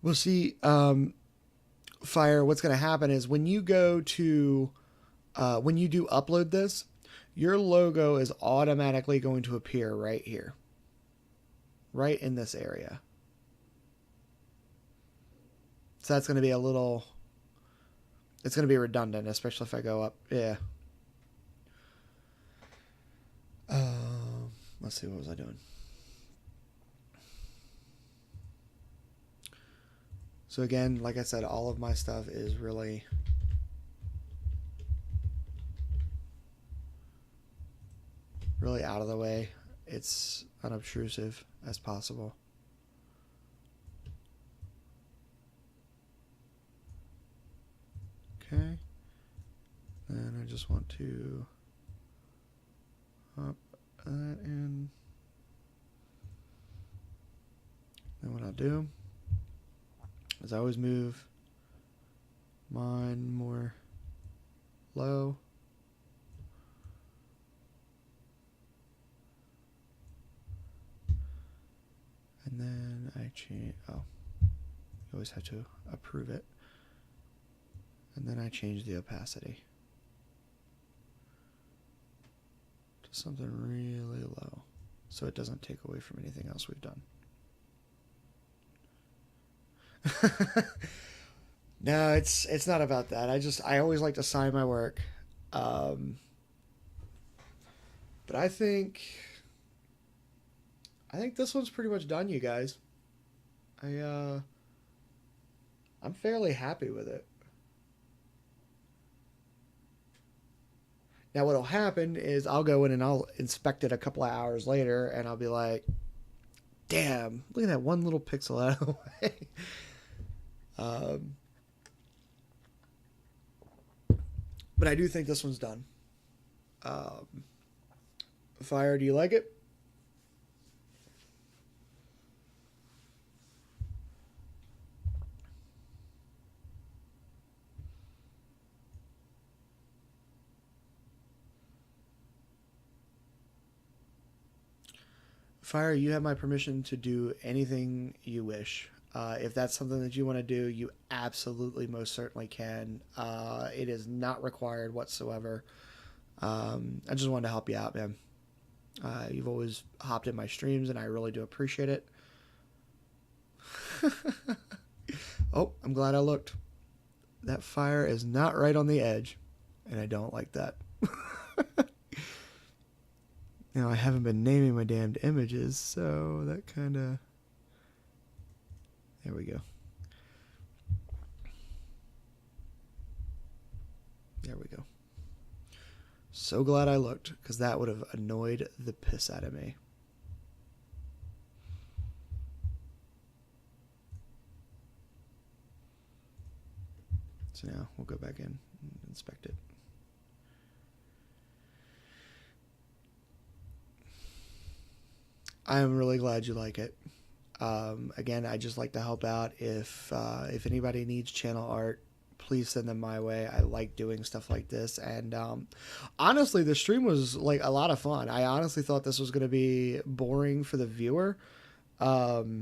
We'll see, Fire, what's going to happen is when you go to, when you do upload this, your logo is automatically going to appear right here, right in this area. So that's going to be a little, it's going to be redundant, especially if I go up. Yeah. Let's see, what was I doing? So again, like I said, all of my stuff is really out of the way. It's unobtrusive as possible. Okay. Then I just want to pop that in. Then what I'll do is I always move mine more low. And then I change, oh, you always have to approve it. And then I change the opacity to something really low so it doesn't take away from anything else we've done. No, it's not about that. I always like to sign my work. But I think this one's pretty much done, you guys. I'm fairly happy with it. Now what'll happen is I'll go in and I'll inspect it a couple of hours later, and I'll be like, damn, look at that one little pixel out of the way. But I do think this one's done. Fire, do you like it? Fire, you have my permission to do anything you wish. If that's something that you want to do, you absolutely most certainly can. It is not required whatsoever. I just wanted to help you out, man. You've always hopped in my streams, and I really do appreciate it. Oh, I'm glad I looked. That fire is not right on the edge, and I don't like that. Now, I haven't been naming my damned images, so that kind of... There we go. There we go. So glad I looked, because that would have annoyed the piss out of me. So now we'll go back in and inspect it. I am really glad you like it. Again, I just like to help out. If anybody needs channel art, please send them my way. I like doing stuff like this. And honestly, the stream was like a lot of fun. I honestly thought this was going to be boring for the viewer. I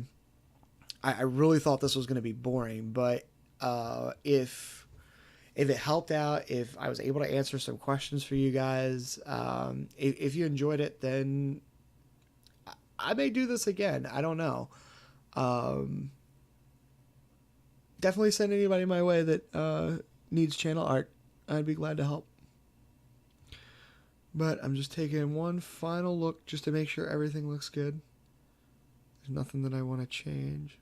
really thought this was going to be boring. But if it helped out, if I was able to answer some questions for you guys, if you enjoyed it, then I may do this again. I don't know. Definitely send anybody my way that needs channel art. I'd be glad to help. But I'm just taking one final look just to make sure everything looks good. There's nothing that I want to change.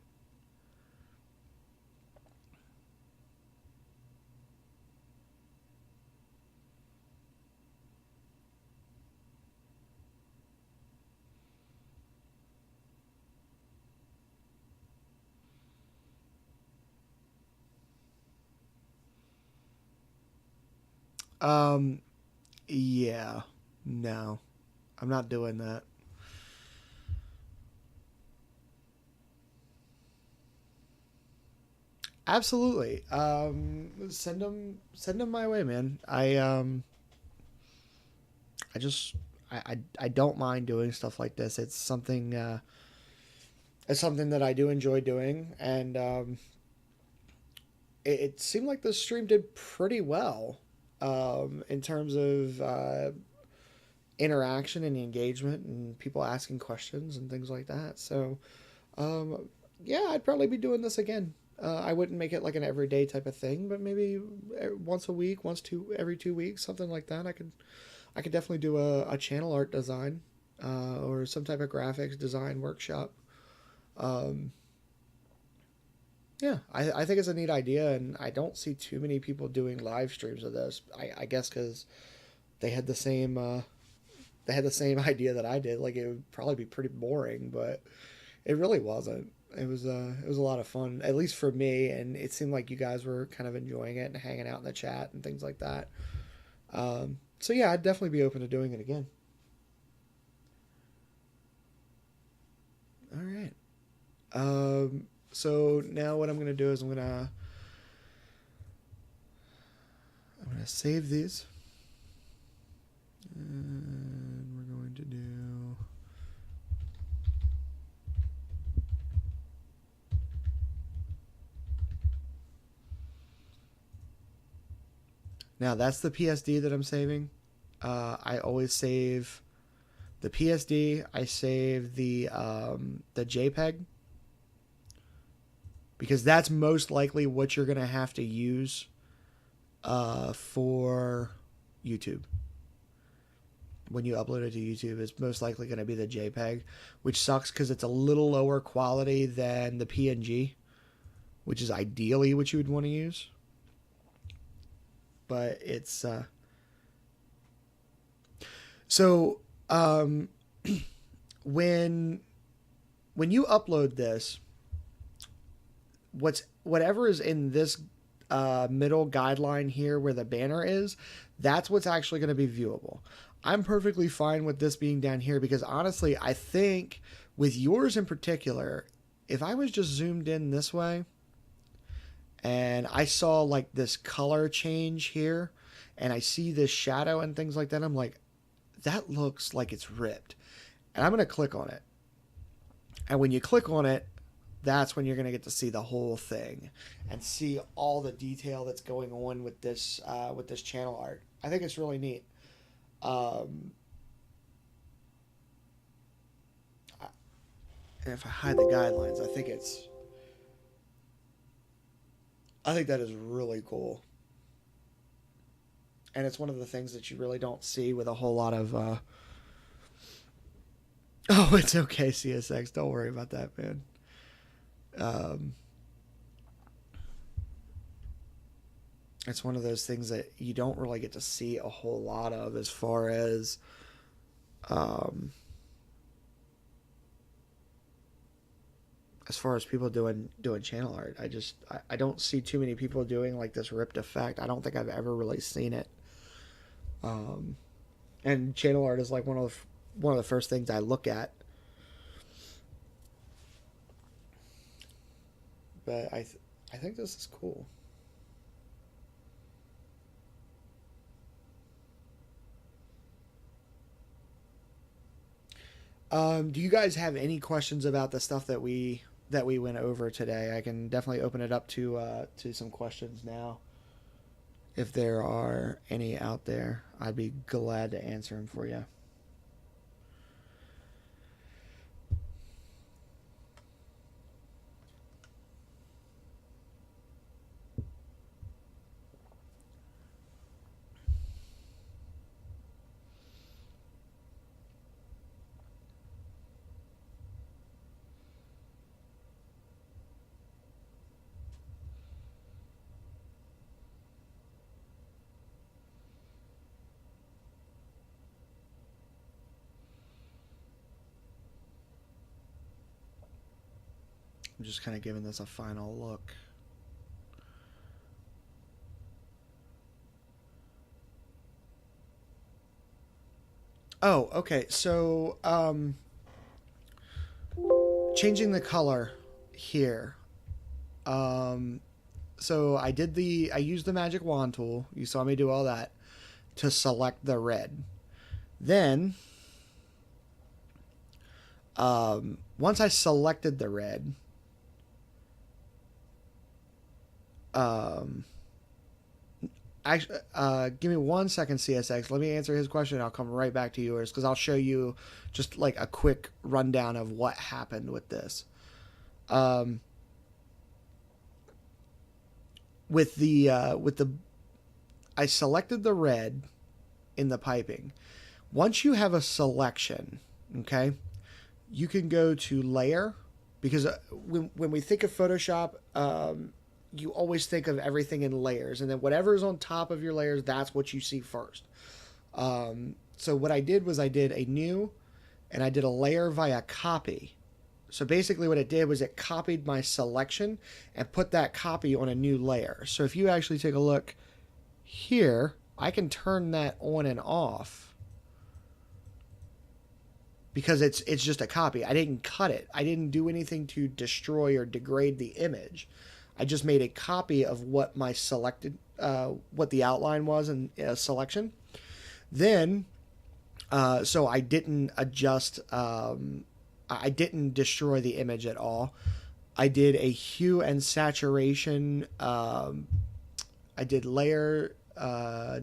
Yeah, no, I'm not doing that. Absolutely. Send them my way, man. I don't mind doing stuff like this. It's something that I do enjoy doing, and it seemed like the stream did pretty well. In terms of interaction and engagement and people asking questions and things like that. So, yeah, I'd probably be doing this again. I wouldn't make it like an everyday type of thing, but maybe once a week, every 2 weeks, something like that. I could definitely do a channel art design or some type of graphics design workshop. Yeah, I think it's a neat idea, and I don't see too many people doing live streams of this. I guess because they had the same idea that I did. Like, it would probably be pretty boring, but it really wasn't. It was a lot of fun, at least for me, and it seemed like you guys were kind of enjoying it and hanging out in the chat and things like that. So yeah, I'd definitely be open to doing it again. All right. So now what I'm going to do is I'm going to save these. And we're going to do... Now that's the PSD that I'm saving. I always save the PSD. I save the JPEG, because that's most likely what you're going to have to use for YouTube. When you upload it to YouTube, it's most likely going to be the JPEG, which sucks because it's a little lower quality than the PNG, which is ideally what you would want to use. But it's... So, when you upload this, whatever is in this middle guideline here where the banner is, that's what's actually going to be viewable. I'm perfectly fine with this being down here, because honestly, I think with yours in particular, if I was just zoomed in this way and I saw like this color change here and I see this shadow and things like that, I'm like, that looks like it's ripped. And I'm going to click on it. And when you click on it, that's when you're going to get to see the whole thing and see all the detail that's going on with this channel art. I think it's really neat. And if I hide the guidelines, I think that is really cool. And it's one of the things that you really don't see with a whole lot of oh, it's okay, CSX. Don't worry about that, man. It's one of those things that you don't really get to see a whole lot of as far as people doing channel art. I don't see too many people doing like this ripped effect. I don't think I've ever really seen it. And channel art is like one of the first things I look at. But I think this is cool. Do you guys have any questions about the stuff that we went over today? I can definitely open it up to some questions now. If there are any out there, I'd be glad to answer them for you. I'm just kind of giving this a final look. Oh, okay. So, changing the color here. So I used the magic wand tool. You saw me do all that to select the red. Then, once I selected the red, give me 1 second, CSX. Let me answer his question. I'll come right back to yours because I'll show you just like a quick rundown of what happened with this. I selected the red in the piping. Once you have a selection, okay, you can go to layer, because when we think of Photoshop, you always think of everything in layers, and then whatever is on top of your layers, that's what you see first. So what I did was I did a new, and I did a layer via copy. So basically what it did was it copied my selection and put that copy on a new layer. So if you actually take a look here, I can turn that on and off because it's just a copy. I didn't cut it. I didn't do anything to destroy or degrade the image. I just made a copy of what my selected, what the outline was in a selection. Then, so I didn't adjust, I didn't destroy the image at all. I did a hue and saturation. I did layer,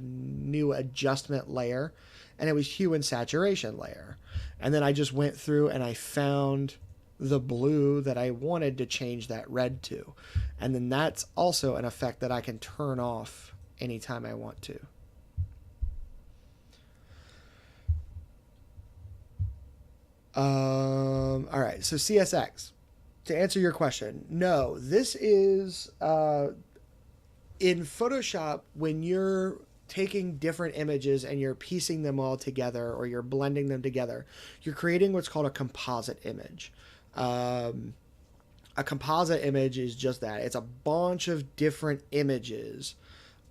new adjustment layer, and it was hue and saturation layer. And then I just went through and I found the blue that I wanted to change that red to. And then that's also an effect that I can turn off anytime I want to. All right, so CSX, to answer your question, no, this is in Photoshop, when you're taking different images and you're piecing them all together or you're blending them together, you're creating what's called a composite image. A composite image is just that. It's a bunch of different images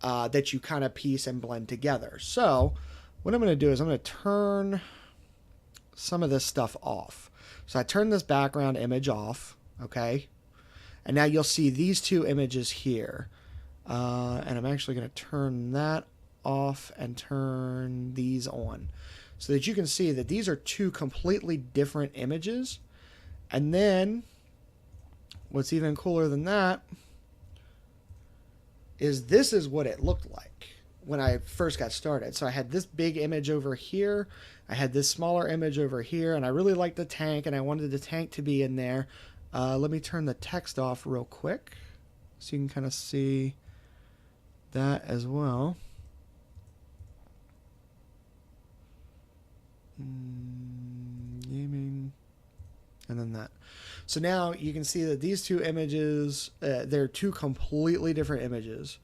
that you kind of piece and blend together. So what I'm going to do is I'm going to turn some of this stuff off. So I turn this background image off, okay? And now you'll see these two images here. And I'm actually going to turn that off and turn these on so that you can see that these are two completely different images. And then what's even cooler than that is this is what it looked like when I first got started. So I had this big image over here. I had this smaller image over here, and I really liked the tank, and I wanted the tank to be in there. Let me turn the text off real quick so you can kind of see that as well. Gaming, and then that. So now you can see that these two images, they're two completely different images.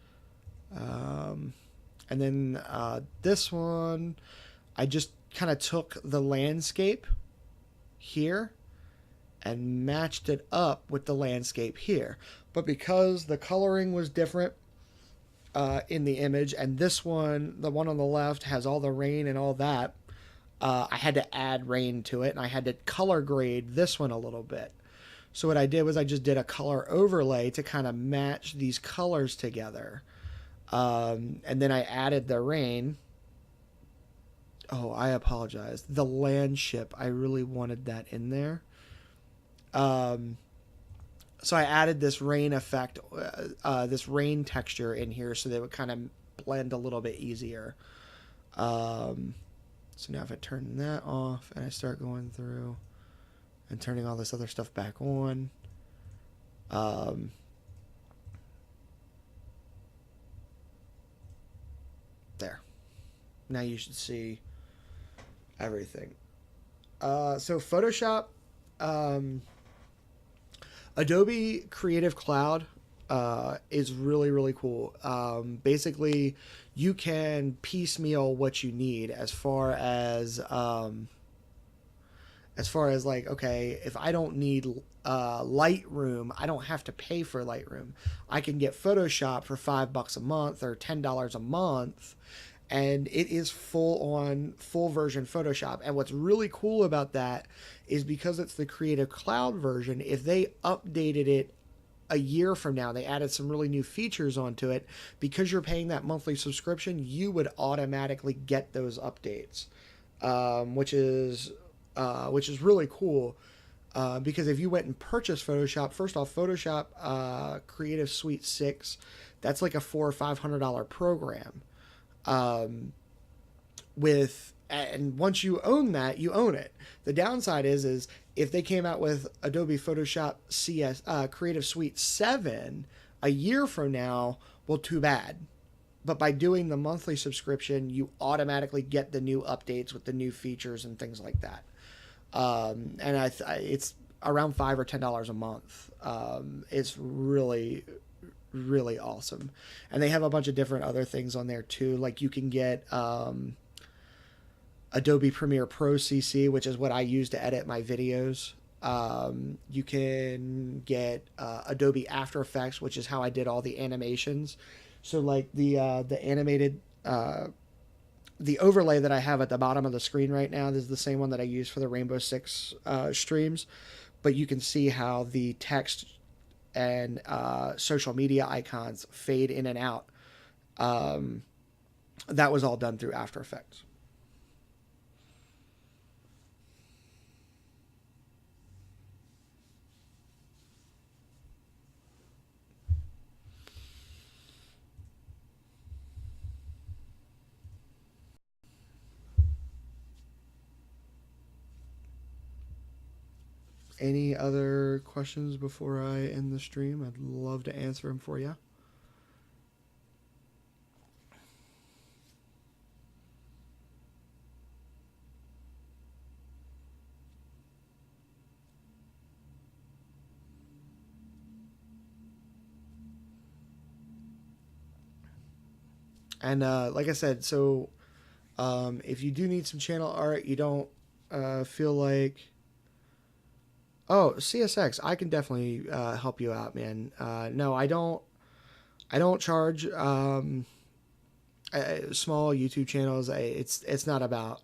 And then this one, I just kind of took the landscape here and matched it up with the landscape here. But because the coloring was different in the image, and this one, the one on the left, has all the rain and all that, I had to add rain to it, and I had to color grade this one a little bit. So what I did was I just did a color overlay to kind of match these colors together. And then I added the rain. Oh, I apologize. The landship, I really wanted that in there. So I added this rain effect, this rain texture in here so that it would kind of blend a little bit easier. So now if I turn that off and I start going through and turning all this other stuff back on, there. Now you should see everything. So Photoshop, Adobe Creative Cloud is really, really cool. Basically, you can piecemeal what you need as far as like, okay, if I don't need Lightroom, I don't have to pay for Lightroom. I can get Photoshop for $5 a month or $10 a month, and it is full version Photoshop. And what's really cool about that is because it's the Creative Cloud version, if they updated it a year from now, they added some really new features onto it, because you're paying that monthly subscription, you would automatically get those updates, which is really cool. Because if you went and purchased Photoshop, first off, Photoshop Creative Suite 6, that's like a $400 or $500 program. And once you own that, you own it. The downside is if they came out with Adobe Photoshop Creative Suite 7 a year from now, well, too bad. But by doing the monthly subscription, you automatically get the new updates with the new features and things like that. And it's around $5 or $10 a month. It's really, really awesome. And they have a bunch of different other things on there too. Like you can get Adobe Premiere Pro CC, which is what I use to edit my videos. You can get Adobe After Effects, which is how I did all the animations. So like the animated the overlay that I have at the bottom of the screen right now, this is the same one that I use for the Rainbow Six streams, but you can see how the text and social media icons fade in and out. That was all done through After Effects. Any other questions before I end the stream? I'd love to answer them for you. And like I said, so if you do need some channel art, you don't feel like... Oh, CSX, I can definitely help you out, man. No, I don't charge small YouTube channels. It's not about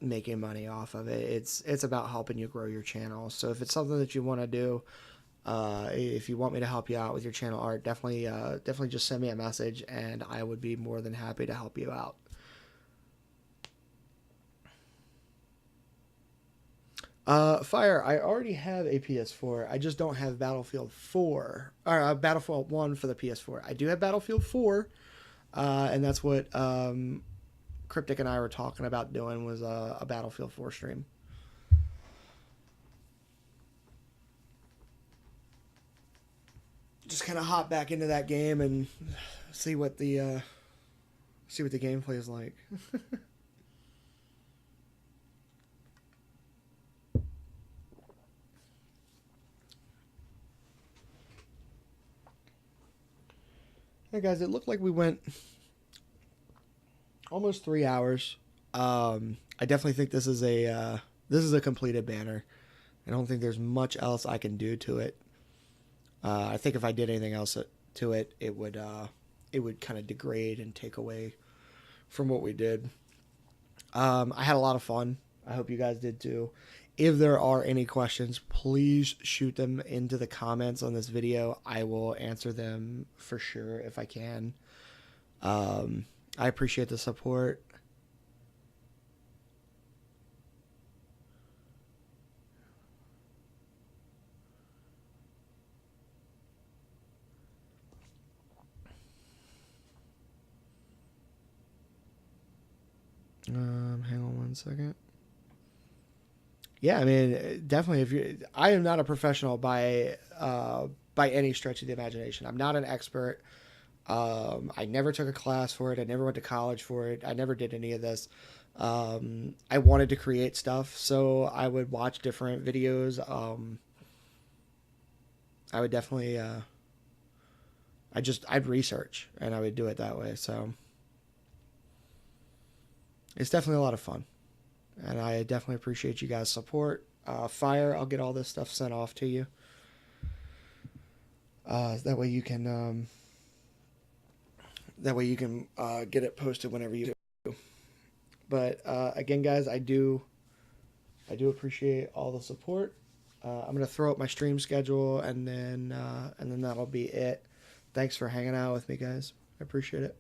making money off of it. It's about helping you grow your channel. So if it's something that you want to do, if you want me to help you out with your channel art, definitely just send me a message, and I would be more than happy to help you out. Fire, I already have a PS4. I just don't have Battlefield 4, or Battlefield 1 for the PS4. I do have Battlefield 4, and that's what Cryptic and I were talking about doing, was a Battlefield 4 stream. Just kind of hop back into that game and see what the gameplay is like. Hey guys, it looked like we went almost 3 hours. I definitely think this is a completed banner. I don't think there's much else I can do to it. I think if I did anything else to it, it would kind of degrade and take away from what we did. I had a lot of fun. I hope you guys did too. If there are any questions, please shoot them into the comments on this video. I will answer them for sure if I can. I appreciate the support. Hang on one second. Yeah, I mean, definitely. I am not a professional by any stretch of the imagination. I'm not an expert. I never took a class for it. I never went to college for it. I never did any of this. I wanted to create stuff, so I would watch different videos. I would definitely, I'd research, and I would do it that way. So it's definitely a lot of fun. And I definitely appreciate you guys' support. Fire, I'll get all this stuff sent off to you. That way you can get it posted whenever you do. But again, guys, I do appreciate all the support. I'm gonna throw up my stream schedule, and then that'll be it. Thanks for hanging out with me, guys. I appreciate it.